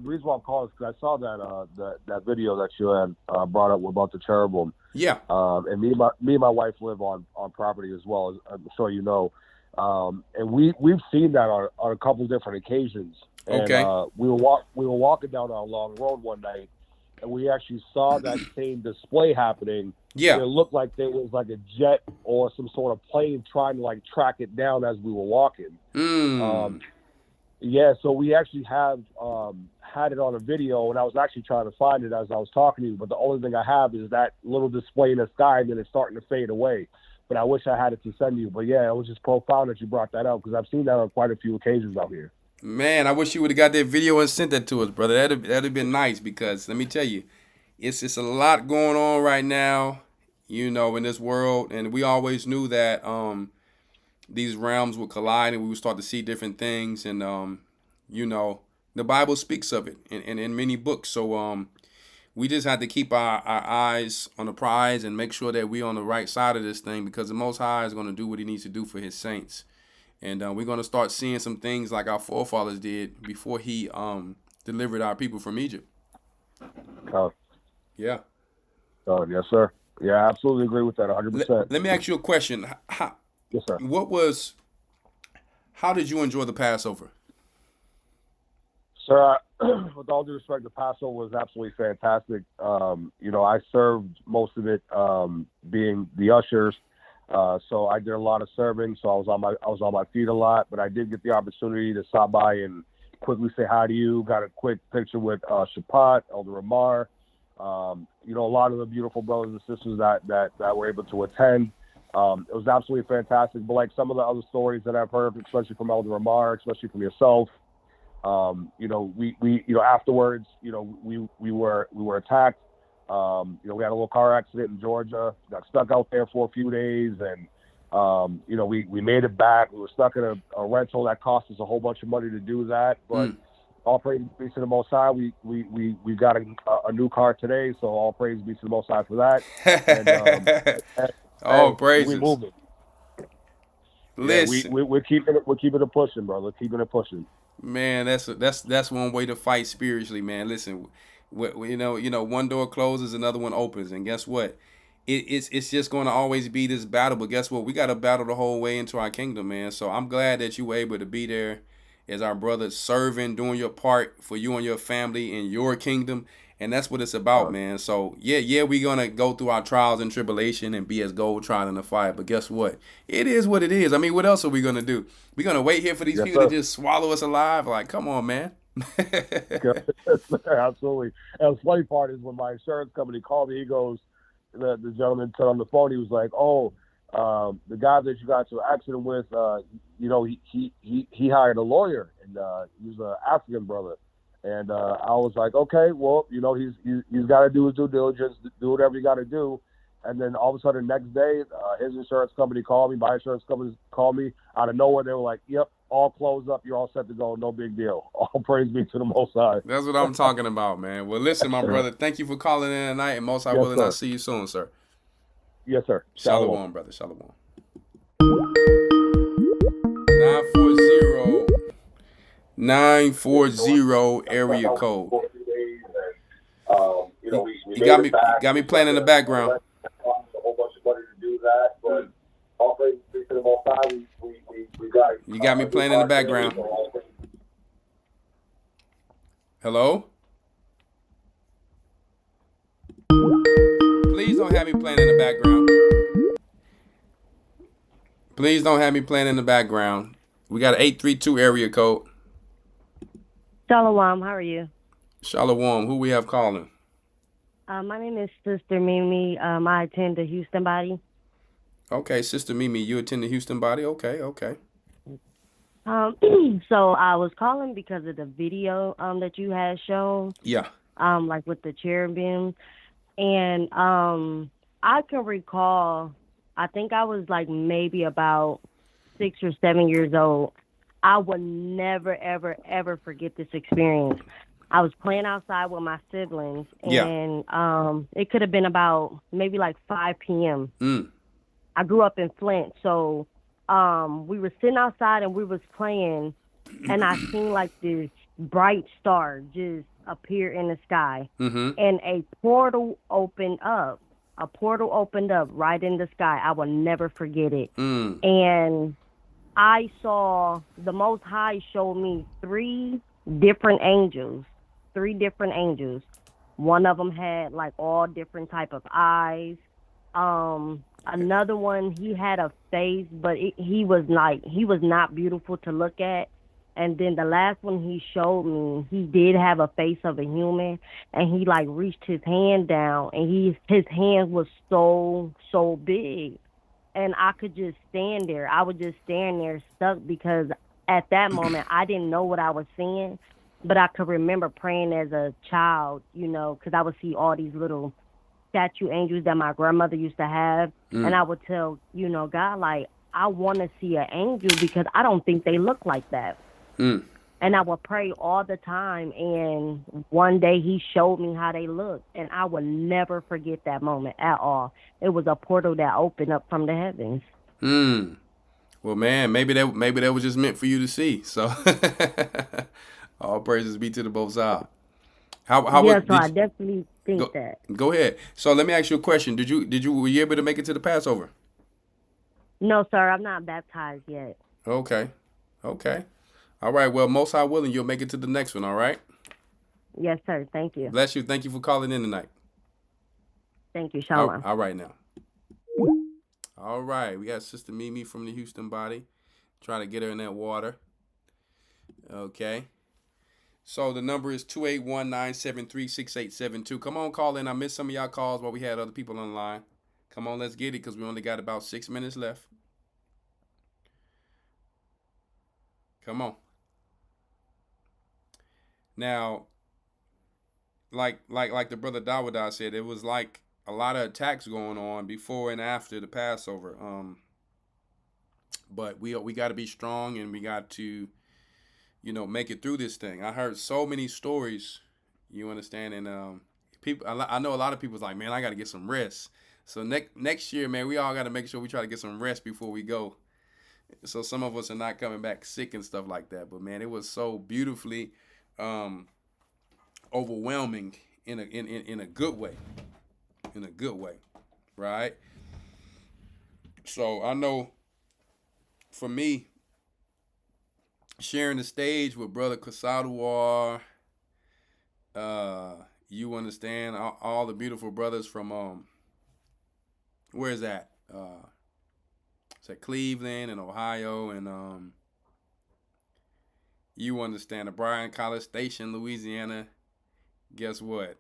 K: reason why I'm calling is because I saw that video that you had brought up about the cherubim.
C: Yeah.
K: And me and my wife live on property as well, as I'm sure you know. And we've seen that on a couple different occasions. And,
C: okay.
K: We were walking down our long road one night, and we actually saw that same display happening.
C: Yeah.
K: It looked like there was like a jet or some sort of plane trying to like track it down as we were walking. Yeah, so we actually have had it on a video, and I was actually trying to find it as I was talking to you, but the only thing I have is that little display in the sky, and then it's starting to fade away. But I wish I had it to send you. But yeah, it was just profound that you brought that up, because I've seen that on quite a few occasions out here.
C: Man, I wish you would have got that video and sent that to us, brother. That'd have been nice, because let me tell you, it's just a lot going on right now, you know, in this world, and we always knew that these realms would collide and we would start to see different things, and you know, the Bible speaks of it in many books. So we just had to keep our eyes on the prize and make sure that we're on the right side of this thing, because the Most High is going to do what he needs to do for his saints. And we're going to start seeing some things like our forefathers did before he delivered our people from Egypt. Yeah.
K: Yes, sir. Yeah, I absolutely agree with that 100%.
C: Let me ask you a question.
K: Yes, sir.
C: How did you enjoy the Passover?
K: Sir, with all due respect, the Passover was absolutely fantastic. You know, I served most of it being the ushers. So I did a lot of serving. So I was on my feet a lot, but I did get the opportunity to stop by and quickly say hi to you. Got a quick picture with Shapat, Elder Rawchaa. You know, a lot of the beautiful brothers and sisters that were able to attend. It was absolutely fantastic. But like some of the other stories that I've heard, especially from Elder Rawchaa, especially from yourself, you know, we you know, afterwards, you know, we were attacked. You know, we had a little car accident in Georgia, got stuck out there for a few days, and you know, we made it back. We were stuck in a rental that cost us a whole bunch of money to do that, but all praise be to the Most High. We got a new car today, so all praise be to the Most High for that. And,
C: all praises.
K: We moving.
C: Listen,
K: yeah, we're keeping it pushing, brother. Keeping it pushing.
C: Man, that's one way to fight spiritually, man. Listen, you know, one door closes, another one opens, and guess what? It's just going to always be this battle. But guess what? We got to battle the whole way into our kingdom, man. So I'm glad that you were able to be there as our brother, serving, doing your part for you and your family in your kingdom. And that's what it's about, man. So, yeah, we're going to go through our trials and tribulation and be as gold tried in the fire. But guess what? It is what it is. I mean, what else are we going to do? We're going to wait here for these people to just swallow us alive? Like, come on, man.
K: Absolutely. And the funny part is when my insurance company called me, he goes, the gentleman said on the phone, he was like, the guy that you got into an accident with, you know, he hired a lawyer, and he was an African brother. And I was like, okay, well, you know, he's got to do his due diligence, do whatever you got to do. And then all of a sudden, the next day, his insurance company called me. My insurance company called me out of nowhere. They were like, yep, all closed up. You're all set to go. No big deal. All praise be to the Most High.
C: That's what I'm talking about, man. Well, listen, my brother, thank you for calling in tonight. And Most High willing, I'll see you soon, sir.
K: Yes, sir.
C: Shalom, brother. Shalom. 940 area code. You got me playing in the background.
K: A whole bunch of money to do that, but all praise be to the Most High. We got it
C: You got me playing in the background. Hello? Please don't have me playing in the background. Please don't have me playing in the background. We got an 832 area code.
M: Shalom, how are you?
C: Shalom, who we have calling?
M: My name is Sister Mimi. I attend the Houston Body.
C: Okay, Sister Mimi, you attend the Houston Body? Okay.
M: So I was calling because of the video that you had shown.
C: Yeah.
M: Like with the cherubim. And I can recall, I think I was like maybe about 6 or 7 years old. I would never, ever, ever forget this experience. I was playing outside with my siblings, and it could have been about maybe like 5 p.m. I grew up in Flint, so we were sitting outside and we was playing, and I seen like this bright star just appear in the sky, and a portal opened up. A portal opened up right in the sky. I will never forget it. And I saw the Most High show me 3 different angels. 3 different angels. One of them had like all different type of eyes. Another one, he had a face, but he was not beautiful to look at. And then the last one he showed me, he did have a face of a human, and he like reached his hand down, and his hand was so big, and I could just stand there. I was just standing there stuck, because at that moment I didn't know what I was seeing. But I could remember praying as a child, because I would see all these little statue angels that my grandmother used to have. And I would tell, God, like, I want to see an angel because I don't think they look like that. And I would pray all the time. And one day he showed me how they looked. And I will never forget that moment at all. It was a portal that opened up from the heavens.
C: Well, man, maybe that was just meant for you to see. So all praises be to the Most High.
M: I definitely think that.
C: Go ahead. So let me ask you a question. Were you able to make it to the Passover?
M: No, sir. I'm not baptized yet.
C: Okay. All right. Well, Most High willing, you'll make it to the next one. All right.
M: Yes, sir. Thank you.
C: Bless you. Thank you for calling in tonight.
M: Thank you. Shalom.
C: All right now. All right. We got Sister Mimi from the Houston Body. Trying to get her in that water. Okay. So the number is 281-973-6872. Come on, call in. I missed some of y'all calls while we had other people on the line. Come on, let's get it, because we only got about 6 minutes left. Come on. Now, like the brother Dawada said, it was like a lot of attacks going on before and after the Passover. But we got to be strong, and we got to, make it through this thing. I heard so many stories, you understand, and people. I know a lot of people's like, man, I got to get some rest. So next year, man, we all got to make sure we try to get some rest before we go. So some of us are not coming back sick and stuff like that. But man, it was so beautifully overwhelming in a good way. In a good way, right? So I know for me, sharing the stage with Brother Kasadawar, you understand, all the beautiful brothers from where's that? It's at Cleveland and Ohio, and you understand, the Bryan College Station, Louisiana. Guess what?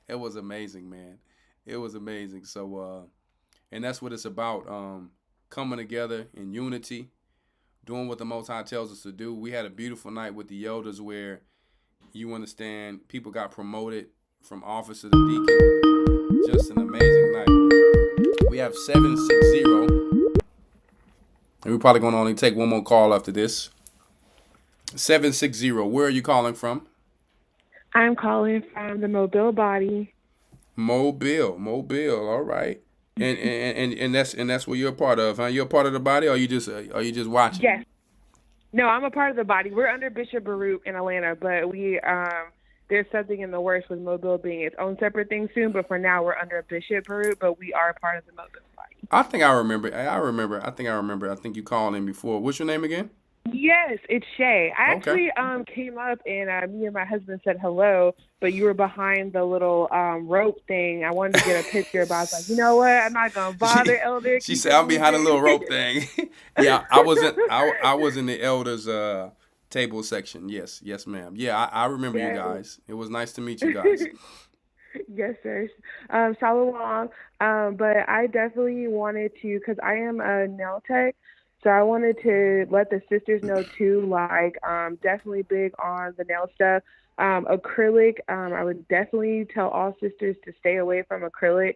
C: It was amazing, man. It was amazing. So, and that's what it's about. Coming together in unity, doing what the Most High tells us to do. We had a beautiful night with the elders where, you understand, people got promoted from officer to deacon. Just an amazing night. We have 760. And we're probably going to only take one more call after this. 760. Where are you calling from?
N: I'm calling from the Mobile Body.
C: Mobile. All right. And that's what you're a part of, huh? You're a part of the body, or are you just watching?
N: Yes. No, I'm a part of the body. We're under Bishop Baruch in Atlanta, but we there's something in the works with Mobile being its own separate thing soon. But for now, we're under Bishop Baruch, but we are a part of the Mobile Body.
C: I think I remember. I think I remember. I think you called in before. What's your name again?
N: Yes, it's Shay. I
C: Okay.
N: actually came up and me and my husband said hello, but you were behind the little rope thing. I wanted to get a picture, but I was like, you know what? I'm not gonna bother Elder.
C: She
N: Keep
C: said
N: it
C: I'm behind a
N: moving.
C: little rope thing. Yeah, I was in the elders table section. Yes, ma'am. Yeah, I remember you
N: Yes.
C: guys. It was nice to meet you guys.
N: Yes, sir. Shalom. But I definitely wanted to, because I am a nail tech, so I wanted to let the sisters know too, like, definitely big on the nail stuff. Acrylic, I would definitely tell all sisters to stay away from acrylic.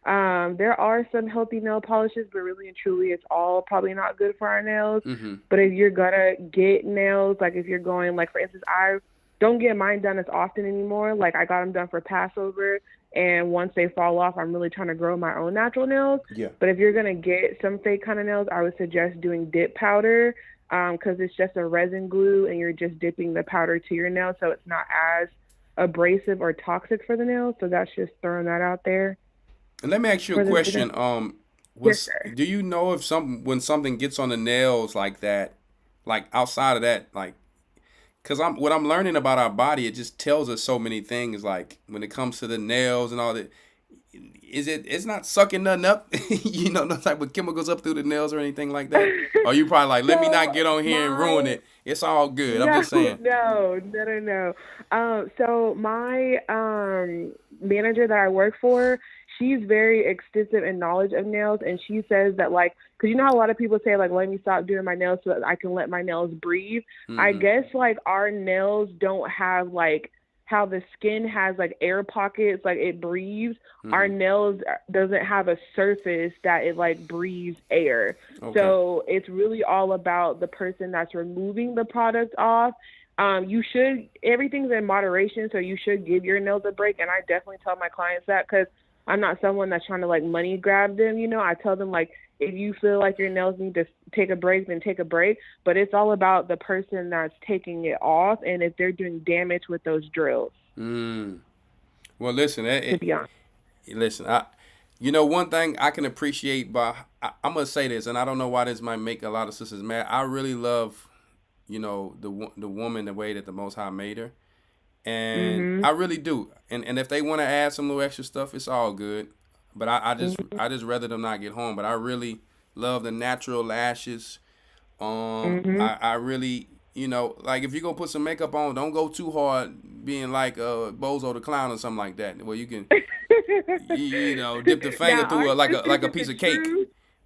N: There are some healthy nail polishes, but really and truly, it's all probably not good for our nails.
C: Mm-hmm.
N: But if you're gonna get nails, like if you're going, like for instance, I don't get mine done as often anymore. Like I got them done for Passover, and once they fall off, I'm really trying to grow my own natural nails.
C: Yeah.
N: But if you're gonna get some fake kind of nails, I would suggest doing dip powder, because it's just a resin glue, and you're just dipping the powder to your nail, so it's not as abrasive or toxic for the nails. So that's just throwing that out there.
C: And let me ask you a question.
N: Yes, sir.
C: Do you know if when something gets on the nails like that, like outside of that, like, because what I'm learning about our body, it just tells us so many things. Like when it comes to the nails and all that, it's not sucking nothing up, no type of chemicals up through the nails or anything like that. Or you probably like, let me not get on here and ruin it. It's all good. I'm just saying.
N: No. So my manager that I work for, she's very extensive in knowledge of nails, and she says that, like, because you know how a lot of people say, like, let me stop doing my nails so that I can let my nails breathe.
C: Mm-hmm.
N: I guess, like, our nails don't have, like, how the skin has, like, air pockets, like, it breathes. Mm-hmm. Our nails doesn't have a surface that it, like, breathes air. Okay. So it's really all about the person that's removing the product off. Everything's in moderation, so you should give your nails a break, and I definitely tell my clients that, because I'm not someone that's trying to, like, money grab them, I tell them, like, if you feel like your nails need to take a break, then take a break. But it's all about the person that's taking it off and if they're doing damage with those drills.
C: Well, listen,
N: to be honest.
C: Listen, one thing I can appreciate, but I'm going to say this, and I don't know why this might make a lot of sisters mad. I really love, the woman, the way that the Most High made her. And
N: Mm-hmm.
C: I really do. And if they want to add some little extra stuff, it's all good. But I just rather them not get home. But I really love the natural lashes.
N: Mm-hmm.
C: I really, like if you're going to put some makeup on, don't go too hard being like Bozo the Clown or something like that. Where you can, dip the finger through like a piece of cake.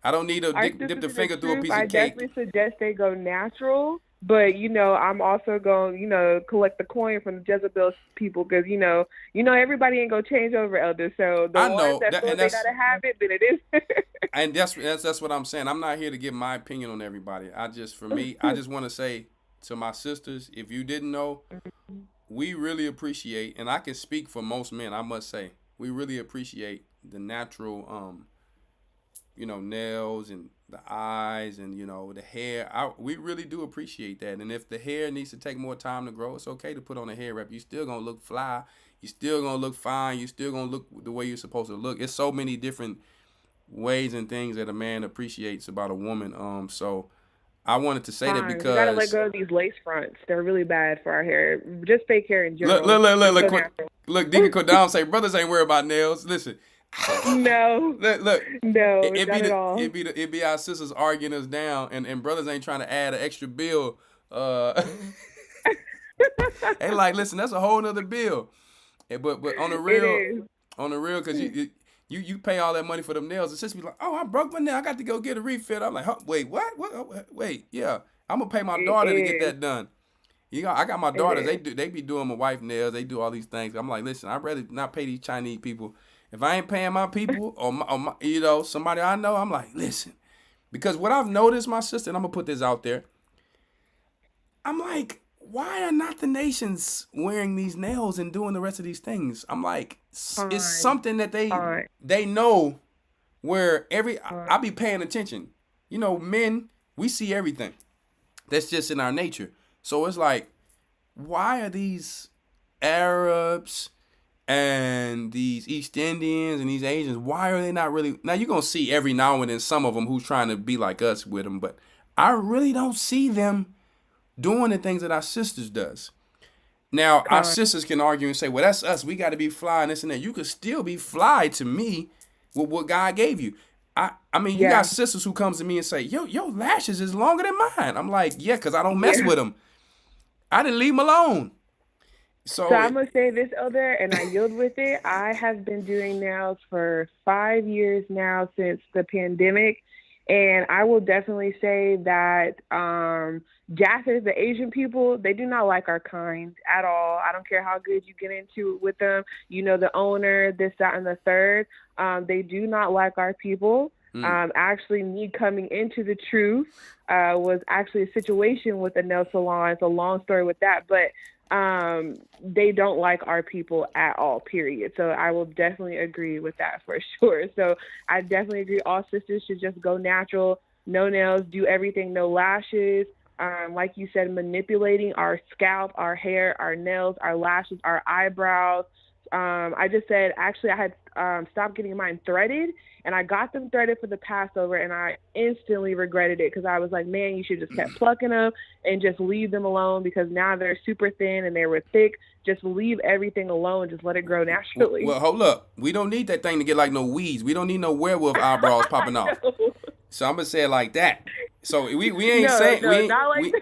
C: I don't need to dip the finger through a piece of cake.
N: I definitely suggest they go natural. But, I'm also going, collect the coin from the Jezebel people because, everybody ain't going to change over, Elder. So the ones that feel they got to have it, then it is.
C: And that's what I'm saying. I'm not here to give my opinion on everybody. I just want to say to my sisters, if you didn't know, we really appreciate, and I can speak for most men, I must say, we really appreciate the natural, nails and the eyes and, the hair. We really do appreciate that. And if the hair needs to take more time to grow, it's okay to put on a hair wrap. You're still going to look fly. You're still going to look fine. You're still going to look the way you're supposed to look. It's so many different ways and things that a man appreciates about a woman. So I wanted to say that because...
N: You got to let go of these lace fronts. They're really bad for our hair. Just fake hair in general.
C: Look, Deacon Kodam say, brothers ain't worried about nails. Listen...
N: No.
C: Look.
N: No, not at all.
C: It be our sisters arguing us down, and brothers ain't trying to add an extra bill. They like, listen, that's a whole nother bill. But on the real, because you pay all that money for them nails, the sister be like, oh, I broke my nail, I got to go get a refit. I'm like, wait, what? Wait, yeah, I'm gonna pay my daughter to get that done. I got my daughters. They be doing my wife nails. They do all these things. I'm like, listen, I'd rather not pay these Chinese people. If I ain't paying my people or my, somebody I know, I'm like, listen. Because what I've noticed, my sister, and I'm going to put this out there, I'm like, why are not the nations wearing these nails and doing the rest of these things? I'm like, it's something that they know where I be paying attention. Men, we see everything. That's just in our nature. So it's like, why are these Arabs, And these East Indians and these Asians, why are they not really? Now you're gonna see every now and then some of them who's trying to be like us with them, but I really don't see them doing the things that our sisters does. Now our sisters can argue and say, well, that's us. We got to be fly and this and that. You could still be fly to me with what God gave you. I mean, you got sisters who comes to me and say, yo, your lashes is longer than mine. I'm like, yeah, because I don't mess with them. I didn't leave them alone. So
N: I'm going to say this, Elder, and I yield with it. I have been doing nails for 5 years now since the pandemic. And I will definitely say that Japheth, the Asian people, they do not like our kind at all. I don't care how good you get into it with them. You know, the owner, this, that, and the third. They do not like our people. Actually, me coming into the truth was actually a situation with a nail salon. It's a long story with that. But they don't like our people at all, period. So I will definitely agree with that for sure. So I definitely agree all sisters should just go natural, no nails, do everything, no lashes. Like you said, manipulating our scalp, our hair, our nails, our lashes, our eyebrows. I just said, actually, I had stopped getting mine threaded, and I got them threaded for the Passover, and I instantly regretted it because I was like, man, you should just kept plucking them and just leave them alone because now they're super thin and they were thick. Just leave everything alone. Just let it grow naturally.
C: Well, hold up. We don't need that thing to get like no weeds. We don't need no werewolf eyebrows popping off. So I'm going to say it like that. So we ain't saying,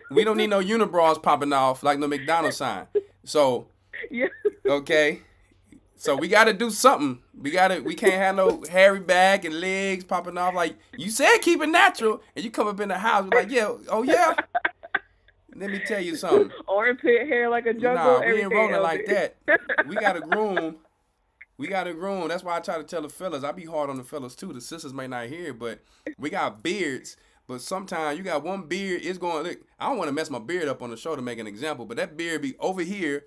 C: we don't need no unibrows popping off like no McDonald's sign. So, okay. So we got to do something. We can't have no hairy back and legs popping off. Like you said, keep it natural. And you come up in the house like, yeah, oh yeah. Let me tell you something.
N: Armpit hair like a jungle.
C: Nah, we ain't rolling like that. We got to groom. That's why I try to tell the fellas. I be hard on the fellas too. The sisters may not hear, but we got beards. But sometimes you got one beard. It's going. Look, I don't want to mess my beard up on the show to make an example, but that beard be over here.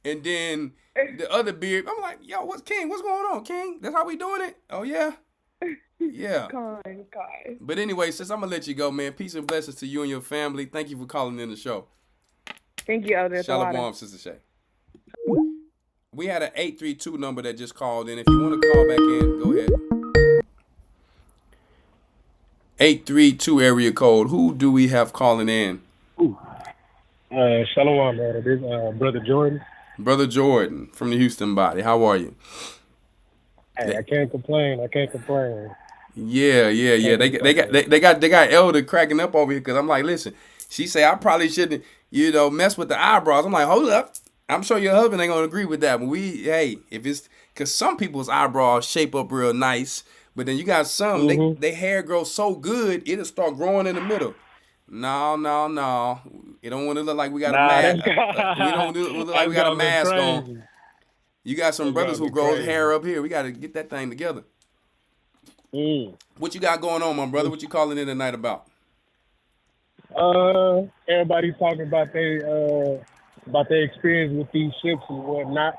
C: And then the other beard, I'm like, yo, what's King? What's going on, King? That's how we doing it? Oh, yeah? Yeah.
N: God.
C: But anyway, sis, I'm going to let you go, man. Peace and blessings to you and your family. Thank you for calling in the show.
N: Thank you, Elder.
C: Shalom, Sister Shay. We had an 832 number that just called in. If you want to call back in, go ahead. 832 area code. Who do we have calling in?
O: Shalom, brother. This is Brother Jordan.
C: Brother Jordan from the Houston body. How are you?
O: Hey, I can't complain.
C: Yeah. They got Elder cracking up over here because I'm like, listen, she say I probably shouldn't, mess with the eyebrows. I'm like, hold up. I'm sure your husband ain't gonna agree with that. But if it's because some people's eyebrows shape up real nice, but then you got some they hair grows so good it'll start growing in the middle. No. It don't want to look like we got a mask. We don't look like we got a mask on. You got some brothers who grow hair up here. We got to get that thing together. What you got going on, my brother? What you calling in tonight about?
O: Everybody's talking about their experience with these ships and whatnot,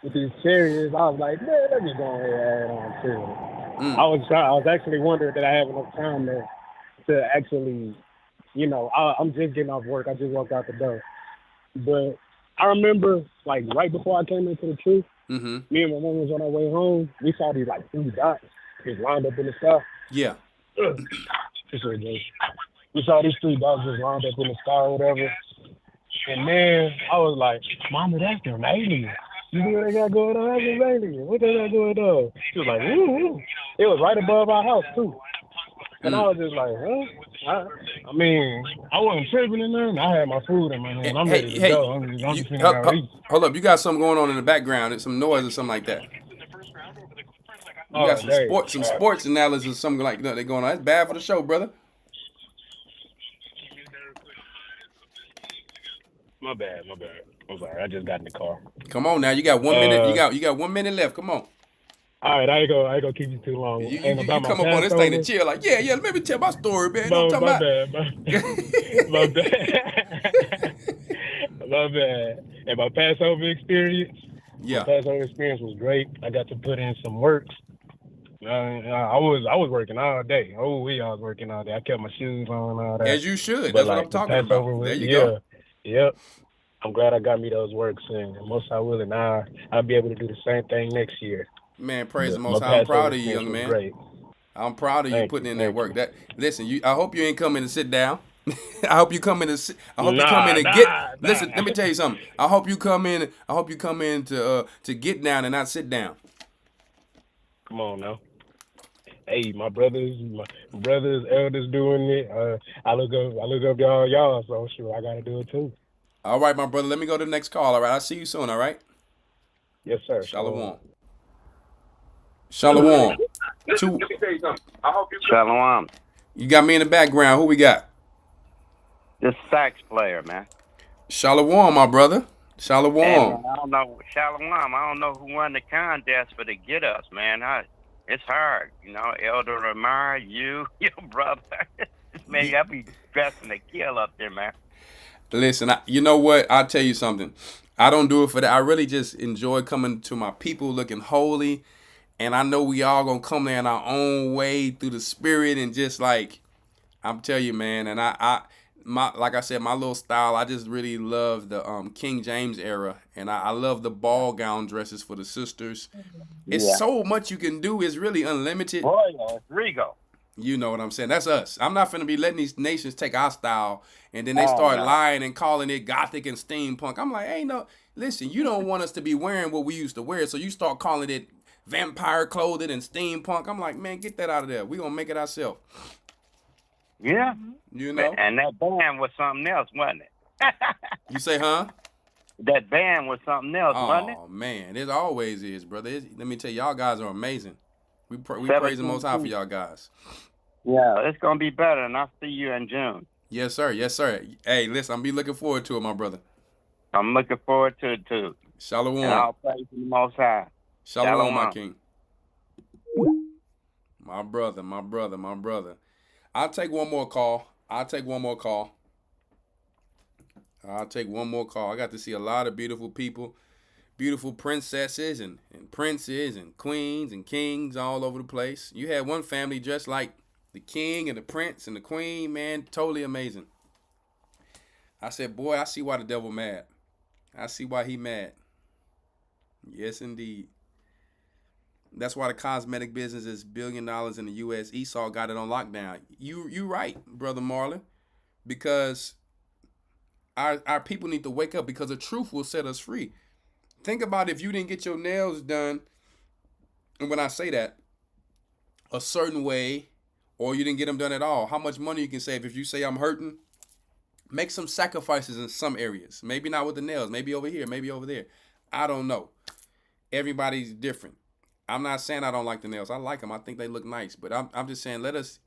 O: with these chariots. I was like, man, let me go ahead and add on to it. I was actually wondering that I have enough time to actually. I'm just getting off work. I just walked out the door. But I remember, like, right before I came into the truth, me and my mom was on our way home. We saw these, like, 3 dots just lined up in the sky.
C: Yeah.
O: We saw these 3 dots just lined up in the sky or whatever. And then I was like, Mama, that's them aliens. You see what they got going on? That's them aliens. What they got going on? She was like, ooh. It was right above our house, too. And I was just like, huh? I mean, I wasn't tripping in there. I had my food in my hand. I'm ready to go. I'm just
C: hold up. You got something going on in the background. Some noise or something like that. You got some sports analysis or something like that going on. That's bad for the show, brother.
O: My bad. I'm sorry. I just got in the car.
C: Come on now. You got 1 minute. You got 1 minute left. Come on.
O: All right, I ain't gonna keep you too long.
C: You come up on this thing and chill like, yeah, let me tell my story, man. My
O: bad. And my Passover experience, was great. I got to put in some work. I was working all day. I was working all day. I kept my shoes on and all that.
C: As you should. That's what I'm talking about. There you go.
O: Yep. I'm glad I got me those works in, and most I will, and I'll be able to do the same thing next year.
C: Man, praise the
O: My
C: Most High. I'm
O: Passover
C: proud of you,
O: experience
C: young
O: was
C: man.
O: great.
C: I'm proud of you putting in that
O: Thank
C: work.
O: you.
C: That listen, I hope you ain't coming to sit down. I hope you come in to. I hope you come in
O: Nah,
C: and get.
O: nah.
C: Listen, let me tell you something. I hope you come in. I hope you come in to get down and not sit down.
O: Come on now. Hey, my brothers, elders doing it. I look up y'all. So sure, I gotta do it too.
C: All right, my brother. Let me go to the next call. All right, I'll see you soon. All right.
O: Yes, sir.
C: Shalom. Shalom.
L: Let me tell you something. I hope you.
P: Shalom.
C: You got me in the background. Who we got?
P: This sax player, man.
C: Shalom, my brother. Shalom.
P: Hey, man, I don't know. Shalom. I don't know who won the contest for the Get Us, man. It's hard, Elder Rawchaa, your brother. Man, y'all be dressing to kill up there, man.
C: Listen, you know what? I'll tell you something. I don't do it for that. I really just enjoy coming to my people looking holy. And I know we all going to come there in our own way through the spirit. And just like, I'm telling you, man. And like I said, my little style, I just really love the King James era. And I love the ball gown dresses for the sisters. It's so much you can do. It's really unlimited.
P: Royal, Rigo.
C: You know what I'm saying? That's us. I'm not finna be letting these nations take our style and then they start lying and calling it gothic and steampunk. I'm like, hey, no, listen, you don't want us to be wearing what we used to wear, so you start calling it vampire clothing and steampunk. I'm like, man, get that out of there. We gonna make it ourselves.
P: Yeah.
C: You know?
P: And that band was something else, wasn't it?
C: You say, huh?
P: That band was something else, wasn't it?
C: Oh, man, it always is, brother. Let me tell you, y'all guys are amazing. We praise the Most High for y'all guys.
P: Yeah, it's going to be better, and I'll see you in June.
C: Yes, sir. Yes, sir. Hey, listen, I'm be looking forward to it, my brother.
P: I'm looking forward to it, too.
C: Shalom.
P: And I'll praise the Most High.
C: Shalom, my king. My brother, my brother, my brother. I'll take one more call. I got to see a lot of beautiful people. Beautiful princesses and princes and queens and kings all over the place. You had one family dressed like the king and the prince and the queen, man, totally amazing. I said, boy, I see why the devil mad. I see why he mad. Yes, indeed. That's why the cosmetic business is $1 billion in the U.S. Esau got it on lockdown. You right, Brother Marlon, because our people need to wake up because the truth will set us free. Think about if you didn't get your nails done, and when I say that, a certain way, or you didn't get them done at all, how much money you can save if you say I'm hurting? Make some sacrifices in some areas. Maybe not with the nails, maybe over here, maybe over there. I don't know. Everybody's different. I'm not saying I don't like the nails. I like them. I think they look nice. But I'm just saying let us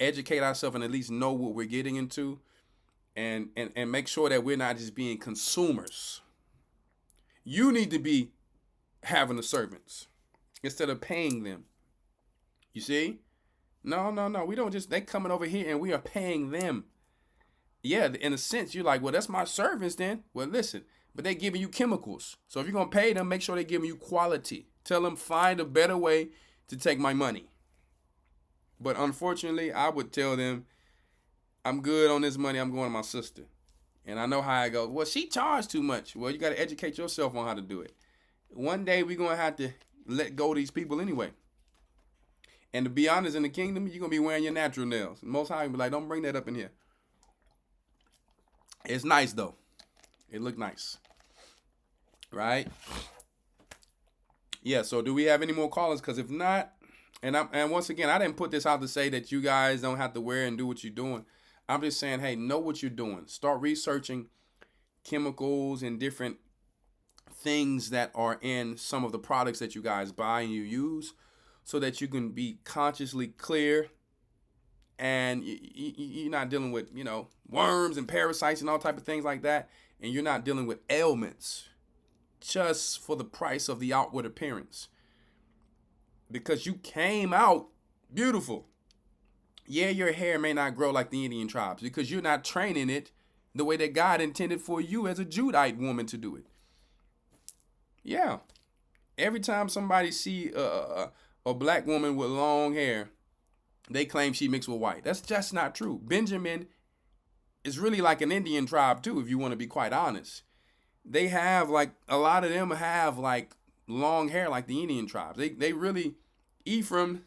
C: educate ourselves and at least know what we're getting into and make sure that we're not just being consumers. You need to be having the servants instead of paying them. You see? No. We don't just, they coming over here and we are paying them. Yeah, in a sense, you're like, well, that's my servants then. Well, listen, but they giving you chemicals. So if you're going to pay them, make sure they're giving you quality. Tell them, find a better way to take my money. But unfortunately, I would tell them, I'm good on this money. I'm going to my sister. And I know how I go. Well, she charged too much. Well, you got to educate yourself on how to do it. One day we're going to have to let go of these people anyway. And to be honest, in the kingdom, you're going to be wearing your natural nails. Most High will be like, don't bring that up in here. It's nice, though. It look nice. Right? Yeah, so do we have any more callers? Because if not, and once again, I didn't put this out to say that you guys don't have to wear and do what you're doing. I'm just saying, hey, know what you're doing. Start researching chemicals and different things that are in some of the products that you guys buy and you use so that you can be consciously clear and you're not dealing with, worms and parasites and all type of things like that. And you're not dealing with ailments just for the price of the outward appearance. Because you came out beautiful. Yeah, your hair may not grow like the Indian tribes because you're not training it the way that God intended for you as a Judite woman to do it. Yeah. Every time somebody see a black woman with long hair, they claim she mixed with white. That's just not true. Benjamin is really like an Indian tribe too, if you want to be quite honest. they have like, a lot of them have like long hair like the Indian tribes. They really, Ephraim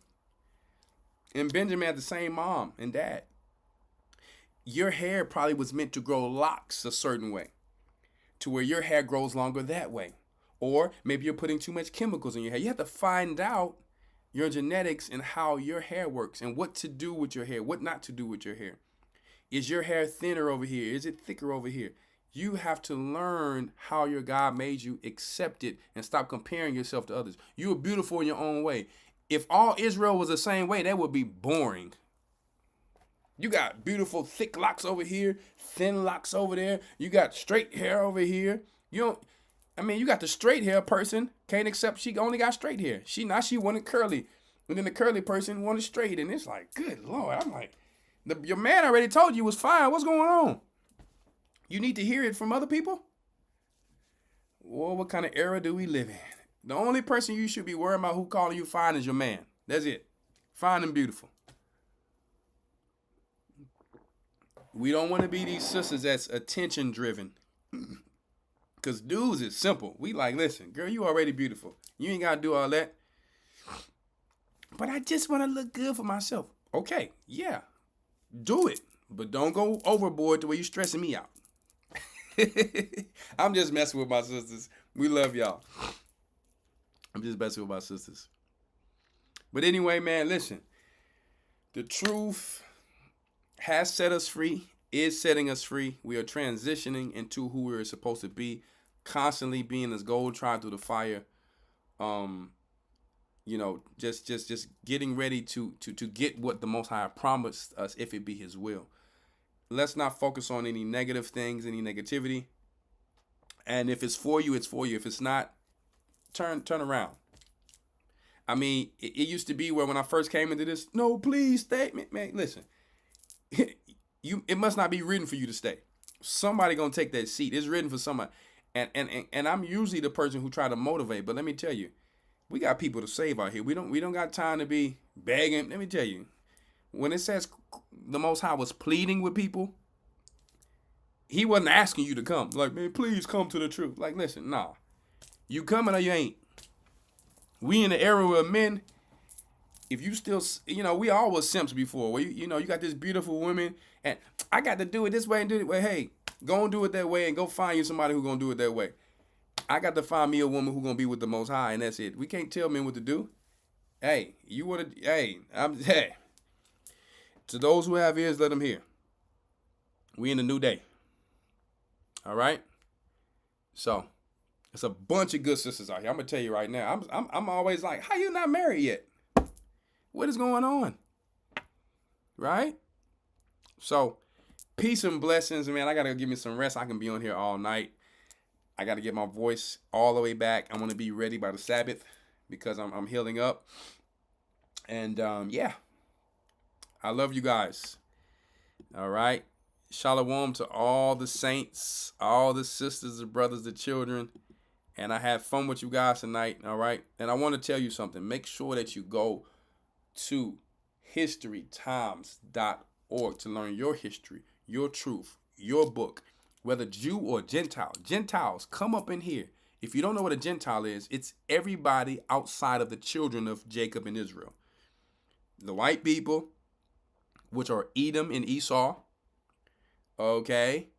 C: and Benjamin had the same mom and dad. Your hair probably was meant to grow locks a certain way, to where your hair grows longer that way. Or maybe you're putting too much chemicals in your hair. You have to find out your genetics and how your hair works and what to do with your hair, what not to do with your hair. Is your hair thinner over here? Is it thicker over here? You have to learn how your God made you, accept it, and stop comparing yourself to others. You are beautiful in your own way. If all Israel was the same way, that would be boring. You got beautiful thick locks over here, thin locks over there. You got straight hair over here. You got the straight hair person can't accept she only got straight hair. She wanted curly. And then the curly person wanted straight. And it's like, good Lord. I'm like, your man already told you was fine. What's going on? You need to hear it from other people? Well, what kind of era do we live in? The only person you should be worrying about who calling you fine is your man. That's it. Fine and beautiful. We don't want to be these sisters that's attention driven. Because dudes is simple. We like, listen, girl, you already beautiful. You ain't got to do all that. But I just want to look good for myself. Okay, yeah, do it. But don't go overboard to where you're stressing me out. I'm just messing with my sisters. We love y'all. I'm just messing with my sisters. But anyway, man, listen. The truth has set us free, is setting us free. We are transitioning into who we're supposed to be, constantly being this gold tried through the fire. Just getting ready to get what the Most High promised us, if it be His will. Let's not focus on any negative things, any negativity. And if it's for you, it's for you. If it's not, turn around. I mean, it used to be where when I first came into this, no, please stay. Man, listen. It must not be written for you to stay. Somebody gonna take that seat. It's written for somebody. And I'm usually the person who try to motivate, but let me tell you, we got people to save out here. We don't got time to be begging. Let me tell you, when it says the Most High was pleading with people, He wasn't asking you to come. Like, man, please come to the truth. Like, listen, nah. You coming or you ain't. We in the era where men, if you still, we all was simps before. Where you got this beautiful woman, and I got to do it this way and do it. Well, hey, go and do it that way, and go find you somebody who gonna do it that way. I got to find me a woman who gonna be with the Most High, and that's it. We can't tell men what to do. Hey, to those who have ears, let them hear. We in a new day. All right. So it's a bunch of good sisters out here. I'm gonna tell you right now. I'm always like, how you not married yet? What is going on? Right? So peace and blessings, man. I gotta give me some rest. I can be on here all night. I gotta get my voice all the way back. I want to be ready by the Sabbath because I'm healing up. And yeah, I love you guys. All right. Shalom to all the saints, all the sisters, the brothers, the children. And I had fun with you guys tonight. All right. And I want to tell you something. Make sure that you go to historytimes.org to learn your history, your truth, your book, whether Jew or Gentile. Gentiles, come up in here. If you don't know what a Gentile is, it's everybody outside of the children of Jacob and Israel. The white people, which are Edom and Esau. Okay.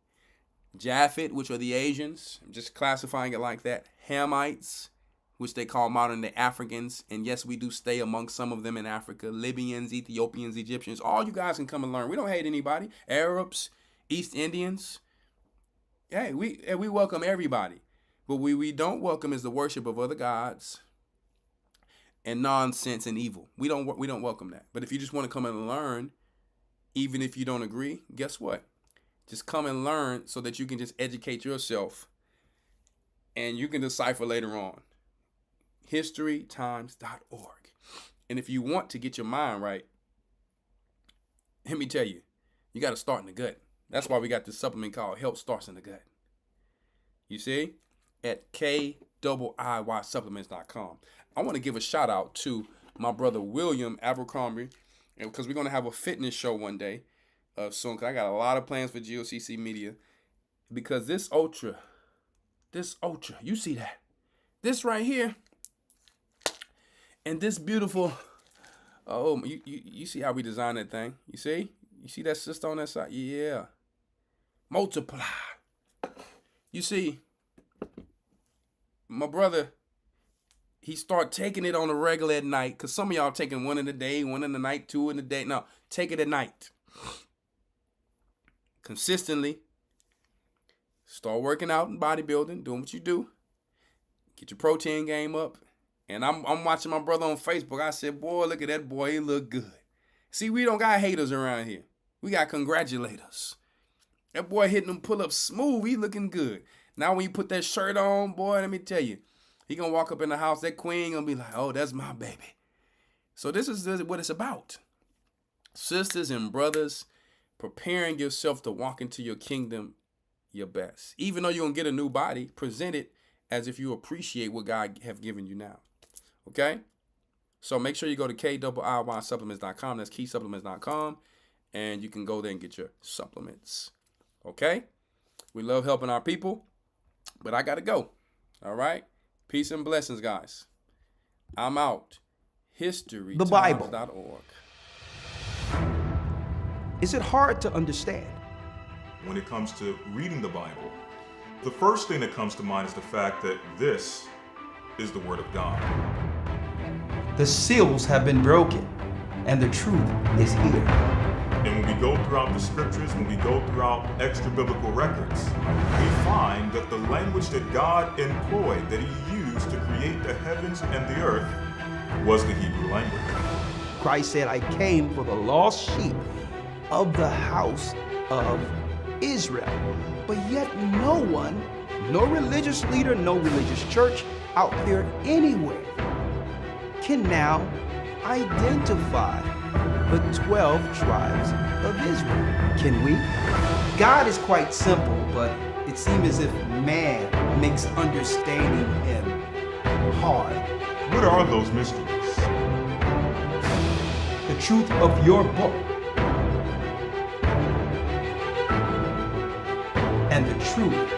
C: Japhet, which are the Asians. I'm just classifying it like that. Hamites, which they call modern day Africans. And yes, we do stay among some of them in Africa. Libyans, Ethiopians, Egyptians. All you guys can come and learn. We don't hate anybody. Arabs, East Indians. Hey, we welcome everybody. But we don't welcome is the worship of other gods and nonsense and evil. We don't welcome that. But if you just want to come and learn, even if you don't agree, guess what? Just come and learn so that you can just educate yourself and you can decipher later on. Historytimes.org. And if you want to get your mind right, let me tell you, you got to start in the gut. That's why we got this supplement called Help Starts in the Gut. You see? At KIIYsupplements.com. I want to give a shout out to my brother William Abercrombie, because we're going to have a fitness show one day soon, because I got a lot of plans for G.O.C.C. Media, because this ultra This ultra, you see that? This right here, and this beautiful, oh, you see how we designed that thing? You see that sister on that side? Yeah. Multiply. You see, my brother, he start taking it on a regular at night, because some of y'all taking one in the day, one in the night, two in the day. No, take it at night. Consistently. Start working out and bodybuilding, doing what you do. Get your protein game up. And I'm watching my brother on Facebook. I said, boy, look at that boy. He look good. See, we don't got haters around here. We got congratulators. That boy hitting them pull-ups smooth. He looking good. Now when you put that shirt on, boy, let me tell you, he going to walk up in the house. That queen going to be like, oh, that's my baby. So this is what it's about. Sisters and brothers, preparing yourself to walk into your kingdom your best. Even though you're going to get a new body, present it as if you appreciate what God have given you now. Okay? So make sure you go to KIIYsupplements.com. That's keysupplements.com. And you can go there and get your supplements. Okay? We love helping our people. But I got to go. All right? Peace and blessings, guys. I'm out. Historytimes.org.
A: The Bible. Is it hard to understand?
B: When it comes to reading the Bible, the first thing that comes to mind is the fact that this is the Word of God.
A: The seals have been broken, and the truth is here.
B: And when we go throughout the scriptures, when we go throughout extra biblical records, we find that the language that God employed, that He used to create the heavens and the earth, was the Hebrew language.
A: Christ said, I came for the lost sheep of the house of Israel. But yet no one, no religious leader, no religious church out there anywhere can now identify the 12 tribes of Israel. Can we? God is quite simple, but it seems as if man makes understanding Him hard.
B: What are those mysteries?
A: The truth of your book and the truth